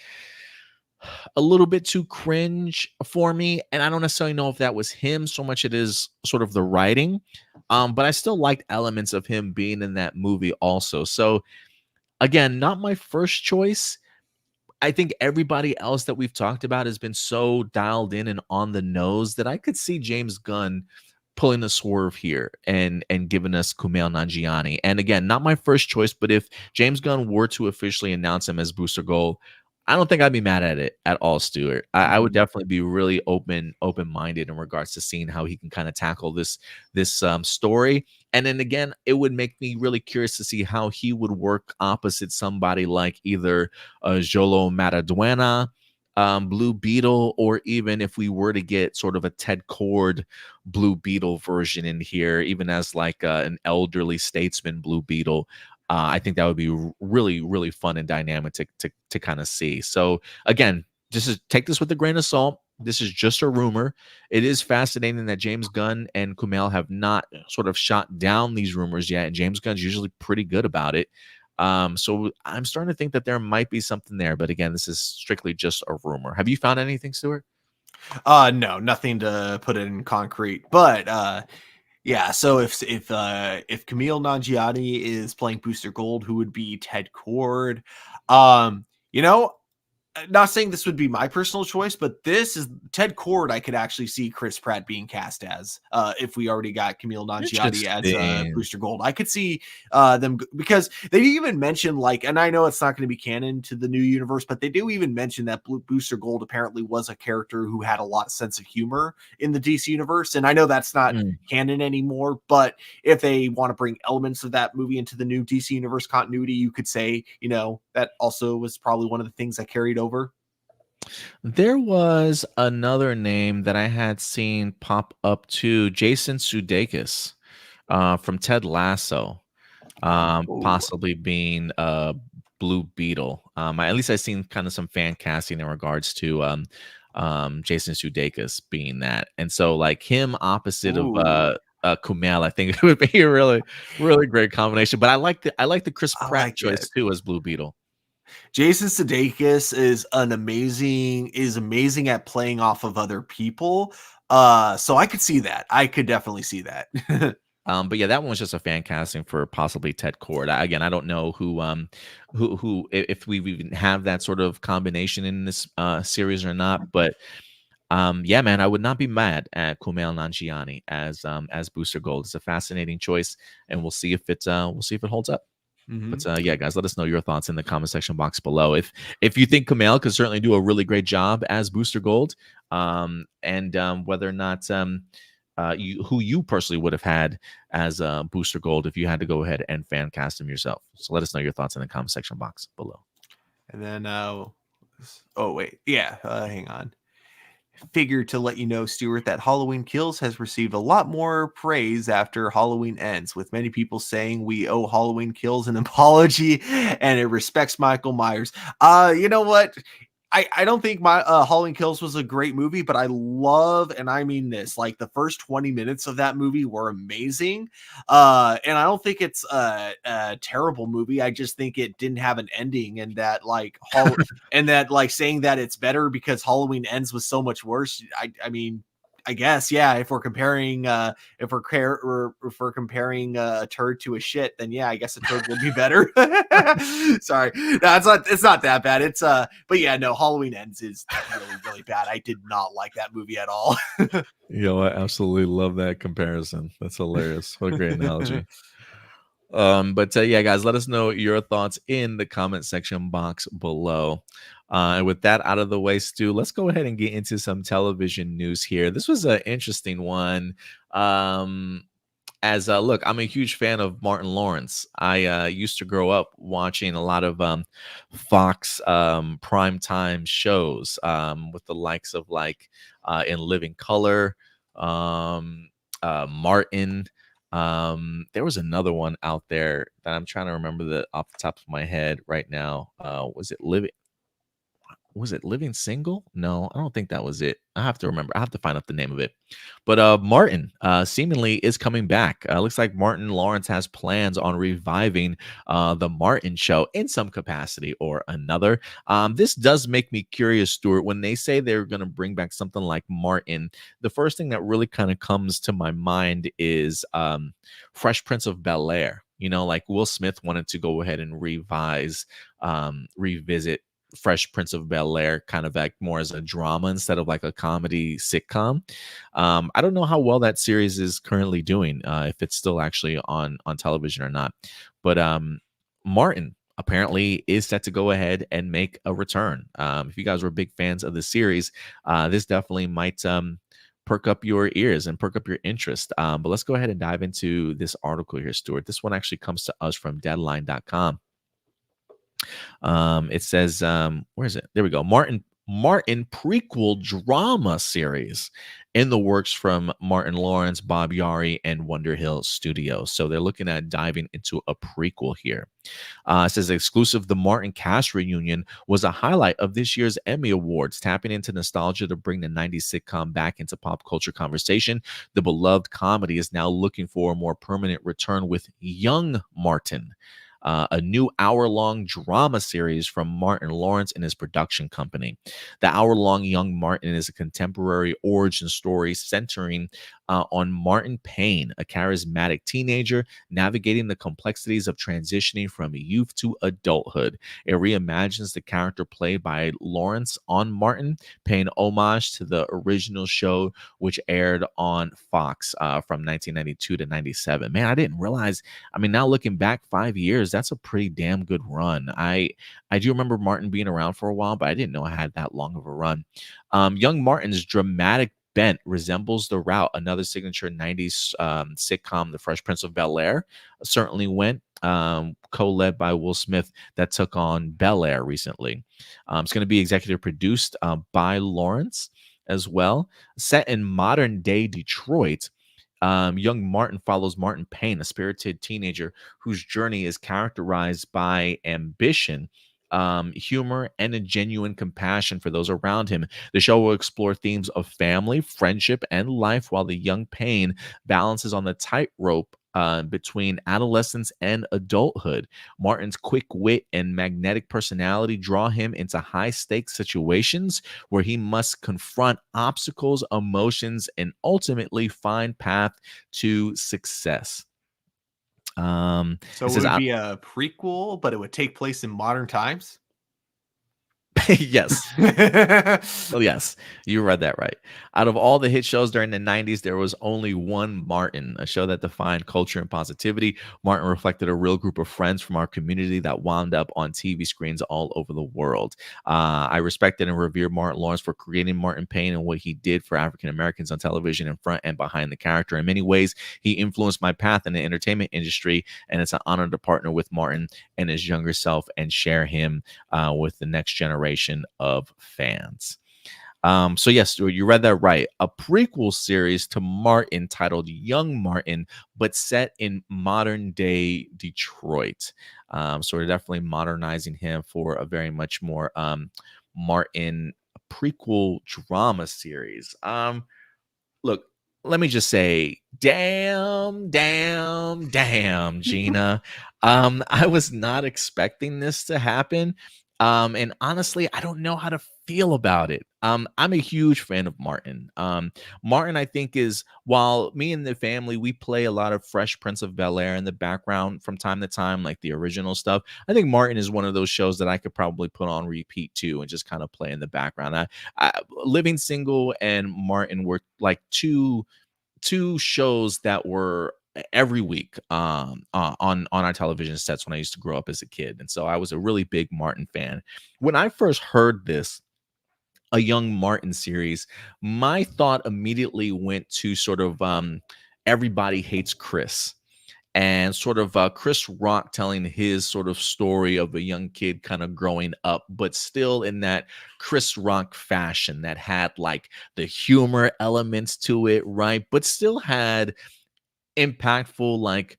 a little bit too cringe for me, and I don't necessarily know if that was him so much it is sort of the writing, but I still liked elements of him being in that movie also. So again, not my first choice. I think everybody else that we've talked about has been so dialed in and on the nose that I could see James Gunn pulling a swerve here and giving us Kumail Nanjiani. And again, not my first choice, but if James Gunn were to officially announce him as Booster Gold, I don't think I'd be mad at it at all, Stuart. I would definitely be really open-minded in regards to seeing how he can kind of tackle this story. And then again, it would make me really curious to see how he would work opposite somebody like either Jolo Maraduena, Blue Beetle, or even if we were to get sort of a Ted Cord Blue Beetle version in here, even as like an elderly statesman Blue Beetle. I think that would be really, really fun and dynamic to kind of see. So again, take this with a grain of salt. This is just a rumor. It is fascinating that James Gunn and Kumail have not sort of shot down these rumors yet, and James Gunn's usually pretty good about it. So I'm starting to think that there might be something there. But again, this is strictly just a rumor. Have you found anything, Stuart? No, nothing to put it in concrete, but yeah. So if Kumail Nanjiani is playing Booster Gold, who would be Ted Kord? You know, not saying this would be my personal choice, but this is Ted Kord. I could actually see Chris Pratt being cast as if we already got Kumail Nanjiani as Interesting. Booster Gold. I could see them because they even mention like, and I know it's not going to be canon to the new universe, but they do even mention that Booster Gold apparently was a character who had a lot of sense of humor in the DC universe, and I know that's not canon anymore. But if they want to bring elements of that movie into the new DC universe continuity, you could say, you know, that also was probably one of the things that carried over. There was another name that I had seen pop up too, Jason Sudeikis from Ted Lasso, possibly being Blue Beetle. At least I've seen kind of some fan casting in regards to Jason Sudeikis being that, and so like him opposite of Kumail, I think it would be a really, really great combination. But I like the Chris Pratt choice too as Blue Beetle. Jason Sudeikis is amazing at playing off of other people. So I could see that. I could definitely see that. But yeah, that one was just a fan casting for possibly Ted Kord. Again, I don't know who if we even have that sort of combination in this series or not. But yeah, man, I would not be mad at Kumail Nanjiani as Booster Gold. It's a fascinating choice, and we'll see if it holds up. But yeah, guys, let us know your thoughts in the comment section box below. If you think Kumail could certainly do a really great job as Booster Gold, and whether or not who you personally would have had as Booster Gold if you had to go ahead and fan cast him yourself. So let us know your thoughts in the comment section box below. And then, oh wait, yeah, hang on. Figured to let you know, Stuart, that Halloween Kills has received a lot more praise after Halloween Ends, with many people saying we owe Halloween Kills an apology and it respects Michael Myers. You know what? I don't think my Halloween Kills was a great movie, but I love, and I mean this, like the first 20 minutes of that movie were amazing. And I don't think it's a terrible movie. I just think it didn't have an ending, and that like and that like saying that it's better because Halloween Ends was so much worse. I mean, I guess, yeah, if we're comparing a turd to a shit, then yeah, I guess a turd would be better. Sorry. No, it's not that bad. It's but yeah, no, Halloween Ends is really, really bad. I did not like that movie at all. Yo, I absolutely love that comparison. That's hilarious. What a great analogy. But yeah, guys, let us know your thoughts in the comment section box below. And with that out of the way, Stu, let's go ahead and get into some television news here. This was an interesting one. Look, I'm a huge fan of Martin Lawrence. I used to grow up watching a lot of Fox primetime shows with the likes of like In Living Color, Martin. There was another one out there that I'm trying to remember off the top of my head right now. Was it Living Single? No, I don't think that was it. I have to remember. I have to find out the name of it. But Martin seemingly is coming back. Looks like Martin Lawrence has plans on reviving the Martin show in some capacity or another. This does make me curious, Stuart. When they say they're going to bring back something like Martin, the first thing that really kind of comes to my mind is Fresh Prince of Bel-Air. You know, like Will Smith wanted to go ahead and revisit Fresh Prince of Bel-Air, kind of act more as a drama instead of like a comedy sitcom. I don't know how well that series is currently doing, if it's still actually on television or not. But Martin apparently is set to go ahead and make a return. If you guys were big fans of the series, this definitely might perk up your ears and perk up your interest. But let's go ahead and dive into this article here, Stuart. This one actually comes to us from Deadline.com. It says, where is it? There we go. Martin prequel drama series in the works from Martin Lawrence, Bob Yari, and Wonder Hill Studios. So they're looking at diving into a prequel here. It says exclusive, the Martin cast reunion was a highlight of this year's Emmy Awards, tapping into nostalgia to bring the 90s sitcom back into pop culture conversation. The beloved comedy is now looking for a more permanent return with young Martin. a new hour-long drama series from Martin Lawrence and his production company. The hour-long Young Martin is a contemporary origin story centering on Martin Payne, a charismatic teenager navigating the complexities of transitioning from youth to adulthood. It reimagines the character played by Lawrence on Martin, paying homage to the original show, which aired on Fox from 1992 to 97. Man, I didn't realize. I mean, now looking back 5 years, that's a pretty damn good run. I do remember Martin being around for a while, but I didn't know I had that long of a run. Young Martin's dramatic bent resembles The Route, another signature 90s sitcom, The Fresh Prince of Bel-Air, certainly went, co-led by Will Smith, that took on Bel-Air recently. It's going to be executive produced by Lawrence as well. Set in modern-day Detroit, Young Martin follows Martin Payne, a spirited teenager whose journey is characterized by ambition, humor, and a genuine compassion for those around him. The show will explore themes of family, friendship, and life, while the young Payne balances on the tightrope between adolescence and adulthood. Martin's quick wit and magnetic personality draw him into high-stakes situations where he must confront obstacles, emotions, and ultimately find path to success. So it says, would be a prequel, but it would take place in modern times. yes. Well, yes, you read that right. Out of all the hit shows during the 90s, there was only one Martin, a show that defined culture and positivity. Martin reflected a real group of friends from our community that wound up on TV screens all over the world. I respected and revered Martin Lawrence for creating Martin Payne and what he did for African Americans on television in front and behind the character. In many ways, he influenced my path in the entertainment industry, and it's an honor to partner with Martin and his younger self and share him with the next generation of fans. So yes, you read that right. A prequel series to Martin titled Young Martin, but set in modern day Detroit. So we're definitely modernizing him for a very much more Martin prequel drama series. Look, let me just say, damn, Gina. I was not expecting this to happen. And honestly, I don't know how to feel about it. I'm a huge fan of Martin. Martin, I think, is, while me and the family, we play a lot of Fresh Prince of Bel-Air in the background from time to time, like the original stuff. I think Martin is one of those shows that I could probably put on repeat too and just kind of play in the background. Living Single and Martin were like two shows that were every week on our television sets when I used to grow up as a kid. And so I was a really big Martin fan. When I first heard this, a Young Martin series, my thought immediately went to sort of Everybody Hates Chris, and sort of Chris Rock telling his sort of story of a young kid kind of growing up, but still in that Chris Rock fashion that had like the humor elements to it, right? But still had impactful like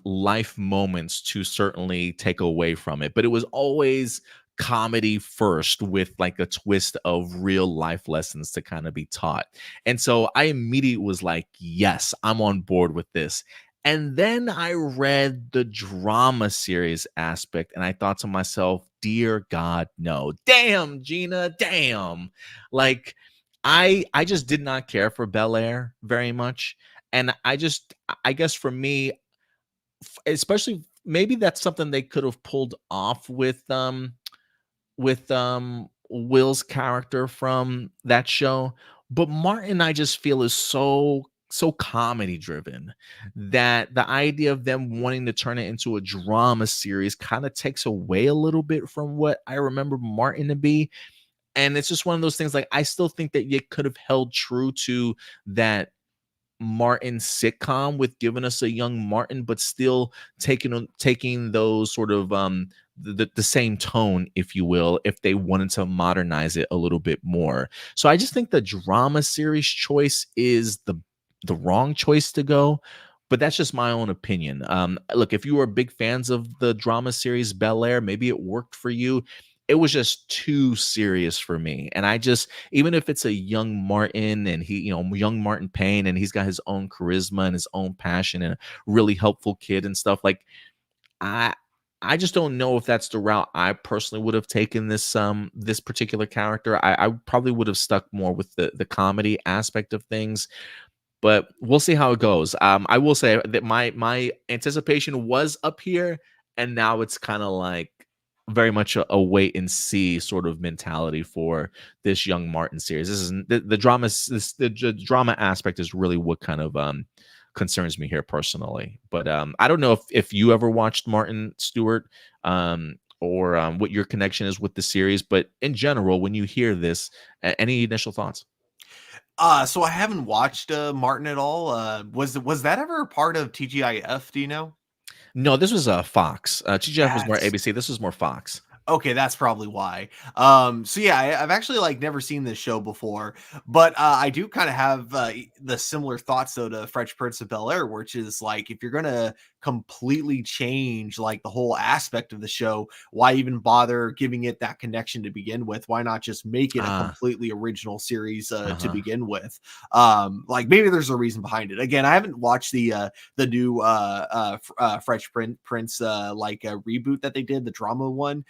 life moments to certainly take away from it. But it was always comedy first with like a twist of real life lessons to kind of be taught. And so I immediately was like, yes, I'm on board with this. And then I read the drama series aspect and I thought to myself, dear God, no. Damn, Gina, damn. Like I just did not care for Bel-Air very much. And I guess for me, especially, maybe that's something they could have pulled off with Will's character from that show. But Martin, I just feel, is so comedy driven that the idea of them wanting to turn it into a drama series kind of takes away a little bit from what I remember Martin to be. And it's just one of those things, like, I still think that you could have held true to that Martin sitcom with giving us a young Martin, but still taking those sort of the same tone, if you will, if they wanted to modernize it a little bit more. So I just think the drama series choice is the wrong choice to go. But that's just my own opinion. Look, if you were big fans of the drama series Bel-Air, maybe it worked for you. It was just too serious for me. And I just, even if it's a young Martin and he, young Martin Payne, and he's got his own charisma and his own passion and a really helpful kid and stuff, like, I just don't know if that's the route I personally would have taken this particular character. I probably would have stuck more with the comedy aspect of things, but we'll see how it goes. I will say that my anticipation was up here, and now it's kind of like very much a wait and see sort of mentality for this young Martin series. This is the drama. The drama aspect is really what kind of concerns me here personally. But I don't know if you ever watched Martin Stewart, or what your connection is with the series. But in general, when you hear this, any initial thoughts? So I haven't watched Martin at all. Was that ever a part of TGIF? Do you know? No, this was Fox. TGF was more That's ABC. This was more Fox. Okay, that's probably why. So yeah, I've actually like never seen this show before, but I do kind of have the similar thoughts though to Fresh Prince of Bel-Air, which is like if you're gonna completely change like the whole aspect of the show, why even bother giving it that connection to begin with? Why not just make it a Ah, completely original series to uh-huh. begin with? Like maybe there's a reason behind it. Again, I haven't watched the new Prince reboot that they did, the drama one.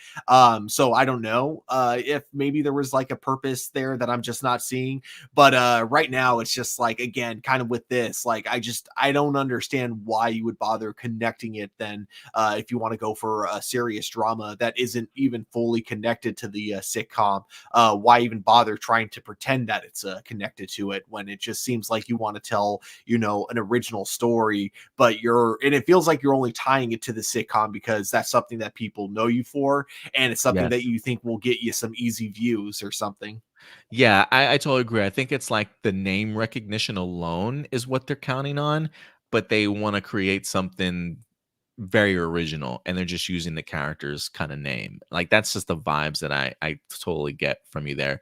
So I don't know if maybe there was like a purpose there that I'm just not seeing. But right now it's just like again, kind of with this, like I don't understand why you would bother connecting it then if you want to go for a serious drama that isn't even fully connected to the sitcom. Why even bother trying to pretend that it's connected to it when it just seems like you want to tell, you know, an original story, but and it feels like you're only tying it to the sitcom because that's something that people know you for, and it's something that Yes. you think will get you some easy views or something. Yeah, I totally agree. I think it's like the name recognition alone is what they're counting on, but they want to create something very original, and they're just using the character's kind of name. Like that's just the vibes that I totally get from you there.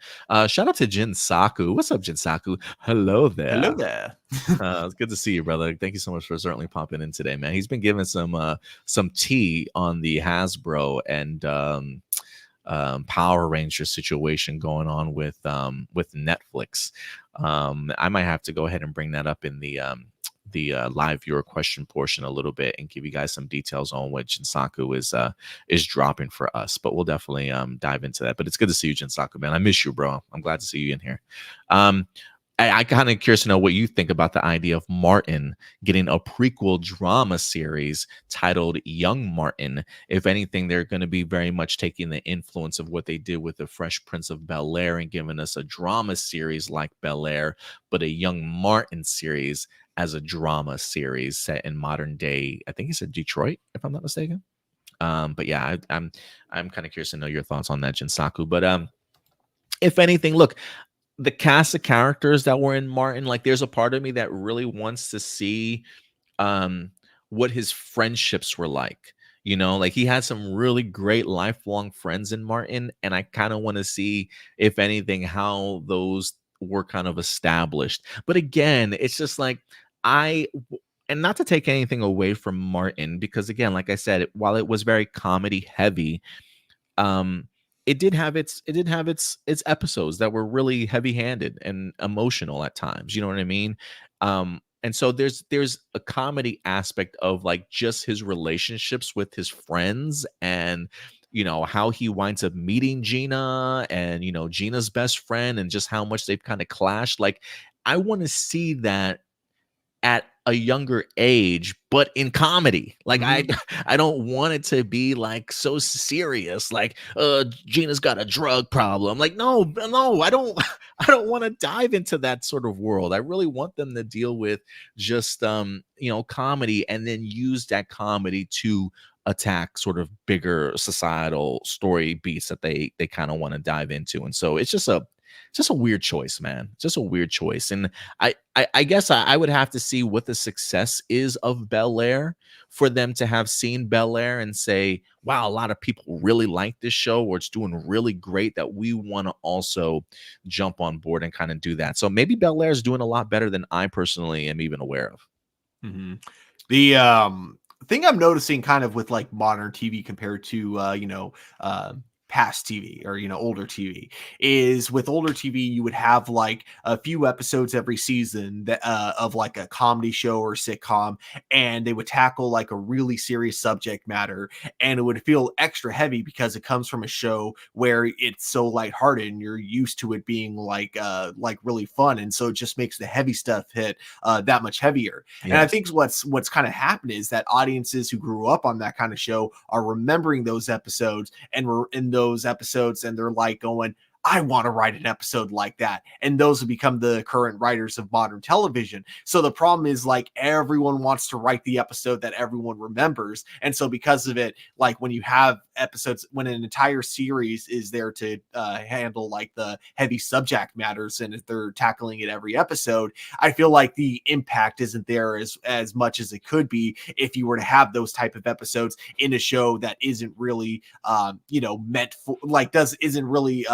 Shout out to Jin Saku. What's up, Jin Saku? Hello Hello there. there. It's good to see you, brother. Thank you so much for certainly popping in today, man. He's been giving some tea on the Hasbro and Power Ranger situation going on with Netflix. I might have to go ahead and bring that up in the live viewer question portion a little bit and give you guys some details on what Jinsaku is dropping for us. But we'll definitely dive into that. But it's good to see you, Jinsaku, man. I miss you, bro. I'm glad to see you in here. I kind of curious to know what you think about the idea of Martin getting a prequel drama series titled Young Martin. If anything, they're going to be very much taking the influence of what they did with the Fresh Prince of Bel-Air and giving us a drama series like Bel-Air, but a Young Martin series as a drama series set in modern day, I think he said Detroit, if I'm not mistaken. But yeah, I'm kind of curious to know your thoughts on that, Jinsaku. But if anything, look, the cast of characters that were in Martin, like there's a part of me that really wants to see um what his friendships were like. You know, like he had some really great lifelong friends in Martin, and I kind of want to see, if anything, how those were kind of established. But again, it's just like and not to take anything away from Martin, because again, like I said, while it was very comedy heavy, um it did have its episodes that were really heavy-handed and emotional at times, you know what I mean? And so there's a comedy aspect of like just his relationships with his friends, and you know how he winds up meeting Gina, and you know Gina's best friend, and just how much they've kind of clashed. Like I want to see that at a younger age, but in comedy. Like I Mhm. I don't want it to be like so serious, like Gina's got a drug problem. Like no, I don't I don't want to dive into that sort of world. I really want them to deal with just you know, comedy, and then use that comedy to attack sort of bigger societal story beats that they kind of want to dive into. And so it's just a weird choice, man. Just a weird choice. And I guess I would have to see what the success is of Bel-Air for them to have seen Bel-Air and say, wow, a lot of people really like this show, or it's doing really great, that we want to also jump on board and kind of do that. So maybe Bel-Air is doing a lot better than I personally am even aware of. Mhm. The thing I'm noticing kind of with like modern TV compared to past TV or, older TV. Is with older TV, you would have like a few episodes every season that of like a comedy show or sitcom, and they would tackle like a really serious subject matter, and it would feel extra heavy because it comes from a show where it's so lighthearted and you're used to it being like really fun, and so it just makes the heavy stuff hit that much heavier. Yes. And I think what's kind of happened is that audiences who grew up on that kind of show are remembering those episodes, and we're in those episodes, and they're like going, I want to write an episode like that. And those have become the current writers of modern television. So the problem is like everyone wants to write the episode that everyone remembers. And so because of it, like when you have episodes, when an entire series is there to handle like the heavy subject matters, and if they're tackling it every episode, I feel like the impact isn't there as much as it could be if you were to have those type of episodes in a show that isn't really meant for isn't really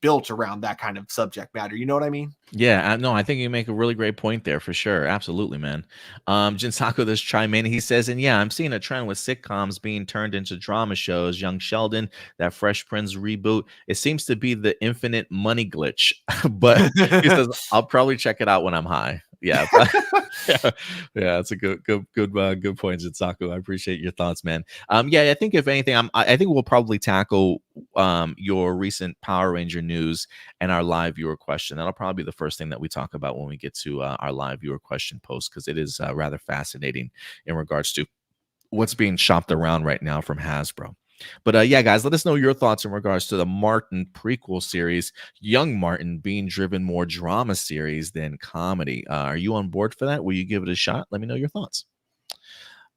built around that kind of subject matter. You know what I mean? Yeah, no, I think you make a really great point there for sure. Absolutely, man. Jinsaku does chime in. He says, and yeah, I'm seeing a trend with sitcoms being turned into drama shows. Young Sheldon, that Fresh Prince reboot, it seems to be the infinite money glitch. But he says, I'll probably check it out when I'm high. Yeah, yeah, that's a good point, Jitsaku. I appreciate your thoughts, man. Yeah, I think if anything, I think we'll probably tackle your recent Power Ranger news and our live viewer question. That'll probably be the first thing that we talk about when we get to our live viewer question post, because it is rather fascinating in regards to what's being shopped around right now from Hasbro. But yeah, guys, let us know your thoughts in regards to the Martin prequel series, Young Martin being driven more drama series than comedy. Are you on board for that? Will you give it a shot? Let me know your thoughts.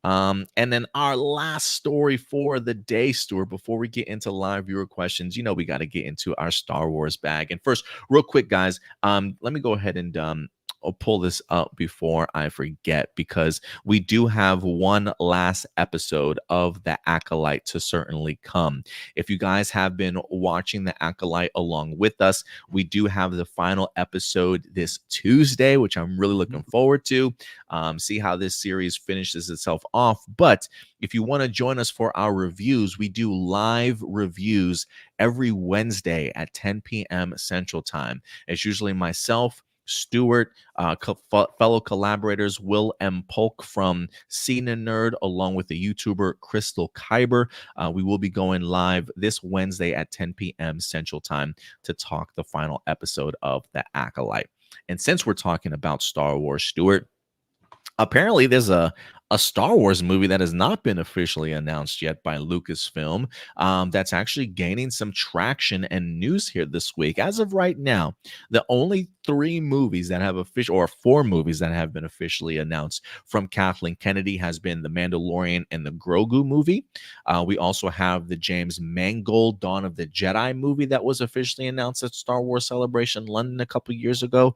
And then our last story for the day, Stuart, before we get into live viewer questions, we got to get into our Star Wars bag. And first, real quick, guys, let me go ahead and I'll pull this up before I forget, because we do have one last episode of The Acolyte to certainly come. If you guys have been watching The Acolyte along with us, we do have the final episode this Tuesday, which I'm really looking forward to. See how this series finishes itself off. But if you want to join us for our reviews, we do live reviews every Wednesday at 10 p.m. Central Time. It's usually myself, Stuart, fellow collaborators Will M. Polk from Cena Nerd, along with the YouTuber Crystal Kyber. We will be going live this Wednesday at 10 p.m. Central Time to talk the final episode of The Acolyte. And since we're talking about Star Wars, Stuart, apparently there's a Star Wars movie that has not been officially announced yet by Lucasfilm that's actually gaining some traction and news here this week. As of right now, the only 3 movies that have or 4 movies that have been officially announced from Kathleen Kennedy has been The Mandalorian and the Grogu movie. We also have the James Mangold Dawn of the Jedi movie that was officially announced at Star Wars Celebration London a couple years ago.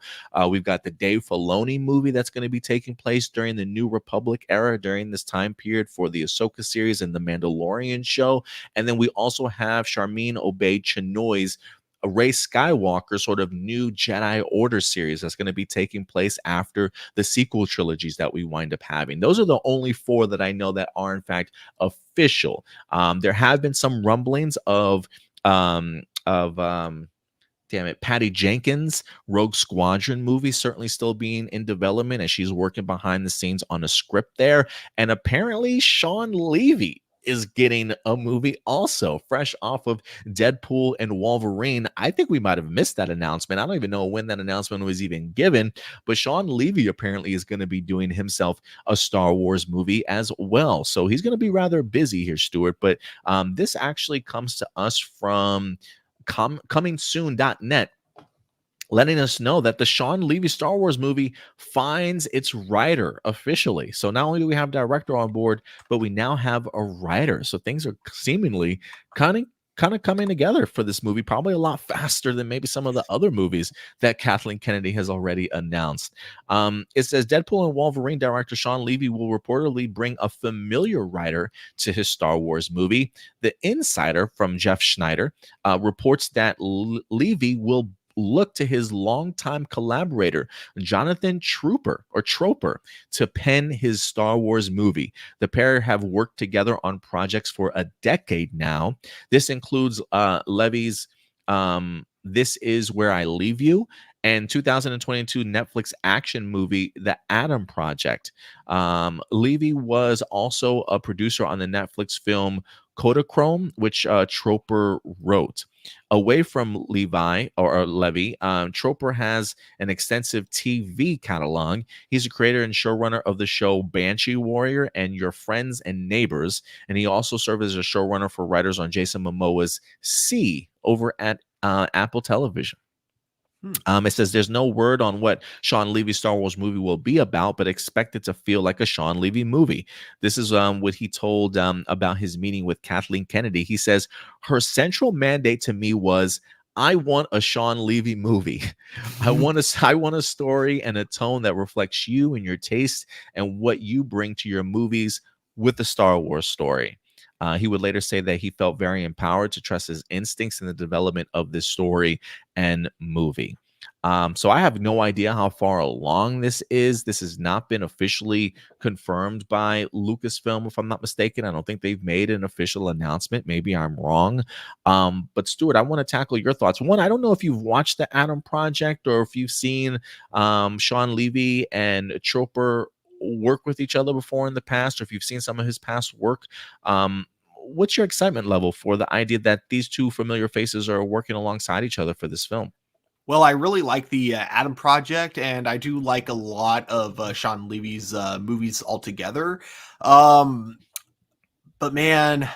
We've got the Dave Filoni movie that's going to be taking place during the New Republic era, during this time period for the Ahsoka series and the Mandalorian show. And then we also have Charmin Obey-Chinoy's Rey Skywalker sort of new Jedi Order series that's going to be taking place after the sequel trilogies that we wind up having. Those are the only 4 that I know that are in fact official. There have been some rumblings of Patty Jenkins' Rogue Squadron movie certainly still being in development, and she's working behind the scenes on a script there. And apparently Shawn Levy is getting a movie also, fresh off of Deadpool and Wolverine. I think we might have missed that announcement. I don't even know when that announcement was even given, but Shawn Levy apparently is going to be doing himself a Star Wars movie as well. So he's going to be rather busy here, Stuart. But this actually comes to us from comingsoon.net, letting us know that the Shawn Levy Star Wars movie finds its writer officially. So not only do we have director on board, but we now have a writer. So things are seemingly kind of coming together for this movie, probably a lot faster than maybe some of the other movies that Kathleen Kennedy has already announced. It says Deadpool and Wolverine director Shawn Levy will reportedly bring a familiar writer to his Star Wars movie. The Insider from Jeff Schneider reports that Levy will looked to his longtime collaborator, Jonathan Troper, to pen his Star Wars movie. The pair have worked together on projects for a decade now. This includes Levy's This Is Where I Leave You, and 2022 Netflix action movie, The Adam Project. Levy was also a producer on the Netflix film Kodachrome, which Troper wrote. Away from Levy, Troper has an extensive TV catalog. He's a creator and showrunner of the show Banshee Warrior and Your Friends and Neighbors, and he also served as a showrunner for writers on Jason Momoa's See over at Apple Television. It says there's no word on what Shawn Levy's Star Wars movie will be about, but expect it to feel like a Shawn Levy movie. This is what he told about his meeting with Kathleen Kennedy. He says, her central mandate to me was, I want a Shawn Levy movie. I want a story and a tone that reflects you and your taste and what you bring to your movies with the Star Wars story. He would later say that he felt very empowered to trust his instincts in the development of this story and movie. So I have no idea how far along this is. This has not been officially confirmed by Lucasfilm, if I'm not mistaken. I don't think they've made an official announcement. Maybe I'm wrong. But Stuart, I want to tackle your thoughts. One, I don't know if you've watched the Adam Project or if you've seen Shawn Levy and Troper work with each other before in the past, or if you've seen some of his past work. What's your excitement level for the idea that these two familiar faces are working alongside each other for this film? Well, I really like the Adam Project, and I do like a lot of Shawn Levy's movies altogether. But man,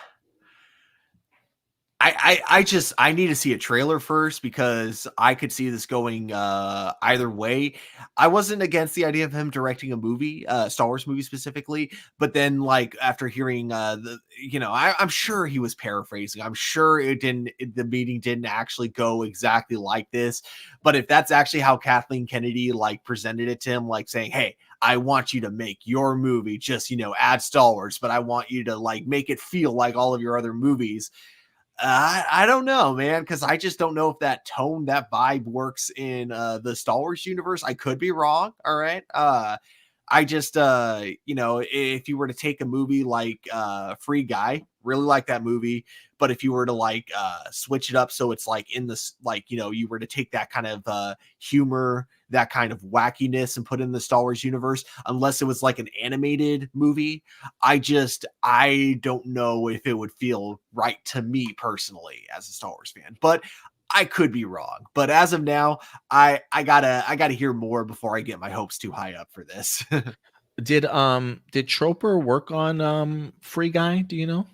I need to see a trailer first, because I could see this going either way. I wasn't against the idea of him directing a movie, Star Wars movie specifically, but then like after hearing I'm sure he was paraphrasing. I'm sure the meeting didn't actually go exactly like this. But if that's actually how Kathleen Kennedy like presented it to him, like saying, hey, I want you to make your movie, just, add Star Wars, but I want you to like make it feel like all of your other movies. I don't know, man, because I just don't know if that tone, that vibe works in the Star Wars universe. I could be wrong. All right. I just, if you were to take a movie like Free Guy, really like that movie. But if you were to like switch it up so it's like in this, like, you were to take that kind of humor, that kind of wackiness and put in the Star Wars universe, unless it was like an animated movie, I don't know if it would feel right to me personally as a Star Wars fan. But I could be wrong. But as of now, I gotta hear more before I get my hopes too high up for this. Did Troper work on Free Guy? Do you know?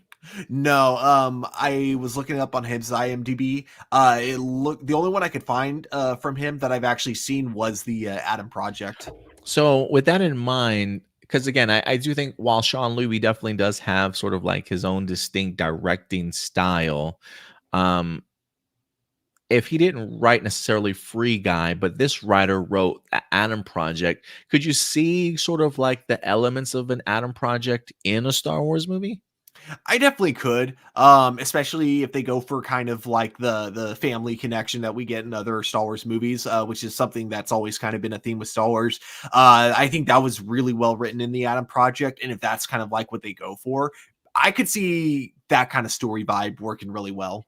No, I was looking it up on his IMDb. The only one I could find from him that I've actually seen was the Adam Project. So with that in mind, because again, I do think while Shawn Levy definitely does have sort of like his own distinct directing style, if he didn't write necessarily Free Guy, but this writer wrote Adam Project, could you see sort of like the elements of an Adam Project in a Star Wars movie? I definitely could, especially if they go for kind of like the family connection that we get in other Star Wars movies, which is something that's always kind of been a theme with Star Wars. I think that was really well written in the Adam Project, and if that's kind of like what they go for, I could see that kind of story vibe working really well.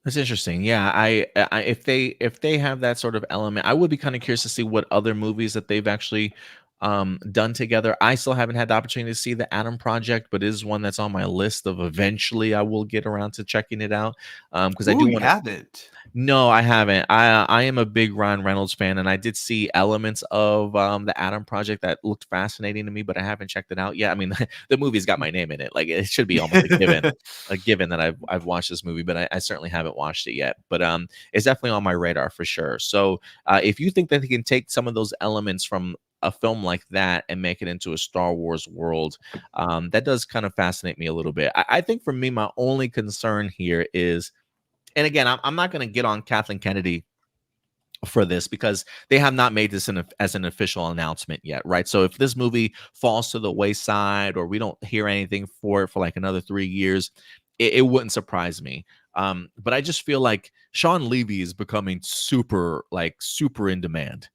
That's interesting. Yeah, I if they have that sort of element, I would be kind of curious to see what other movies that they've actually done together. I still haven't had the opportunity to see the Adam Project, but it is one that's on my list of eventually I will get around to checking it out. Because I do want to. Haven't. No, I haven't. I am a big Ryan Reynolds fan, and I did see elements of the Adam Project that looked fascinating to me, but I haven't checked it out yet. I mean, the movie's got my name in it; like it should be almost a given that I've watched this movie, but I certainly haven't watched it yet. But it's definitely on my radar for sure. So if you think that they can take some of those elements from a film like that and make it into a Star Wars world, that does kind of fascinate me a little bit. I think for me, my only concern here is. And again, I'm not going to get on Kathleen Kennedy for this because they have not made this as an official announcement yet, right? So if this movie falls to the wayside or we don't hear anything for like another 3 years, it wouldn't surprise me. But I just feel like Shawn Levy is becoming super in demand.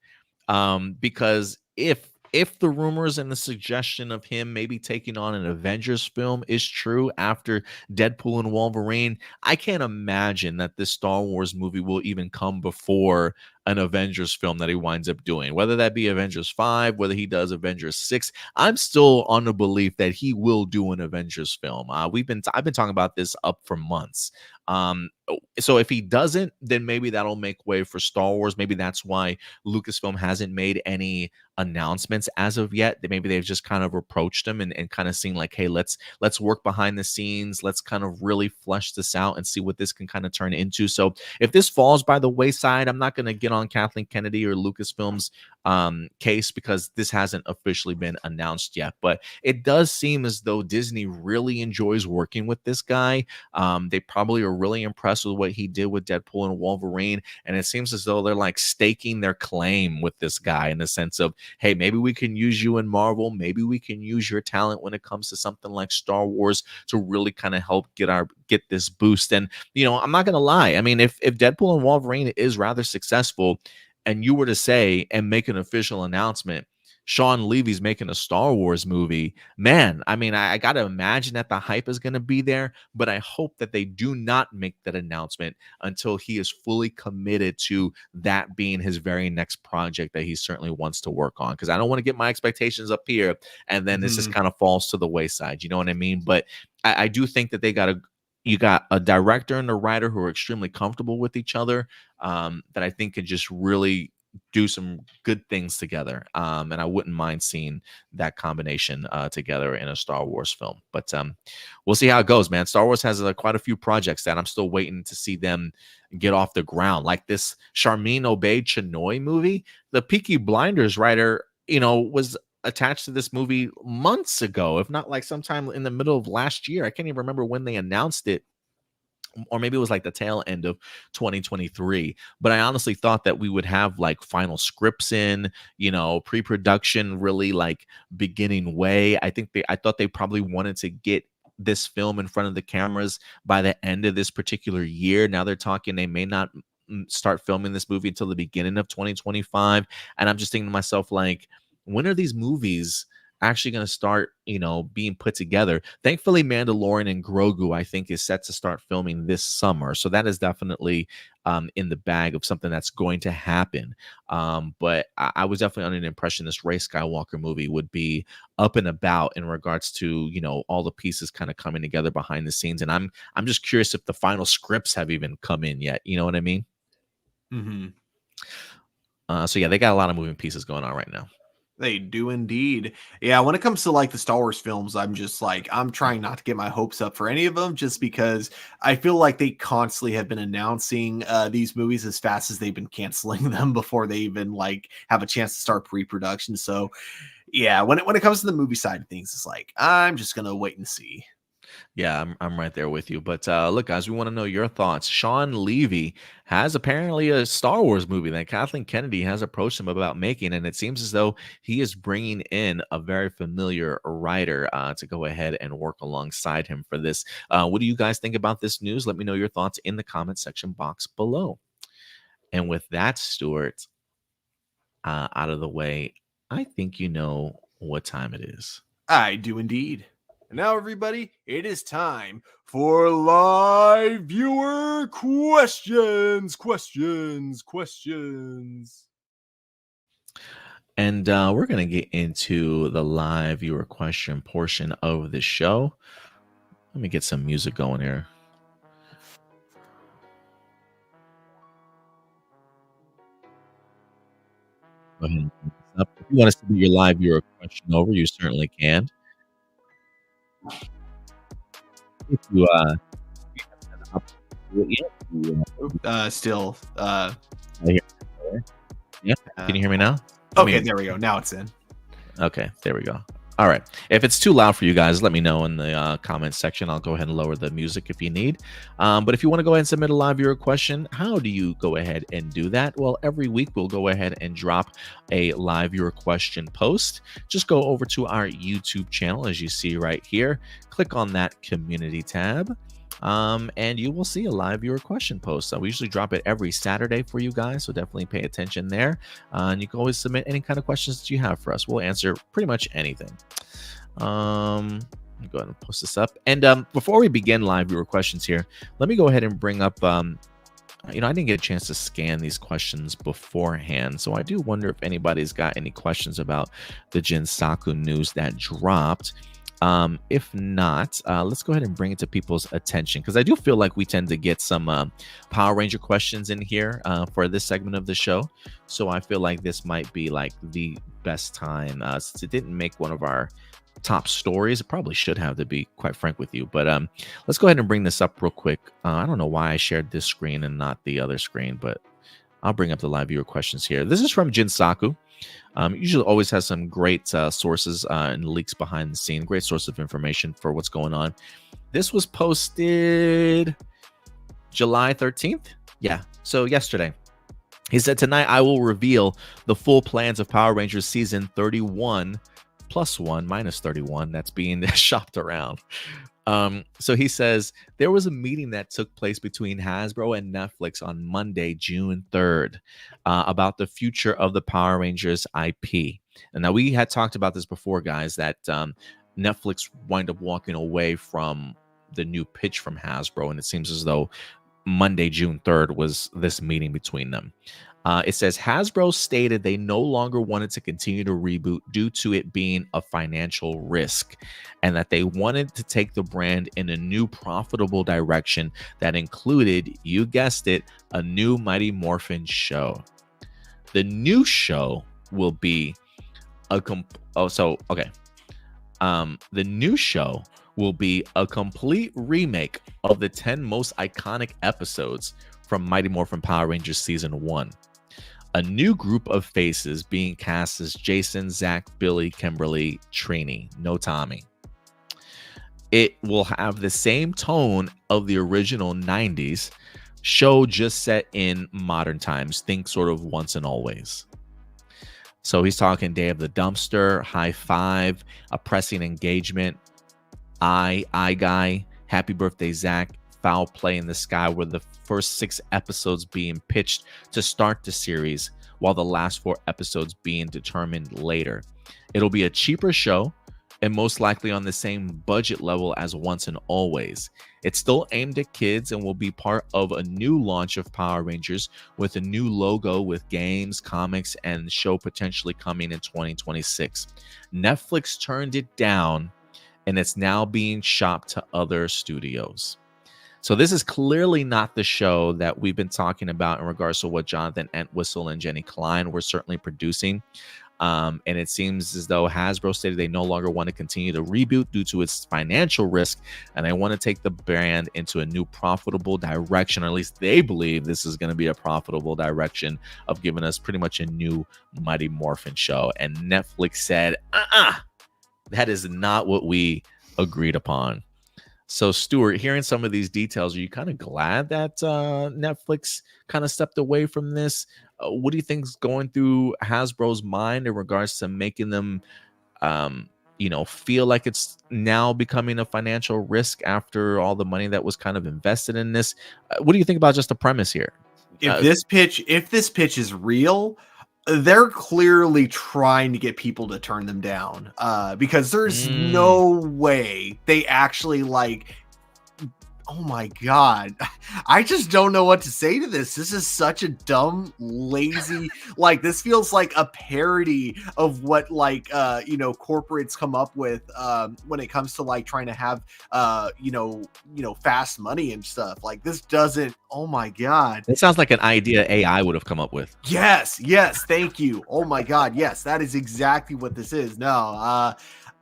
Because if the rumors and the suggestion of him maybe taking on an Avengers film is true after Deadpool and Wolverine, I can't imagine that this Star Wars movie will even come before an Avengers film that he winds up doing, whether that be Avengers 5, whether he does Avengers 6. I'm still on the belief that he will do an Avengers film. I've been talking about this up for months. So if he doesn't, then maybe that'll make way for Star Wars. Maybe that's why Lucasfilm hasn't made any announcements as of yet. Maybe they've just kind of approached him and kind of seen like, hey, let's work behind the scenes. Let's kind of really flesh this out and see what this can kind of turn into. So if this falls by the wayside, I'm not going to get on Kathleen Kennedy or Lucasfilm's case because this hasn't officially been announced yet. But it does seem as though Disney really enjoys working with this guy. They probably are really impressed with what he did with Deadpool and Wolverine. And it seems as though they're like staking their claim with this guy in the sense of, hey, maybe we can use you in Marvel. Maybe we can use your talent when it comes to something like Star Wars to really kind of help get this boost. And, you know, I'm not going to lie. I mean, if Deadpool and Wolverine is rather successful and you were to say and make an official announcement, Shawn Levy's making a Star Wars movie, man, I mean, I got to imagine that the hype is going to be there, but I hope that they do not make that announcement until he is fully committed to that being his very next project that he certainly wants to work on. Because I don't want to get my expectations up here and then this just kind of falls to the wayside. You know what I mean? But I do think that you got a director and a writer who are extremely comfortable with each other, that I think could just really do some good things together. And I wouldn't mind seeing that combination together in a Star Wars film. But we'll see how it goes, man. Star Wars has quite a few projects that I'm still waiting to see them get off the ground. Like this Charmin Obey Chinoy movie. The Peaky Blinders writer, you know, was attached to this movie months ago, if not like sometime in the middle of last year. I can't even remember when they announced it. Or maybe it was like the tail end of 2023. But I honestly thought that we would have like final scripts in, you know, pre-production really like beginning way. I thought they probably wanted to get this film in front of the cameras by the end of this particular year. Now they're talking they may not start filming this movie until the beginning of 2025. And I'm just thinking to myself, like, when are these movies actually going to start, you know, being put together? Thankfully, Mandalorian and Grogu, I think, is set to start filming this summer. So that is definitely in the bag of something that's going to happen. But I was definitely under the impression this Rey Skywalker movie would be up and about in regards to, you know, all the pieces kind of coming together behind the scenes. And I'm just curious if the final scripts have even come in yet. You know what I mean? Mm-hmm. So yeah, they got a lot of moving pieces going on right now. They do indeed. Yeah, when it comes to like the Star Wars films, I'm just like, I'm trying not to get my hopes up for any of them just because I feel like they constantly have been announcing these movies as fast as they've been canceling them before they even like have a chance to start pre-production. So yeah, when it comes to the movie side of things, it's like, I'm just going to wait and see. Yeah, I'm right there with you. But look, guys, we want to know your thoughts. Shawn Levy has apparently a Star Wars movie that Kathleen Kennedy has approached him about making, and it seems as though he is bringing in a very familiar writer to go ahead and work alongside him for this. What do you guys think about this news? Let me know your thoughts in the comment section box below. And with that, Stuart, out of the way, I think you know what time it is. I do indeed. And now, everybody, it is time for live viewer questions. And we're going to get into the live viewer question portion of the show. Let me get some music going here. Go ahead and put this up. If you want to submit your live viewer question over, you certainly can. If you still yeah, can you hear me now? Okay, there we go. Now it's in. Okay, there we go. All right. If it's too loud for you guys, let me know in the comments section. I'll go ahead and lower the music if you need. But if you want to go ahead and submit a live viewer question, how do you go ahead and do that? Well, every week we'll go ahead and drop a live viewer question post. Just go over to our YouTube channel, as you see right here. Click on that community tab. And you will see a live viewer question post. So we usually drop it every Saturday for you guys, so definitely pay attention there. And you can always submit any kind of questions that you have for us. We'll answer pretty much anything. Let me go ahead and post this up. And before we begin live viewer questions here, let me go ahead and bring up I didn't get a chance to scan these questions beforehand, so I do wonder if anybody's got any questions about the Jinsaku news that dropped. If not, let's go ahead and bring it to people's attention, because I do feel like we tend to get some Power Ranger questions in here for this segment of the show. So I feel like this might be like the best time, since it didn't make one of our top stories. It probably should have, to be quite frank with you. But let's go ahead and bring this up real quick. I don't know why I shared this screen and not the other screen, but I'll bring up the live viewer questions here. This is from Jinsaku. Usually always has some great sources and leaks behind the scene. Great source of information for what's going on. This was posted July 13th. Yeah, so yesterday. He said, tonight I will reveal the full plans of Power Rangers season 31 plus 1 minus 31 that's being shopped around. So he says there was a meeting that took place between Hasbro and Netflix on Monday, June 3rd, about the future of the Power Rangers IP. And now we had talked about this before, guys, that Netflix wind up walking away from the new pitch from Hasbro, and it seems as though Monday, June 3rd was this meeting between them. It says Hasbro stated they no longer wanted to continue to reboot due to it being a financial risk, and that they wanted to take the brand in a new profitable direction that included, you guessed it, a new Mighty Morphin show. The new show will be the new show will be a complete remake of the 10 most iconic episodes from Mighty Morphin Power Rangers Season 1. A new group of faces being cast as Jason, Zach, Billy, Kimberly, Trini, no Tommy. It will have the same tone of the original 90s show, just set in modern times. Think sort of Once and Always. So he's talking Day of the Dumpster, High Five, A Pressing Engagement, I Guy, Happy Birthday Zach, Foul Play in the Sky, were the first 6 episodes being pitched to start the series, while the last 4 episodes being determined later. It'll be a cheaper show and most likely on the same budget level as Once and Always. It's still aimed at kids and will be part of a new launch of Power Rangers with a new logo with games, comics, and show potentially coming in 2026. Netflix turned it down, and it's now being shopped to other studios. So this is clearly not the show that we've been talking about in regards to what Jonathan Entwistle and Jenny Klein were certainly producing. And it seems as though Hasbro stated they no longer want to continue to reboot due to its financial risk, and they want to take the brand into a new profitable direction, or at least they believe this is going to be a profitable direction of giving us pretty much a new Mighty Morphin show. And Netflix said, that is not what we agreed upon. So, Stuart, hearing some of these details, are you kind of glad that Netflix kind of stepped away from this? What do you think is going through Hasbro's mind in regards to making them, feel like it's now becoming a financial risk after all the money that was kind of invested in this? What do you think about just the premise here? If this pitch is real, they're clearly trying to get people to turn them down, because there's no way they actually oh my God. I just don't know what to say to this. This is such a dumb, lazy, this feels like a parody of what corporates come up with when it comes to trying to have fast money and stuff. This doesn't, oh my God. It sounds like an idea AI would have come up with. Yes, thank you. Oh my God, yes, that is exactly what this is. No,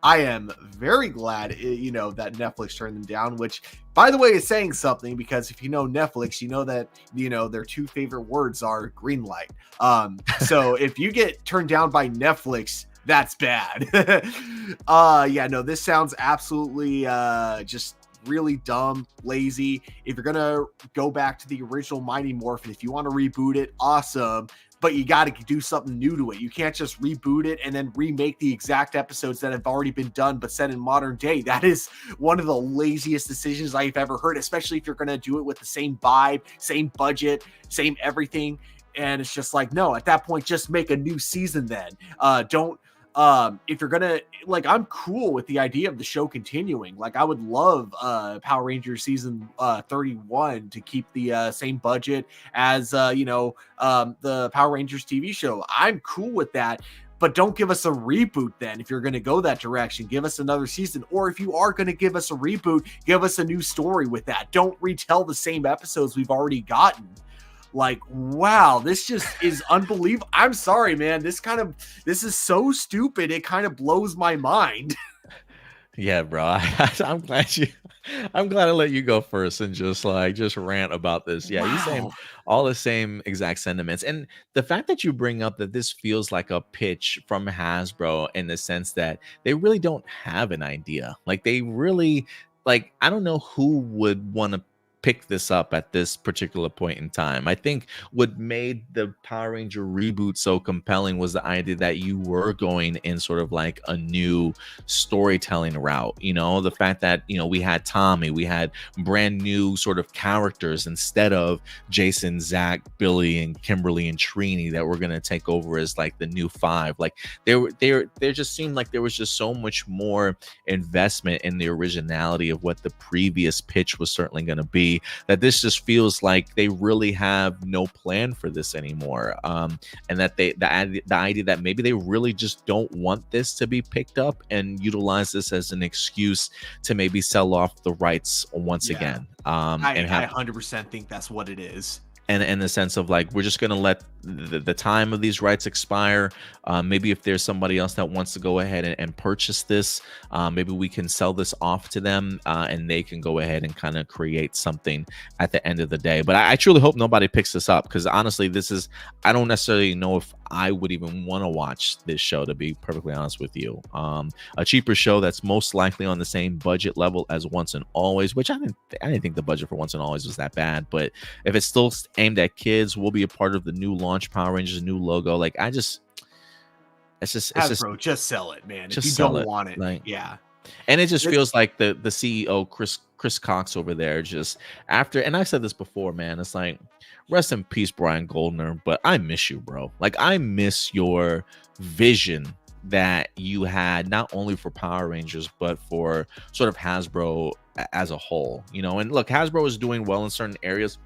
I am very glad, that Netflix turned them down, which, by the way, is saying something, because if you know Netflix, you know that, their 2 favorite words are green light. So if you get turned down by Netflix, that's bad. This sounds absolutely just really dumb, lazy. If you're gonna go back to the original Mighty Morphin, if you want to reboot it, awesome. But you got to do something new to it. You can't just reboot it and then remake the exact episodes that have already been done, but set in modern day. That is one of the laziest decisions I've ever heard, especially if you're going to do it with the same vibe, same budget, same everything. And it's just like, no, at that point, just make a new season then. Don't, if you're gonna, like, I'm cool with the idea of the show continuing. Like, I would love Power Rangers season 31 to keep the same budget as the Power Rangers TV show. I'm cool with that, but don't give us a reboot then. If you're going to go that direction, give us another season. Or if you are going to give us a reboot, give us a new story with that. Don't retell the same episodes we've already gotten. Like, wow, this just is unbelievable. I'm sorry, man. This is so stupid. It kind of blows my mind. Yeah, bro. I'm glad I let you go first and just rant about this. Yeah, you're saying all the same exact sentiments. And the fact that you bring up that this feels like a pitch from Hasbro in the sense that they really don't have an idea. Like, they really, like, I don't know who would want to pick this up at this particular point in time. I think what made the Power Ranger reboot so compelling was the idea that you were going in sort of like a new storytelling route. You know, the fact that, you know, we had Tommy, we had brand new sort of characters instead of Jason, Zach, Billy, and Kimberly and Trini that were going to take over as like the new five. Like there just seemed like there was just so much more investment in the originality of what the previous pitch was certainly going to be, that this just feels like they really have no plan for this anymore, and that the idea that maybe they really just don't want this to be picked up and utilize this as an excuse to maybe sell off the rights once again. I 100% think that's what it is. And in the sense of like, we're just going to let the time of these rights expire. Maybe if there's somebody else that wants to go ahead and purchase this, maybe we can sell this off to them and they can go ahead and kind of create something at the end of the day. But I truly hope nobody picks this up, because honestly, I don't necessarily know if I would even want to watch this show, to be perfectly honest with you. A cheaper show that's most likely on the same budget level as Once and Always, which I didn't think the budget for Once and Always was that bad. But if it's still aimed at kids, we'll be a part of the new launch Power Rangers, new logo. Like, it's just just sell it, man. Just if you sell don't it. want it, like, yeah. And it just feels like the CEO Chris Cox over there, just after, and I said this before, man, it's like, rest in peace, Brian Goldner, but I miss you, bro. Like, I miss your vision that you had, not only for Power Rangers, but for sort of Hasbro as a whole, you know. And look, Hasbro is doing well in certain areas.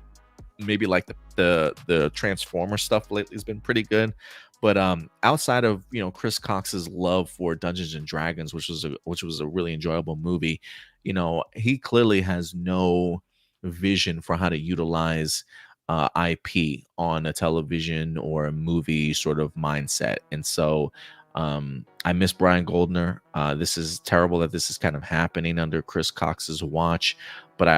Maybe like the Transformer stuff lately has been pretty good. But outside of, you know, Chris Cox's love for Dungeons and Dragons, which was a really enjoyable movie, you know, he clearly has no vision for how to utilize IP on a television or a movie sort of mindset. And so I miss Brian Goldner. This is terrible that this is kind of happening under Chris Cox's watch, but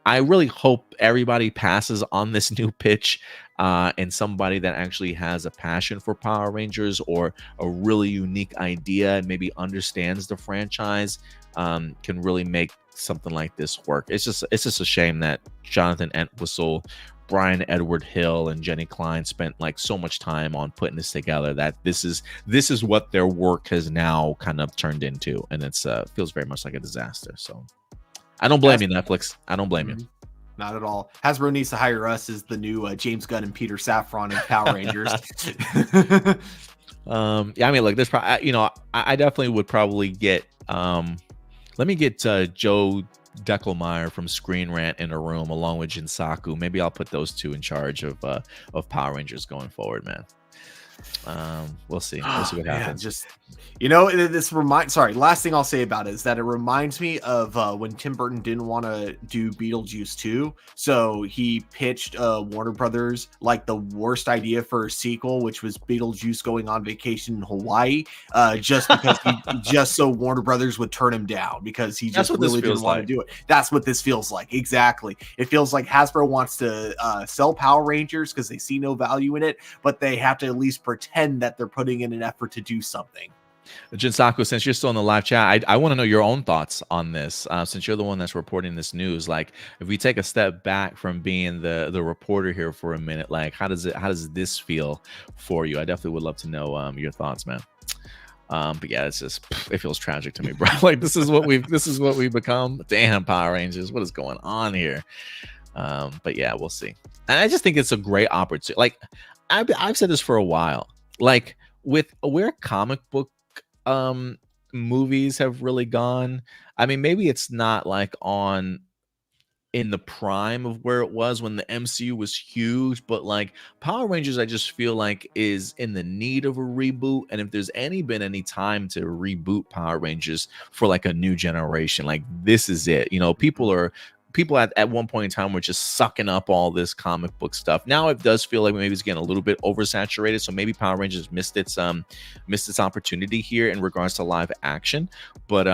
I really hope everybody passes on this new pitch, and somebody that actually has a passion for Power Rangers or a really unique idea and maybe understands the franchise can really make something like this work. It's just a shame that Jonathan Entwistle, Brian Edward Hill, and Jenny Klein spent like so much time on putting this together, that this is what their work has now kind of turned into, and it's feels very much like a disaster. So I don't blame you, Netflix. I don't blame you. Not at all. Hasbro needs to hire us as the new James Gunn and Peter Safran in Power Rangers. Yeah, I mean, look, there's probably, you know, I definitely would probably get, let me get Joe Deckelmeyer from Screen Rant in a room along with Jinsaku. Maybe I'll put those two in charge of Power Rangers going forward, man. We'll see. We'll see what happens. Just, you know, last thing I'll say about it is that it reminds me of when Tim Burton didn't want to do Beetlejuice 2, so he pitched Warner Brothers like the worst idea for a sequel, which was Beetlejuice going on vacation in Hawaii, just because just so Warner Brothers would turn him down, because he just really didn't want to do it. That's what this feels like. Exactly. It feels like Hasbro wants to sell Power Rangers because they see no value in it, but they have to at least pretend that they're putting in an effort to do something. Jinsaku, since you're still in the live chat, I want to know your own thoughts on this. Since you're the one that's reporting this news, like if we take a step back from being the reporter here for a minute, like how does this feel for you? I definitely would love to know your thoughts, man. But yeah, it feels tragic to me, bro. Like this is what we've become. Damn, Power Rangers, what is going on here? But yeah, we'll see. And I just think it's a great opportunity. Like I've said this for a while. Like with where comic book movies have really gone. I mean, maybe it's not like in the prime of where it was when the MCU was huge, but like Power Rangers, I just feel like is in the need of a reboot. And if there's been any time to reboot Power Rangers for like a new generation, like this is it. You know, people at one point in time were just sucking up all this comic book stuff. Now it does feel like maybe it's getting a little bit oversaturated. So maybe Power Rangers missed its opportunity here in regards to live action. But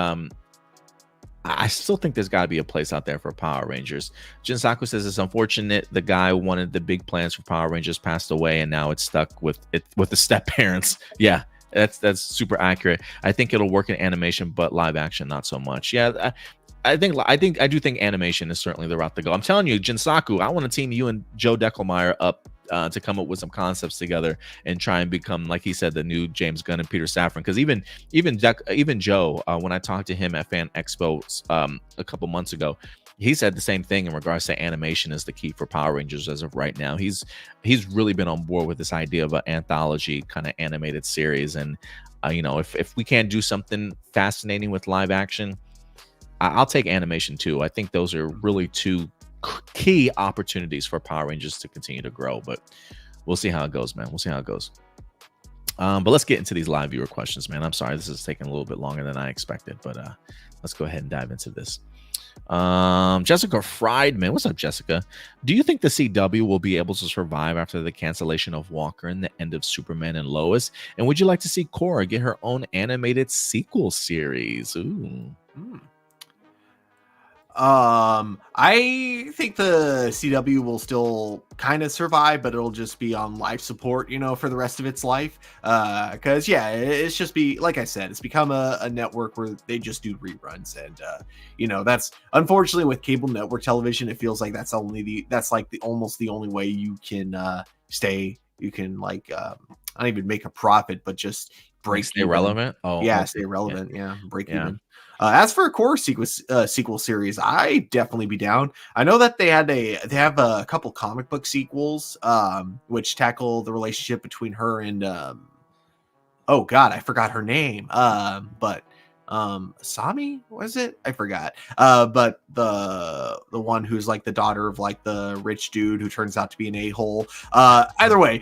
I still think there's got to be a place out there for Power Rangers. Jinsaku says it's unfortunate the guy who wanted the big plans for Power Rangers passed away, and now it's stuck with the step parents. Yeah, that's super accurate. I think it'll work in animation, but live action not so much. Yeah, I do think animation is certainly the route to go. I'm telling you, Jinsaku, I want to team you and Joe Deckelmeyer up to come up with some concepts together and try and become, like he said, the new James Gunn and Peter Safran. Because even Joe, when I talked to him at Fan Expo a couple months ago, he said the same thing in regards to animation is the key for Power Rangers as of right now. He's really been on board with this idea of an anthology kind of animated series. And if we can't do something fascinating with live action, I'll take animation too. I think those are really two key opportunities for Power Rangers to continue to grow, but we'll see how it goes, man. We'll see how it goes. But let's get into these live viewer questions, man. I'm sorry this is taking a little bit longer than I expected, but let's go ahead and dive into this. Jessica Friedman, what's up, Jessica? Do you think the CW will be able to survive after the cancellation of Walker and the end of Superman and Lois? And would you like to see Cora get her own animated sequel series? Ooh. I think the CW will still kind of survive, but it'll just be on life support, for the rest of its life. Because yeah, it's just like I said, it's become a network where they just do reruns, and that's unfortunately with cable network television, it feels like that's almost the only way you can stay. You can not even make a profit, but just stay relevant. Oh yeah, okay. Stay relevant. Yeah, break even. As for a core sequel series, I definitely be down. I know that they have a couple comic book sequels, which tackle the relationship between her and oh god, I forgot her name. But Sami, was it? I forgot. But the one who's like the daughter of like the rich dude who turns out to be an a-hole. Either way,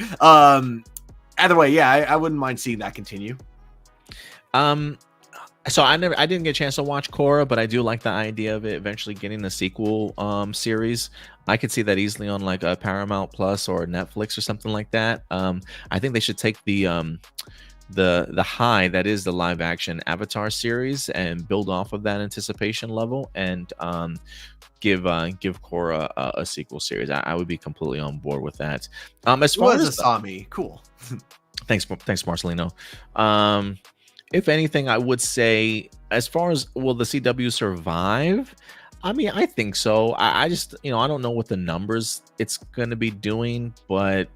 yeah, I wouldn't mind seeing that continue. So I didn't get a chance to watch Korra, but I do like the idea of it eventually getting a sequel series. I could see that easily on like a Paramount Plus or Netflix or something like that. I think they should take the high that is the live action Avatar series and build off of that anticipation level and give Korra a sequel series. I would be completely on board with that. As far as Asami, cool. Thanks, Marcelino. If anything, I would say, as far as will the CW survive? I mean, I think so. I just, I don't know what the numbers it's going to be doing, but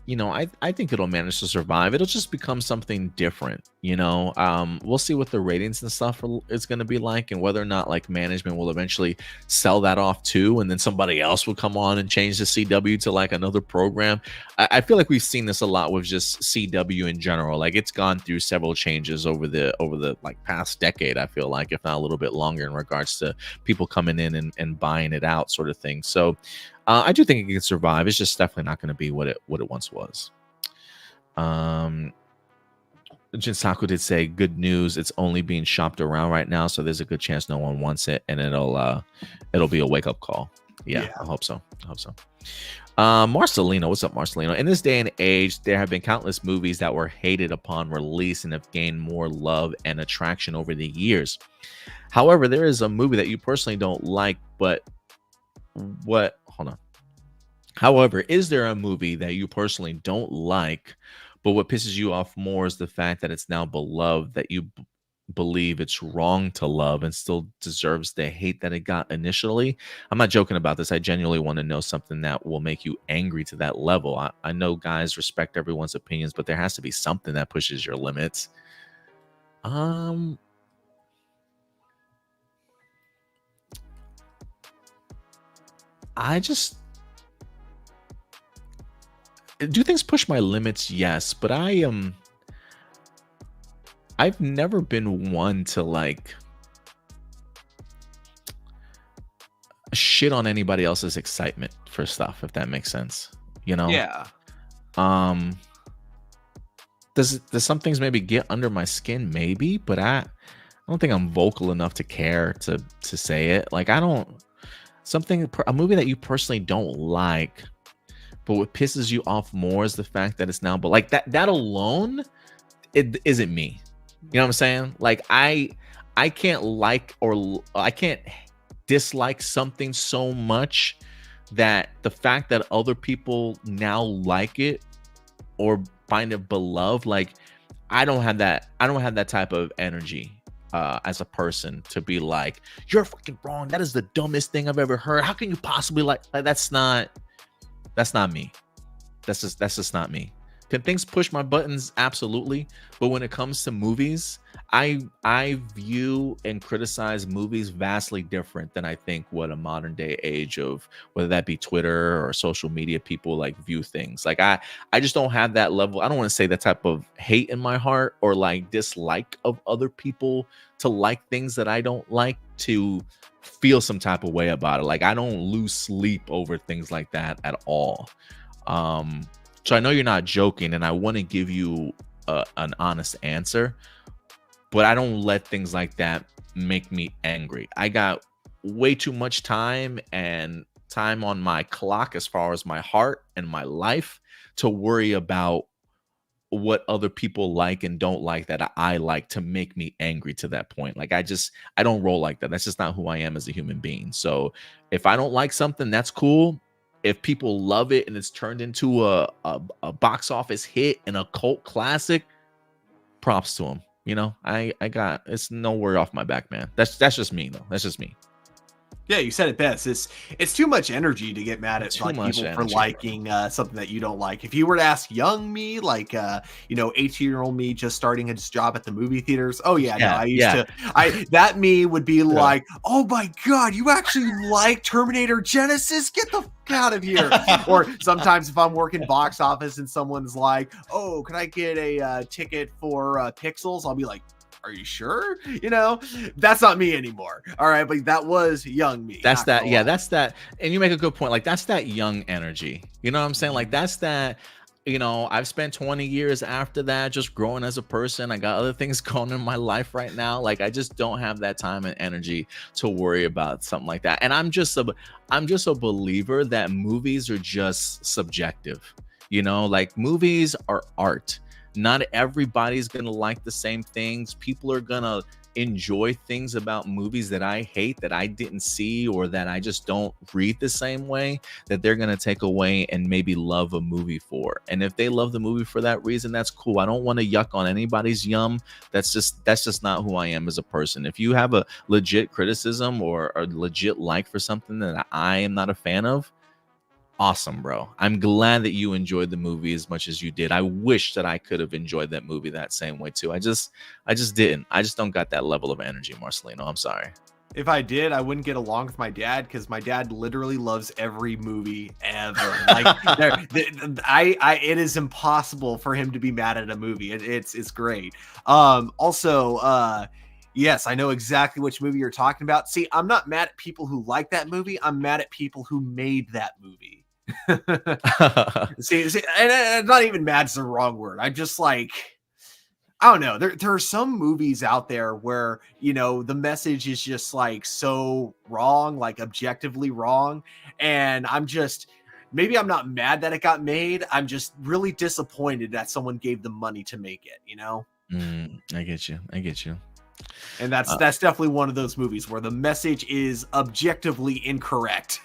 I think it'll manage to survive. It'll just become something different, we'll see what the ratings and stuff is going to be like, and whether or not like management will eventually sell that off too, and then somebody else will come on and change the CW to like another program. I feel like we've seen this a lot with just CW in general. Like it's gone through several changes over the like past decade, I feel like, if not a little bit longer, in regards to people coming in and buying it out sort of thing. So I do think it can survive. It's just definitely not going to be what it once was. Jinsaku did say, good news, it's only being shopped around right now, so there's a good chance no one wants it, and it'll be a wake-up call. Yeah, I hope so. Marcelino, what's up, Marcelino? In this day and age, there have been countless movies that were hated upon release and have gained more love and attraction over the years. However, there is a movie that you personally don't like, but However, is there a movie that you personally don't like, But what pisses you off more is the fact that it's now beloved, that you believe it's wrong to love and still deserves the hate that it got initially. I'm not joking about this. I genuinely want to know something that will make you angry to that level. I know guys respect everyone's opinions, but there has to be something that pushes your limits. I just do things push my limits, yes, but I've never been one to like shit on anybody else's excitement for stuff, if that makes sense. You know? Yeah. Does some things maybe get under my skin? Maybe, but I don't think I'm vocal enough to care to say it. Like a movie that you personally don't like, but what pisses you off more is the fact that it's now, but like that alone, it isn't me. You know what I'm saying? Like I can't like, or I can't dislike something so much that the fact that other people now like it or find it beloved, like I don't have that type of energy as a person to be like, you're fucking wrong. That is the dumbest thing I've ever heard. How can you possibly like that's not me. That's just not me. Can things push my buttons? Absolutely. But when it comes to movies, I view and criticize movies vastly different than I think what a modern day age of, whether that be Twitter or social media, people like view things. Like I just don't have that level. I don't want to say that type of hate in my heart or like dislike of other people to like things that I don't like to feel some type of way about it. Like I don't lose sleep over things like that at all. So I know you're not joking, and I want to give you an honest answer, but I don't let things like that make me angry. I got way too much time on my clock as far as my heart and my life to worry about what other people like and don't like that I like to make me angry to that point. Like I don't roll like that. That's just not who I am as a human being. So if I don't like something, that's cool. If people love it and it's turned into a box office hit and a cult classic, props to them. You know, I got, it's no word off my back, man. That's just me though. That's just me. Yeah, you said it best. It's too much energy to get mad at like people for liking something that you don't like. If you were to ask young me, like 18-year-old me just starting his job at the movie theaters, that me would be like, oh my god, you actually like Terminator Genesis? Get the fuck out of here. Or sometimes if I'm working box office and someone's like, oh, can I get a ticket for Pixels? I'll be like, are you sure? You know, that's not me anymore. All right. But that was young me. That's that. Yeah, that's that. And you make a good point. Like, that's that young energy. You know what I'm saying? Like, that's that, you know, I've spent 20 years after that just growing as a person. I got other things going in my life right now. Like, I just don't have that time and energy to worry about something like that. And I'm just a believer that movies are just subjective. You know, like movies are art. Not everybody's going to like the same things. People are going to enjoy things about movies that I hate, that I didn't see, or that I just don't read the same way, that they're going to take away and maybe love a movie for. And if they love the movie for that reason, that's cool. I don't want to yuck on anybody's yum. That's just not who I am as a person. If you have a legit criticism or a legit like for something that I am not a fan of, awesome, bro. I'm glad that you enjoyed the movie as much as you did. I wish that I could have enjoyed that movie that same way too. I just didn't. I just don't got that level of energy, Marcelino. I'm sorry. If I did, I wouldn't get along with my dad because my dad literally loves every movie ever. Like, it is impossible for him to be mad at a movie. It's great. Yes, I know exactly which movie you're talking about. See, I'm not mad at people who like that movie. I'm mad at people who made that movie. see, and not even mad's the wrong word. I'm just like, I don't know. There are some movies out there where, you know, the message is just like so wrong, like objectively wrong. And maybe I'm not mad that it got made. I'm just really disappointed that someone gave them money to make it, you know? I get you. And that's definitely one of those movies where the message is objectively incorrect.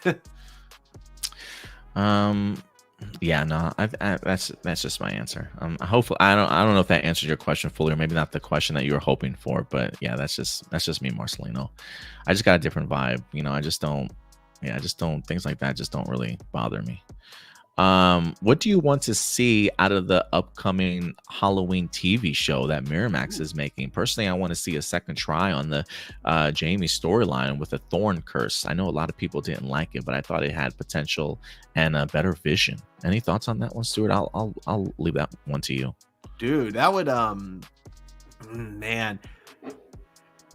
Yeah, no, that's just my answer. Hopefully, I don't know if that answers your question fully, or maybe not the question that you were hoping for, but yeah, that's just me, Marcelino. I just got a different vibe, you know. I just don't, yeah, I just don't, things like that just don't really bother me. What do you want to see out of the upcoming Halloween TV show that Miramax is making? Personally, I want to see a second try on the Jamie storyline with a thorn curse. I know a lot of people didn't like it, but I thought it had potential and a better vision. Any thoughts on that one, Stuart? I'll leave that one to you. Dude, that would man,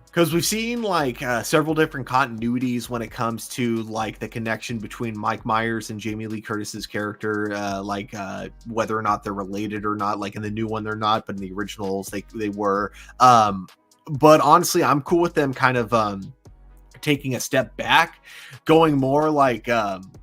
because we've seen like several different continuities when it comes to like the connection between Mike Myers and Jamie Lee Curtis's character, whether or not they're related or not. Like in the new one they're not, but in the originals they were. But honestly, I'm cool with them kind of taking a step back, going more like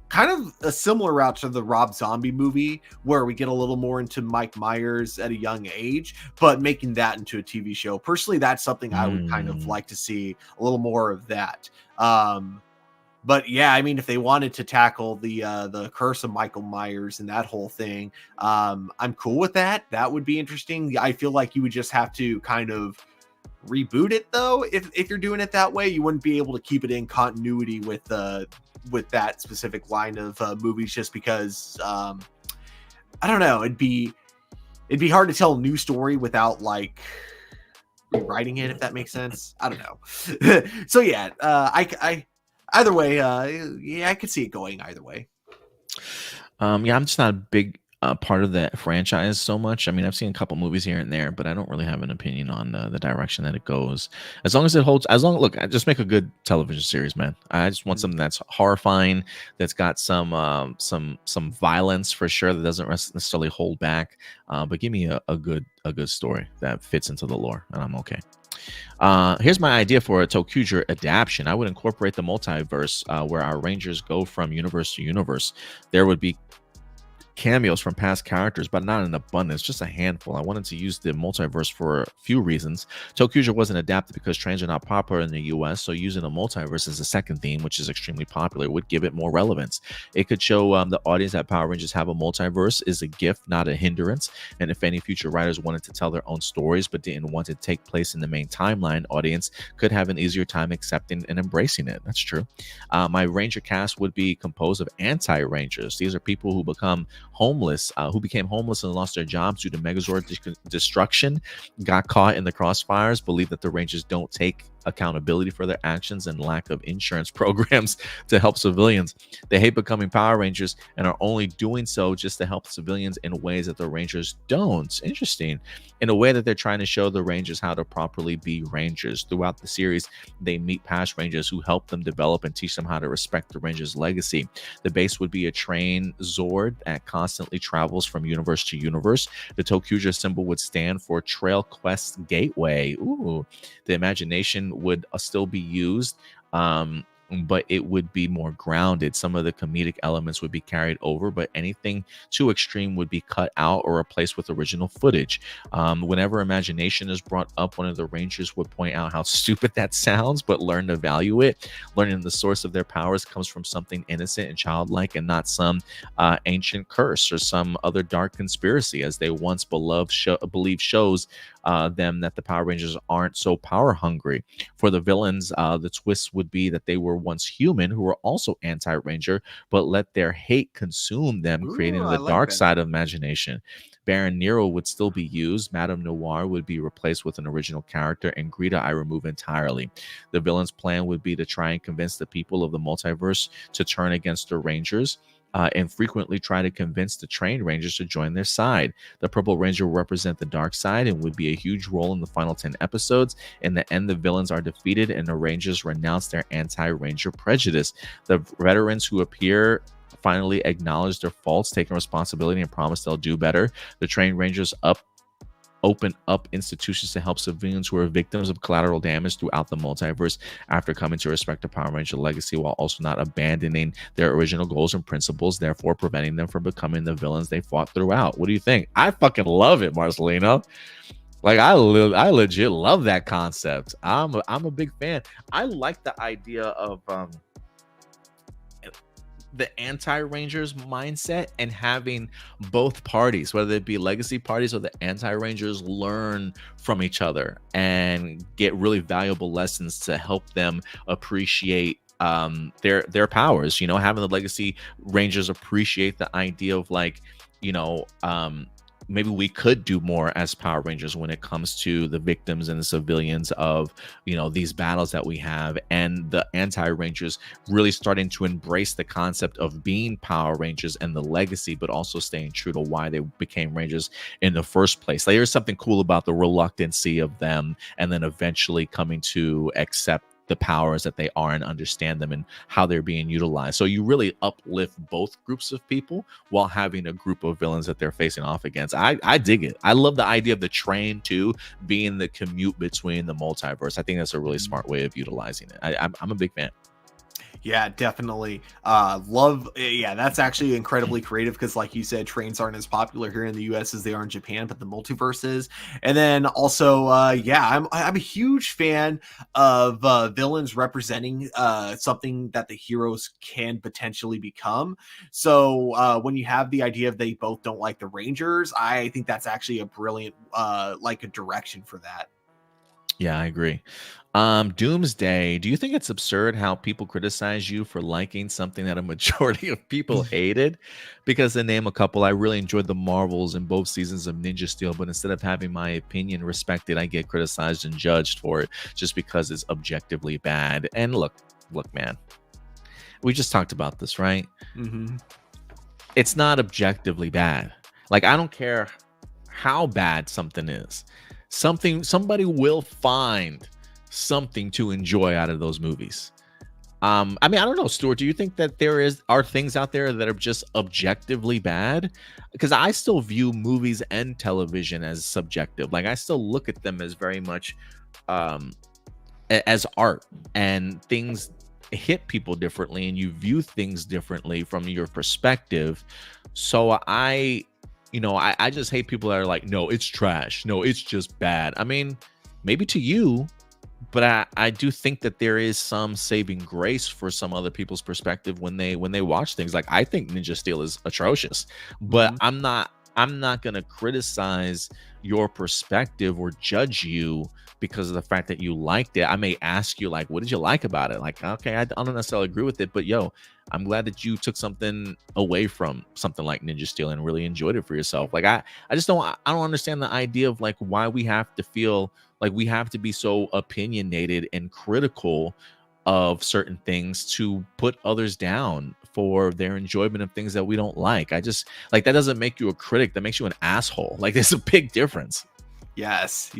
kind of a similar route to the Rob Zombie movie, where we get a little more into Mike Myers at a young age, but making that into a TV show. Personally, that's something I would kind of like to see a little more of that. But yeah, I mean, if they wanted to tackle the curse of Michael Myers and that whole thing, I'm cool with that. That would be interesting. I feel like you would just have to kind of reboot it though. If you're doing it that way, you wouldn't be able to keep it in continuity with that specific line of movies, just because I don't know, it'd be hard to tell a new story without like rewriting it, if that makes sense. I don't know. So yeah, I either way, yeah, I could see it going either way. Yeah, I'm just not a big part of the franchise so much. I mean, I've seen a couple movies here and there, but I don't really have an opinion on the direction that it goes. As long as it holds, look, I just make a good television series, man. I just want something that's horrifying, that's got some violence for sure, that doesn't necessarily hold back. But give me a good story that fits into the lore, and I'm okay. Here's my idea for a Tokuger adaptation. I would incorporate the multiverse, where our Rangers go from universe to universe. There would be cameos from past characters, but not in abundance, just a handful. I wanted to use the multiverse for a few reasons. Tokuger wasn't adapted because trains are not popular in the US, so using a multiverse as a second theme, which is extremely popular, would give it more relevance. It could show the audience that Power Rangers have a multiverse is a gift, not a hindrance. And if any future writers wanted to tell their own stories but didn't want to take place in the main timeline, audience could have an easier time accepting and embracing it. That's true. My Ranger cast would be composed of anti-Rangers. These are people who became homeless and lost their jobs due to Megazord destruction, got caught in the crossfires, believe that the Rangers don't take accountability for their actions, and lack of insurance programs to help civilians. They hate becoming Power Rangers and are only doing so just to help civilians in ways that the Rangers don't. Interesting. In a way that they're trying to show the Rangers how to properly be Rangers. Throughout the series, they meet past Rangers who help them develop and teach them how to respect the Rangers' legacy. The base would be a train Zord that constantly travels from universe to universe. The Tokuger symbol would stand for Trail Quest Gateway. Ooh. The imagination would still be used, but it would be more grounded. Some of the comedic elements would be carried over, but anything too extreme would be cut out or replaced with original footage. Whenever imagination is brought up, one of the Rangers would point out how stupid that sounds, but learn to value it. Learning the source of their powers comes from something innocent and childlike, and not some ancient curse or some other dark conspiracy, as they once believed shows them that the Power Rangers aren't so power hungry. For the villains, the twist would be that they were once human who were also anti-Ranger, but let their hate consume them, creating the dark side of imagination. Baron Nero would still be used. Madame Noir would be replaced with an original character, and Greta I remove entirely. The villain's plan would be to try and convince the people of the multiverse to turn against the Rangers, and frequently try to convince the trained Rangers to join their side. The Purple Ranger will represent the dark side and would be a huge role in the final 10 episodes. In the end, the villains are defeated and the Rangers renounce their anti-Ranger prejudice. The veterans who appear finally acknowledge their faults, taking responsibility, and promise they'll do better. The trained Rangers open up institutions to help civilians who are victims of collateral damage throughout the multiverse after coming to respect the Power Ranger legacy, while also not abandoning their original goals and principles, therefore preventing them from becoming the villains they fought throughout. What do you think? I fucking love it, Marcelino. Like, I legit love that concept. I'm a big fan. I like the idea of the anti-Rangers mindset and having both parties, whether it be legacy parties or the anti-Rangers, learn from each other and get really valuable lessons to help them appreciate their powers. You know, having the legacy Rangers appreciate the idea of like, you know, maybe we could do more as Power Rangers when it comes to the victims and the civilians of, you know, these battles that we have, and the anti-Rangers really starting to embrace the concept of being Power Rangers and the legacy, but also staying true to why they became Rangers in the first place. Like, there's something cool about the reluctancy of them and then eventually coming to accept the powers that they are and understand them and how they're being utilized. So you really uplift both groups of people while having a group of villains that they're facing off against. I dig it. I love the idea of the train too being the commute between the multiverse. I think that's a really smart way of utilizing it. I'm a big fan. Yeah, definitely. Love. Yeah, that's actually incredibly creative because, like you said, trains aren't as popular here in the U.S. as they are in Japan, but the multiverse is. And then also, yeah, I'm a huge fan of villains representing something that the heroes can potentially become. So when you have the idea of they both don't like the Rangers, I think that's actually a brilliant like a direction for that. Yeah, I agree. Doomsday, do you think it's absurd how people criticize you for liking something that a majority of people hated? Because to name a couple, I really enjoyed the Marvels in both seasons of Ninja Steel, but instead of having my opinion respected, I get criticized and judged for it just because it's objectively bad. And look, man, we just talked about this, right? Mm-hmm. It's not objectively bad. Like, I don't care how bad something is. Somebody will find something to enjoy out of those movies. I mean, I don't know, Stuart, do you think that are things out there that are just objectively bad? Because I still view movies and television as subjective. Like, I still look at them as very much as art, and things hit people differently and you view things differently from your perspective. So I just hate people that are like, no, it's trash, no, it's just bad. I mean, maybe to you, but I do think that there is some saving grace for some other people's perspective when they watch things. Like, I think Ninja Steel is atrocious, but I'm not going to criticize your perspective or judge you because of the fact that you liked it. I may ask you, like, what did you like about it? Like, okay, I don't necessarily agree with it, but yo, I'm glad that you took something away from something like Ninja Steel and really enjoyed it for yourself. Like, I don't understand the idea of like why we have to feel like we have to be so opinionated and critical of certain things to put others down for their enjoyment of things that we don't like. I just, like, that doesn't make you a critic. That makes you an asshole. Like, there's a big difference. Yes,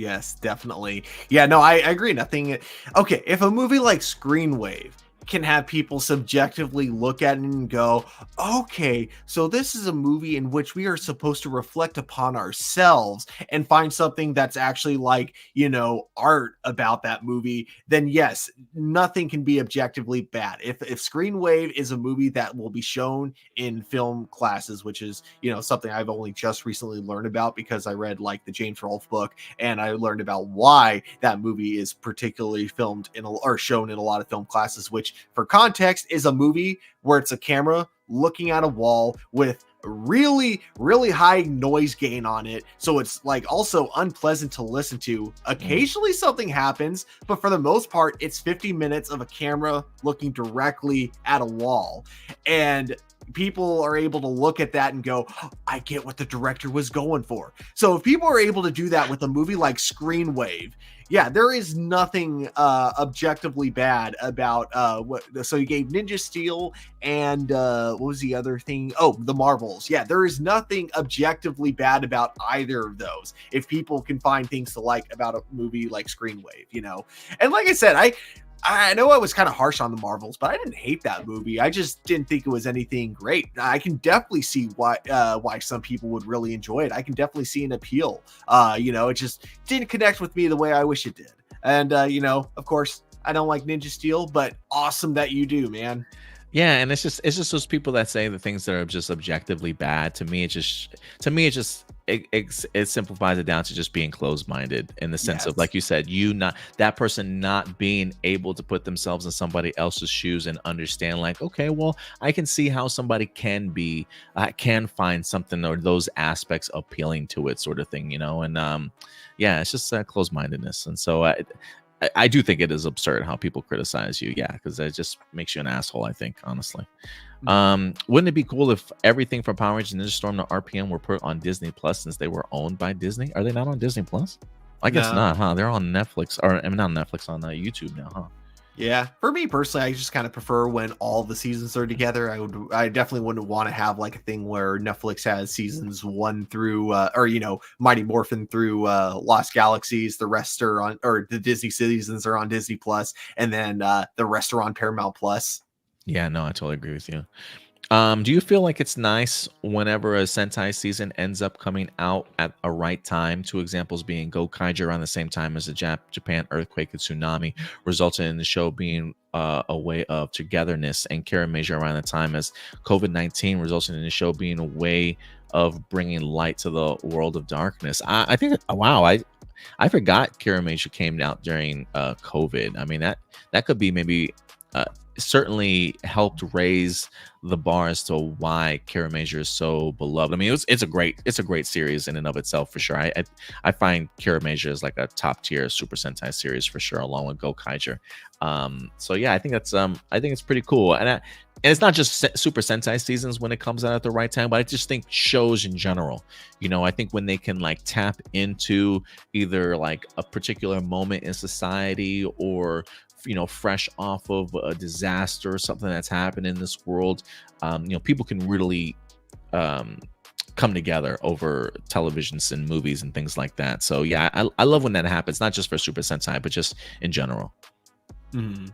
definitely. Yeah, no, I agree. Nothing. Okay, if a movie like Screenwave can have people subjectively look at it and go, okay, so this is a movie in which we are supposed to reflect upon ourselves and find something that's actually like, you know, art about that movie, then yes, nothing can be objectively bad. If Screenwave is a movie that will be shown in film classes, which is, you know, something I've only just recently learned about because I read like the James Rolfe book and I learned about why that movie is particularly filmed or shown in a lot of film classes, which for context is a movie where it's a camera looking at a wall with really, really high noise gain on it. So it's like also unpleasant to listen to. Occasionally something happens, but for the most part, it's 50 minutes of a camera looking directly at a wall. And people are able to look at that and go, oh, I get what the director was going for. So if people are able to do that with a movie like Screenwave, yeah, there is nothing objectively bad about what. So you gave Ninja Steel and what was the other thing? Oh, the Marvels. Yeah, there is nothing objectively bad about either of those. If people can find things to like about a movie like Screenwave, you know. And like I said, I know I was kind of harsh on the Marvels, but I didn't hate that movie. I just didn't think it was anything great. I can definitely see why some people would really enjoy it. I can definitely see an appeal. You know, it just didn't connect with me the way I wish it did. And you know, of course, I don't like Ninja Steel, but awesome that you do, man. Yeah, and it's just those people that say the things that are just objectively bad. To me, it it simplifies it down to just being closed-minded in the sense of, Yes. like you said, you not that person not being able to put themselves in somebody else's shoes and understand, like, okay, well, I can see how somebody can find something or those aspects appealing to it, sort of thing, you know. And yeah, it's just closed-mindedness. And so I do think it is absurd how people criticize you, yeah, because it just makes you an asshole, I think, honestly. Wouldn't it be cool if everything from Power Rangers, Ninja Storm to RPM were put on Disney Plus since they were owned by Disney? Are they not on Disney Plus? I guess No. not, huh? They're on Netflix, or I mean, not Netflix, on YouTube now, huh? Yeah, for me personally, I just kind of prefer when all the seasons are together. I definitely wouldn't want to have like a thing where Netflix has seasons 1 through or Mighty Morphin through Lost Galaxies, the rest are on, or the Disney seasons are on Disney Plus, and then the rest are on Paramount Plus. Yeah, no, I totally agree with you. Do you feel like it's nice whenever a Sentai season ends up coming out at a right time? Two examples being Gokaiger around the same time as the Japan earthquake and tsunami, resulting in the show being a way of togetherness, and Karameja around the time as COVID-19, resulting in the show being a way of bringing light to the world of darkness. I think, wow, I forgot Karameja came out during COVID. I mean, that could be maybe certainly helped raise the bar as to why Karameja is so beloved. I mean, it's a great series in and of itself, for sure. I find Karameja is like a top tier Super Sentai series for sure, along with Gokaiger. So yeah, I think it's pretty cool. And it's not just Super Sentai seasons when it comes out at the right time, but I just think shows in general, I think when they can like tap into either like a particular moment in society, or fresh off of a disaster or something that's happened in this world, people can really come together over televisions and movies and things like that. So yeah, I love when that happens, not just for Super Sentai, but just in general. Mm-hmm.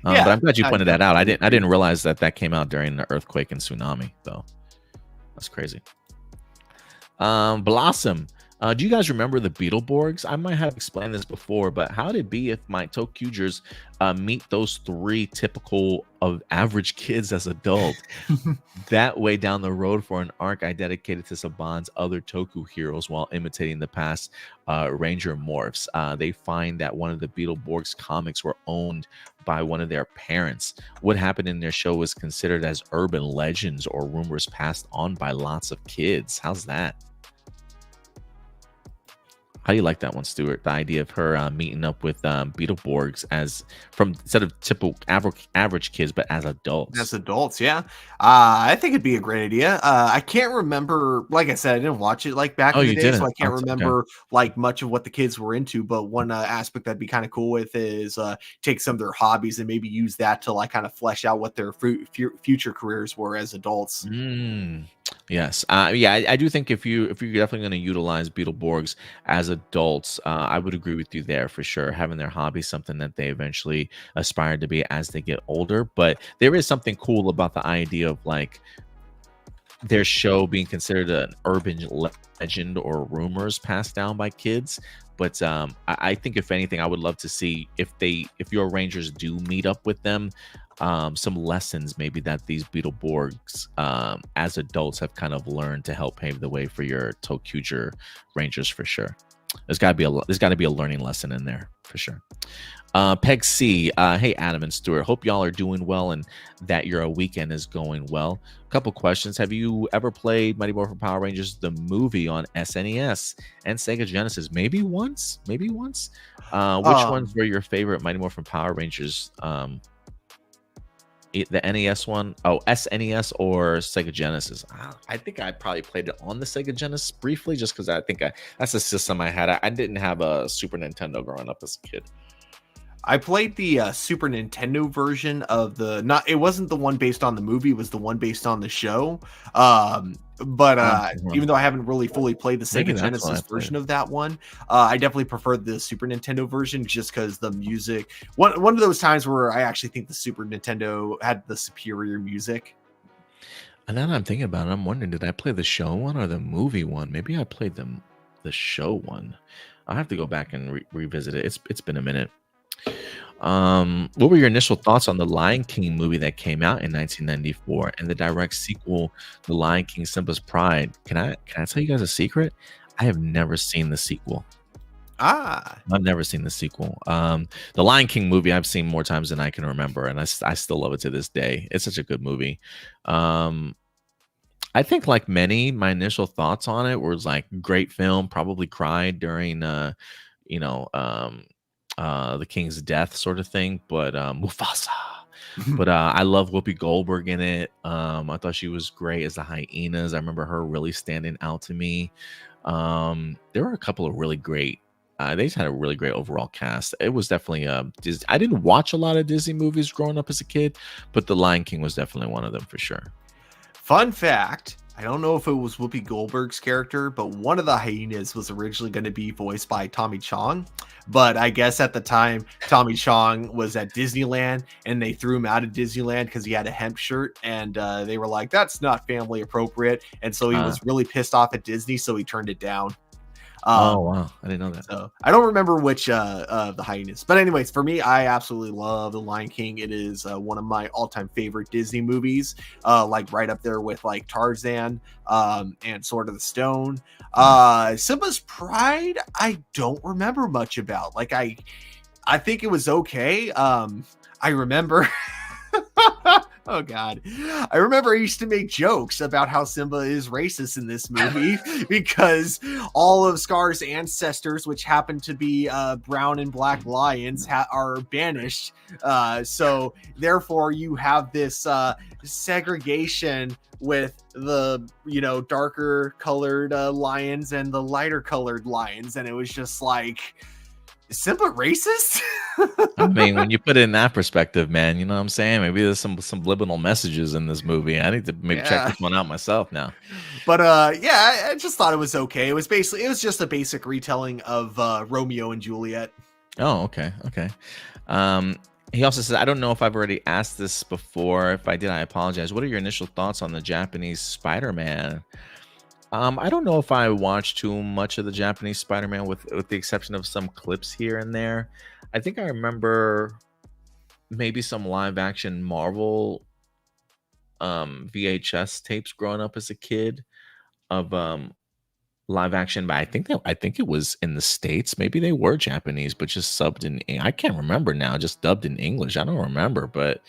But I'm glad you pointed that out. I didn't realize that came out during the earthquake and tsunami, though. That's crazy. Blossom. Do you guys remember the Beetleborgs? I might have explained this before, but how would it be if my Tokugers meet those 3 typical of average kids as adults? That way down the road for an arc I dedicated to Saban's other Toku heroes while imitating the past Ranger morphs. They find that one of the Beetleborgs comics were owned by one of their parents. What happened in their show was considered as urban legends or rumors passed on by lots of kids. How's that? How do you like that one, Stuart? The idea of her meeting up with Beetleborgs instead of typical average kids, but as adults. As adults, yeah. I think it'd be a great idea. I can't remember, like I said, I didn't watch it like back in the day, so I can't remember like much of what the kids were into. But one aspect that'd be kind of cool with is take some of their hobbies and maybe use that to like kind of flesh out what their future careers were as adults. Yes. Yeah, I do think if you're definitely going to utilize Beetleborgs as adults, I would agree with you there for sure. Having their hobby something that they eventually aspire to be as they get older. But there is something cool about the idea of like their show being considered an urban legend or rumors passed down by kids. But I think if anything, I would love to see if your Rangers do meet up with them, some lessons maybe that these Beetleborgs as adults have kind of learned to help pave the way for your Tokuger Rangers for sure. There's got to be a learning lesson in there for sure. Peg C, hey Adam and Stuart, hope y'all are doing well and that your weekend is going well. Couple questions. Have you ever played Mighty Morphin Power Rangers the movie on SNES and Sega Genesis? Maybe once. Which ones were your favorite Mighty Morphin Power Rangers? The NES one? Oh, SNES or Sega Genesis? I think I probably played it on the Sega Genesis briefly, just because I think that's the system I had. I didn't have a Super Nintendo growing up as a kid. I played the Super Nintendo version of it wasn't the one based on the movie, it was the one based on the show. But even though I haven't really fully played the Sega Genesis version of that one, I definitely prefer the Super Nintendo version just because the music, one of those times where I actually think the Super Nintendo had the superior music. And now that I'm thinking about it, I'm wondering, did I play the show one or the movie one? Maybe I played the show one. I'll have to go back and revisit it. It's been a minute. What were your initial thoughts on the Lion King movie that came out in 1994 and the direct sequel, The Lion King Simba's Pride? Can I tell you guys a secret? I have never seen the sequel. Ah, I've never seen the sequel. The Lion King movie I've seen more times than I can remember, and I still love it to this day. It's such a good movie. Um, I think, like many, my initial thoughts on it was like great film. Probably cried during, you know, the king's death, sort of thing. But Mufasa. But I love Whoopi Goldberg in it. I thought she was great as the hyenas. I remember her really standing out to me. There were a couple of really great. They just had a really great overall cast. It was definitely I didn't watch a lot of Disney movies growing up as a kid, but The Lion King was definitely one of them for sure. fun fact. I don't know if it was Whoopi Goldberg's character, but one of the hyenas was originally going to be voiced by Tommy Chong. But I guess at the time, Tommy Chong was at Disneyland and they threw him out of Disneyland because he had a hemp shirt. And they were like, that's not family appropriate. And so he was really pissed off at Disney. So he turned it down. Oh, wow. I didn't know that. So I don't remember which of the hyenas. But anyways, for me, I absolutely love The Lion King. It is one of my all-time favorite Disney movies, like right up there with like Tarzan and Sword of the Stone. Simba's Pride, I don't remember much about. Like I think it was okay. I remember... Oh God. I remember I used to make jokes about how Simba is racist in this movie because all of Scar's ancestors, which happen to be brown and black lions, are banished. So therefore you have this segregation with the, darker colored lions and the lighter colored lions. And it was just like, is Simba racist? I mean, when you put it in that perspective, man, you know what I'm saying? Maybe there's some subliminal messages in this movie. I need to maybe check this one out myself now. But I just thought it was okay. It was just a basic retelling of Romeo and Juliet. Oh, okay. He also says, I don't know if I've already asked this before. If I did, I apologize. What are your initial thoughts on the Japanese Spider-Man? I don't know if I watched too much of the Japanese Spider-Man with the exception of some clips here and there. I think I remember maybe some live action Marvel VHS tapes growing up as a kid of live action, but I think it was in the States. Maybe they were Japanese, but just subbed in. I can't remember now, just dubbed in English. I don't remember, but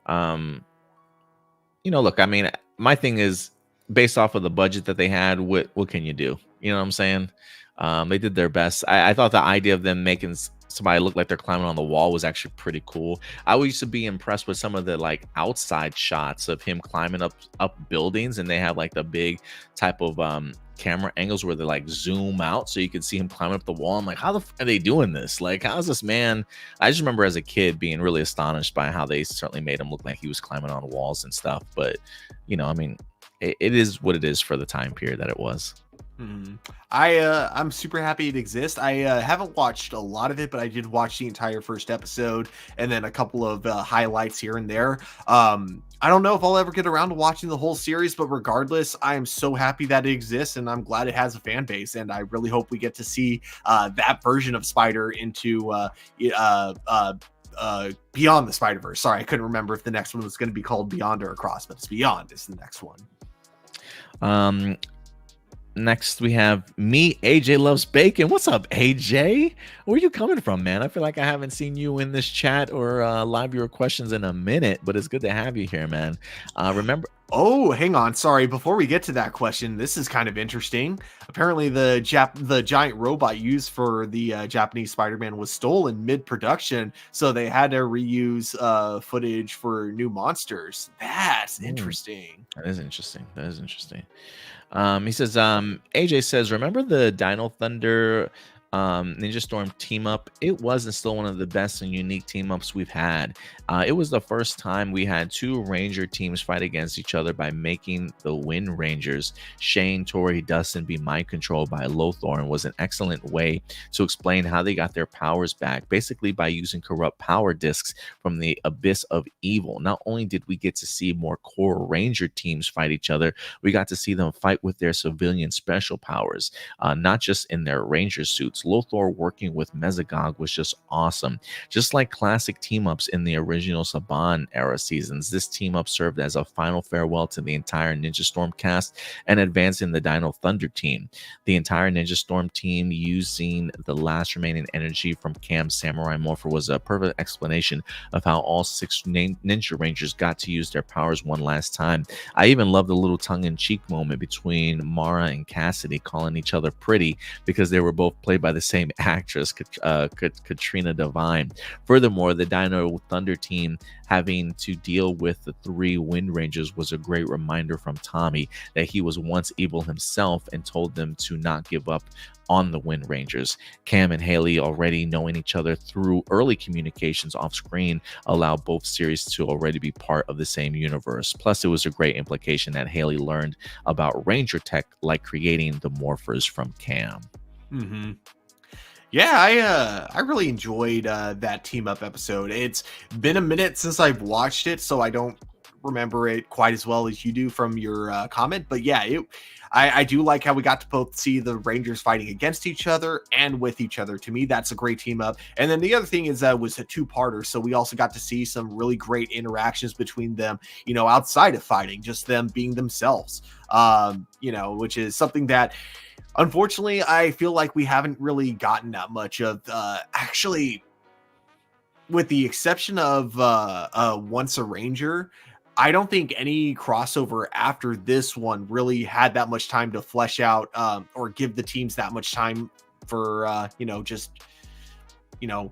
look, I mean, my thing is, based off of the budget that they had, what can you do? You know what I'm saying? They did their best. I thought the idea of them making somebody look like they're climbing on the wall was actually pretty cool. I used to be impressed with some of the like outside shots of him climbing up buildings, and they have like the big type of camera angles where they like zoom out so you can see him climbing up the wall. I'm like, how the f are they doing this? Like, how's this man? I just remember as a kid being really astonished by how they certainly made him look like he was climbing on walls and stuff. But I mean, it is what it is for the time period that it was. I'm super happy it exists. I haven't watched a lot of it, but I did watch the entire first episode and then a couple of highlights here and there. I don't know if I'll ever get around to watching the whole series, but regardless, I am so happy that it exists, and I'm glad it has a fan base, and I really hope we get to see that version of Spider into Beyond the Spider-Verse. Sorry, I couldn't remember if the next one was going to be called Beyond or Across, but it's Beyond is the next one. Next we have me, AJ Loves Bacon. What's up, AJ? Where are you coming from, man? I feel like I haven't seen you in this chat or live your questions in a minute, but it's good to have you here, man. Remember. Oh, hang on. Sorry. Before we get to that question, this is kind of interesting. Apparently, the giant robot used for the Japanese Spider-Man was stolen mid-production, so they had to reuse footage for new monsters. That's interesting. That is interesting. He says, AJ says, remember the Dino Thunder Ninja Storm team up? It was and still one of the best and unique team ups we've had. It was the first time we had two Ranger teams fight against each other by making the Wind Rangers, Shane, Tori, Dustin, be mind controlled by Lothar, and was an excellent way to explain how they got their powers back, basically by using corrupt power discs from the abyss of evil. Not only did we get to see more core Ranger teams fight each other, we got to see them fight with their civilian special powers, not just in their Ranger suits. Lothor working with Mesogog was just awesome. Just like classic team-ups in the original Saban era seasons, this team-up served as a final farewell to the entire Ninja Storm cast and advancing the Dino Thunder team. The entire Ninja Storm team using the last remaining energy from Cam's Samurai Morpher was a perfect explanation of how all 6 Ninja Rangers got to use their powers one last time. I even love the little tongue-in-cheek moment between Mara and Cassidy calling each other pretty because they were both played by the same actress, Katrina Devine. Furthermore, the Dino Thunder team having to deal with the 3 Wind Rangers was a great reminder from Tommy that he was once evil himself and told them to not give up on the Wind Rangers. Cam and Haley already knowing each other through early communications off screen allow both series to already be part of the same universe. Plus, it was a great implication that Haley learned about Ranger tech, like creating the morphers from Cam. Mm-hmm. Yeah, I really enjoyed that team up episode. It's been a minute since I've watched it, so I don't remember it quite as well as you do from your comment. But yeah, I do like how we got to both see the Rangers fighting against each other and with each other. To me, that's a great team up. And then the other thing is that it was a 2-parter, so we also got to see some really great interactions between them, outside of fighting, just them being themselves, which is something that unfortunately I feel like we haven't really gotten that much of, actually, with the exception of Once a Ranger. I don't think any crossover after this one really had that much time to flesh out or give the teams that much time for,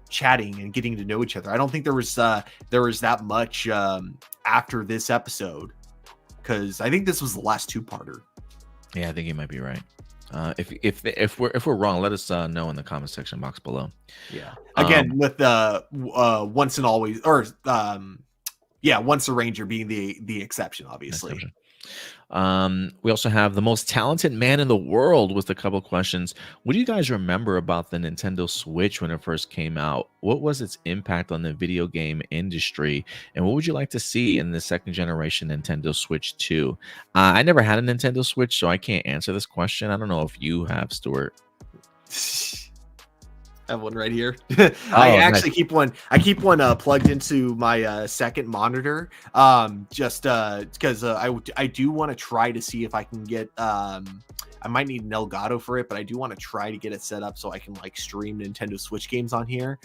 chatting and getting to know each other. I don't think there was that much after this episode, because I think this was the last 2-parter. Yeah, I think you might be right. If we're wrong, let us know in the comment section box below. Yeah. Again, with Once and Always, or Once a Ranger being the exception, obviously. We also have the most talented man in the world with a couple questions. What do you guys remember about the Nintendo Switch when it first came out? What was its impact on the video game industry? And what would you like to see in the second generation Nintendo Switch 2? I never had a Nintendo Switch, so I can't answer this question. I don't know if you have, Stuart. I have one right here. I actually keep one. I keep one plugged into my second monitor, just because I do want to try to see if I can get. I might need an Elgato for it, but I do want to try to get it set up so I can stream Nintendo Switch games on here.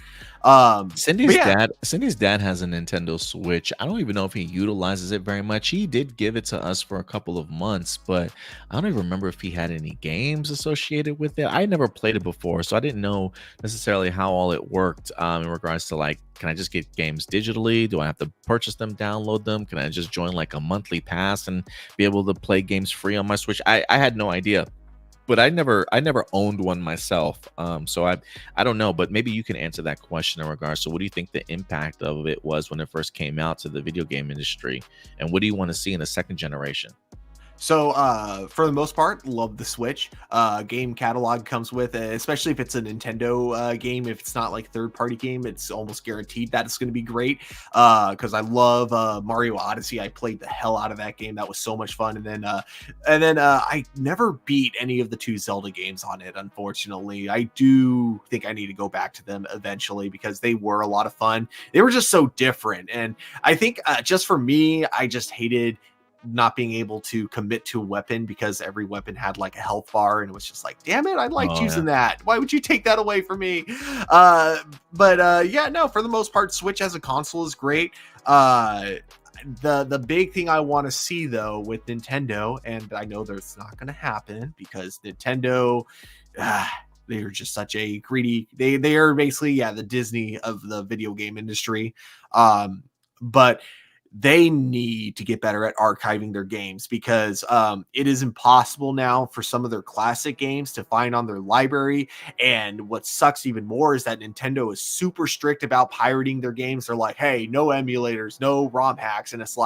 Cindy's dad has a Nintendo Switch. I don't even know if he utilizes it very much. He did give it to us for a couple of months, but I don't even remember if he had any games associated with it. I never played it before, so I didn't know necessarily how all it worked in regards to can I just get games digitally? Do I have to purchase them, download them? Can I just join a monthly pass and be able to play games free on my Switch? I had no idea, but I never owned one myself. So I don't know, but maybe you can answer that question in regards to what do you think the impact of it was when it first came out to the video game industry, and what do you want to see in the second generation? So for the most part, love the Switch. Game catalog comes with it, especially if it's a Nintendo game. If it's not third-party game, it's almost guaranteed that it's going to be great. Because I love Mario Odyssey. I played the hell out of that game. That was so much fun. And then I never beat any of the 2 Zelda games on it, unfortunately. I do think I need to go back to them eventually because they were a lot of fun. They were just so different. And I think just for me, I just hated not being able to commit to a weapon because every weapon had a health bar, and it was just damn it, I liked using that. Why would you take that away from me? For the most part, Switch as a console is great. The big thing I want to see though with Nintendo, and I know that's not going to happen because Nintendo, they are just such a greedy. They are basically the Disney of the video game industry. But they need to get better at archiving their games because it is impossible now for some of their classic games to find on their library. And what sucks even more is that Nintendo is super strict about pirating their games. They're like, hey, no emulators, no ROM hacks. And it's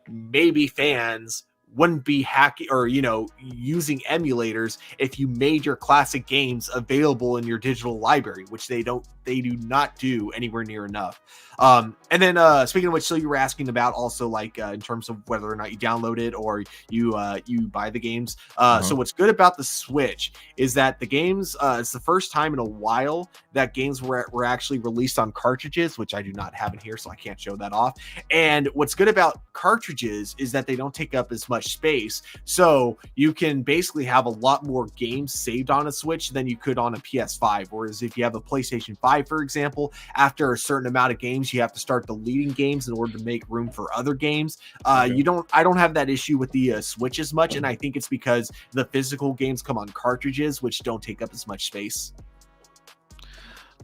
maybe fans wouldn't be hacking or using emulators if you made your classic games available in your digital library, which they do not do anywhere near enough. And then speaking of which, so you were asking about also like in terms of whether or not you download it or you buy the games. So what's good about the Switch is that the games it's the first time in a while that games were actually released on cartridges, which I do not have in here, so I can't show that off. And what's good about cartridges is that they don't take up as much space, so you can basically have a lot more games saved on a Switch than you could on a PS5. Whereas if you have a PlayStation 5, for example, after a certain amount of games, you have to start deleting games in order to make room for other games. I don't have that issue with the Switch as much, and I think it's because the physical games come on cartridges, which don't take up as much space.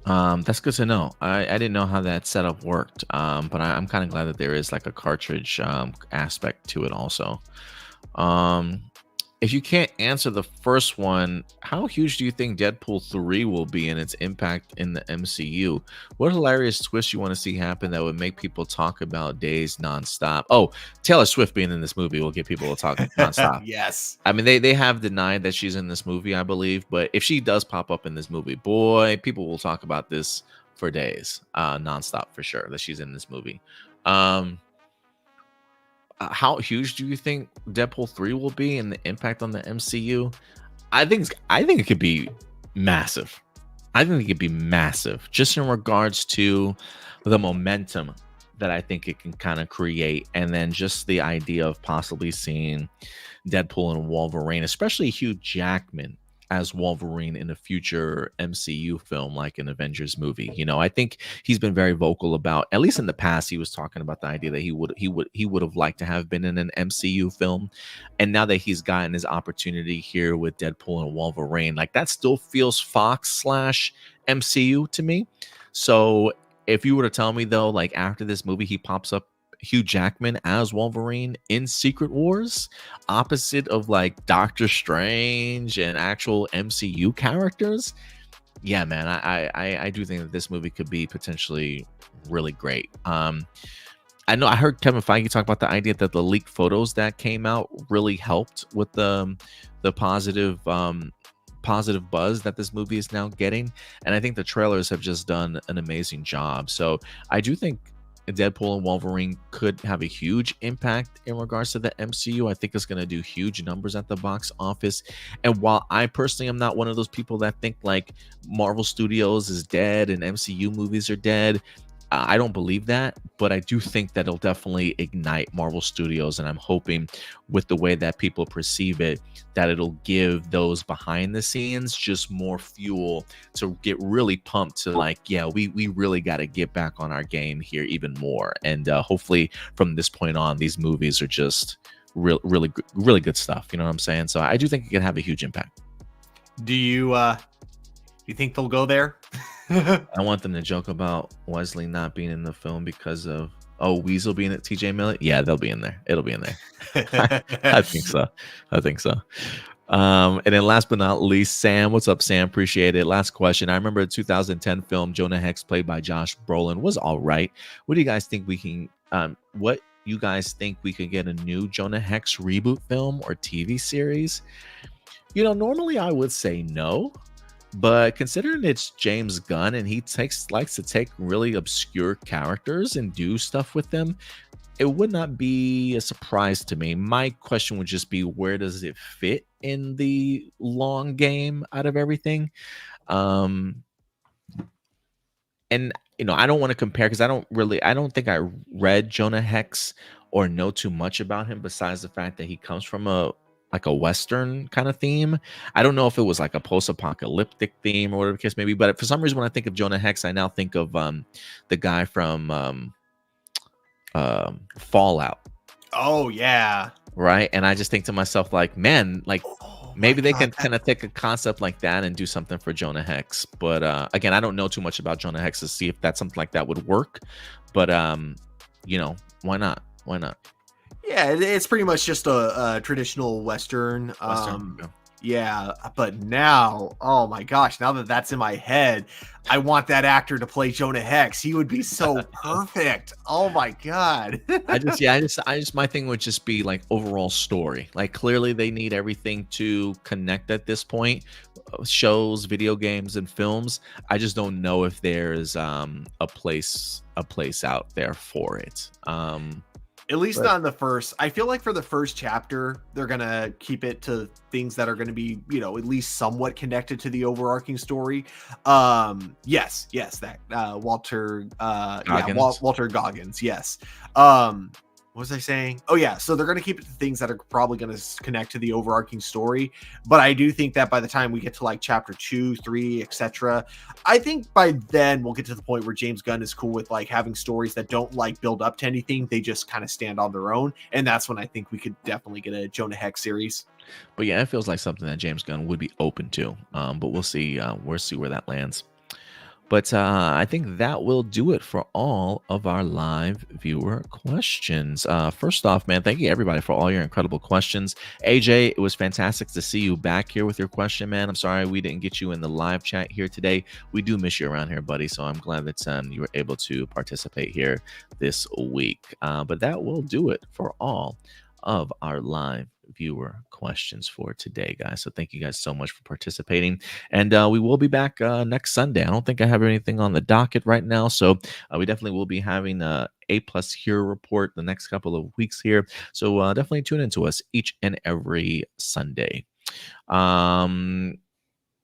That's good to know. I didn't know how that setup worked, but I'm kind of glad that there is like a cartridge aspect to it also. If you can't answer the first one, how huge do you think Deadpool 3 will be in its impact in the MCU? What hilarious twist you want to see happen that would make people talk about days nonstop? Oh, Taylor Swift being in this movie will get people to talk nonstop. Yes. I mean, they have denied that she's in this movie, I believe, but if she does pop up in this movie, boy, people will talk about this for days, nonstop for sure, that she's in this movie. How huge do you think Deadpool 3 will be and the impact on the MCU? I think it could be massive. I think it could be massive just in regards to the momentum that I think it can kind of create, and then just the idea of possibly seeing Deadpool and Wolverine, especially Hugh Jackman as Wolverine in a future MCU film, like an Avengers movie. I think he's been very vocal about, at least in the past, he was talking about the idea that he would have liked to have been in an MCU film. And now that he's gotten his opportunity here with Deadpool and Wolverine, like that still feels Fox / MCU to me. So if you were to tell me though, like after this movie, he pops up Hugh Jackman as Wolverine in Secret Wars, opposite of like Doctor Strange and actual MCU characters. Yeah, man, I do think that this movie could be potentially really great. I know I heard Kevin Feige talk about the idea that the leaked photos that came out really helped with the positive buzz that this movie is now getting, and I think the trailers have just done an amazing job. So I do think Deadpool and Wolverine could have a huge impact in regards to the MCU. I think it's going to do huge numbers at the box office. And while I personally am not one of those people that think like Marvel Studios is dead and MCU movies are dead, I don't believe that, but I do think that it'll definitely ignite Marvel Studios, and I'm hoping with the way that people perceive it, that it'll give those behind the scenes just more fuel to get really pumped to like, yeah, we really got to get back on our game here even more. And hopefully from this point on, these movies are just really good stuff. You know what I'm saying? So I do think it can have a huge impact. Do you think they'll go there? I want them to joke about Wesley not being in the film because of Weasel being at TJ Millett. Yeah, they'll be in there. It'll be in there. I think so. And then last but not least, Sam. What's up, Sam? Appreciate it. Last question. I remember the 2010 film Jonah Hex, played by Josh Brolin, was all right. What do you guys think we can? What you guys think we could get a new Jonah Hex reboot film or TV series? Normally I would say no. But considering it's James Gunn and he likes to take really obscure characters and do stuff with them, it would not be a surprise to me. My question would just be, where does it fit in the long game out of everything? And I don't want to compare because I don't think I read Jonah Hex or know too much about him besides the fact that he comes from a Western kind of theme. I don't know if it was like a post-apocalyptic theme or whatever the case may be, but for some reason when I think of Jonah Hex, I now think of the guy from Fallout. Oh yeah. Right. And I just think to myself, like, man, like maybe they can kind of take a concept like that and do something for Jonah Hex. But again, I don't know too much about Jonah Hex to see if that's something like that would work. But why not? Yeah, it's pretty much just a traditional Western. Yeah, but now, oh my gosh, now that that's in my head, I want that actor to play Jonah Hex. He would be so perfect. Oh my god. My thing would just be like overall story. Like clearly they need everything to connect at this point. Shows, video games, and films. I just don't know if there's a place out there for it. At least not in the first. I feel like for the first chapter, they're gonna keep it to things that are gonna be, you know, at least somewhat connected to the overarching story. Yes, that Walter Goggins. Walter Goggins, yes. What was I saying? Oh yeah, so they're going to keep it to things that are probably going to connect to the overarching story, but I do think that by the time we get to like chapter 2, 3, etc., I think by then we'll get to the point where James Gunn is cool with like having stories that don't like build up to anything, they just kind of stand on their own, and that's when I think we could definitely get a Jonah Hex series. But yeah, it feels like something that James Gunn would be open to. But we'll see. We'll see where that lands. But I think that will do it for all of our live viewer questions. First off, man, thank you everybody for all your incredible questions. AJ, it was fantastic to see you back here with your question, man. I'm sorry we didn't get you in the live chat here today. We do miss you around here, buddy. So I'm glad that you were able to participate here this week. But that will do it for all of our live viewer questions for today, guys. So thank you guys so much for participating, and we will be back next Sunday. I don't think I have anything on the docket right now, so we definitely will be having APlus Hero Report the next couple of weeks here, so definitely tune into us each and every Sunday.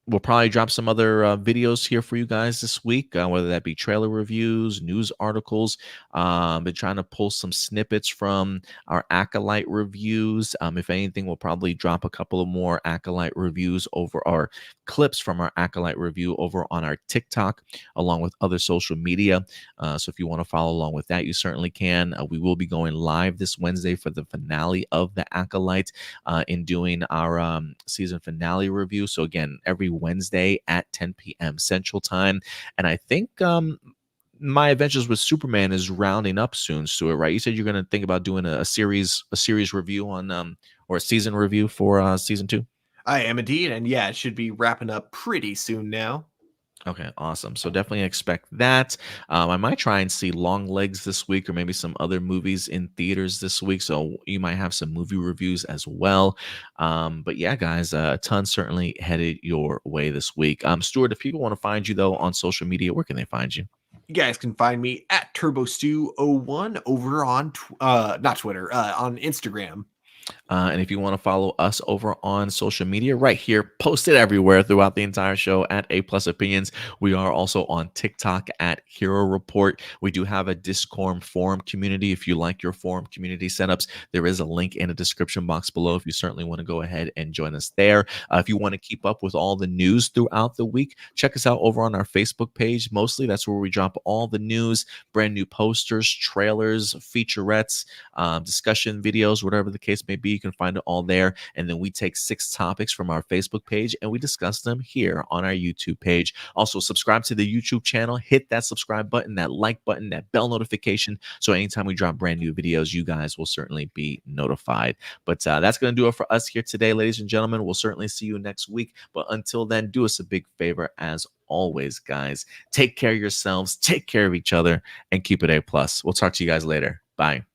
We'll probably drop some other videos here for you guys this week, whether that be trailer reviews, news articles. Been trying to pull some snippets from our Acolyte reviews. If anything, we'll probably drop a couple of more Acolyte reviews over our clips from our Acolyte review over on our TikTok, along with other social media. So if you want to follow along with that, you certainly can. We will be going live this Wednesday for the finale of the Acolyte in doing our season finale review. So again, every Wednesday at 10 p.m. Central Time. And I think My Adventures with Superman is rounding up soon, Stuart, right? You said you're going to think about doing a series review on or a season review for season 2. I am indeed, and yeah, it should be wrapping up pretty soon now. Okay, awesome. So definitely expect that. I might try and see Long Legs this week, or maybe some other movies in theaters this week. So you might have some movie reviews as well. But yeah, guys, a ton certainly headed your way this week. Stuart, if people want to find you though on social media, where can they find you? You guys can find me at TurboStew01 over on not Twitter, on Instagram. And if you want to follow us over on social media, right here, posted everywhere throughout the entire show at APlus Opinions. We are also on TikTok at Hero Report. We do have a Discord forum community. If you like your forum community setups, there is a link in the description box below if you certainly want to go ahead and join us there. If you want to keep up with all the news throughout the week, check us out over on our Facebook page. Mostly that's where we drop all the news, brand new posters, trailers, featurettes, discussion videos, whatever the case may be. You can find it all there. And then we take 6 topics from our Facebook page and we discuss them here on our YouTube page. Also, subscribe to the YouTube channel. Hit that subscribe button, that like button, that bell notification. So anytime we drop brand new videos, you guys will certainly be notified. But that's going to do it for us here today, ladies and gentlemen. We'll certainly see you next week. But until then, do us a big favor as always, guys. Take care of yourselves, take care of each other, and keep it A+. We'll talk to you guys later. Bye.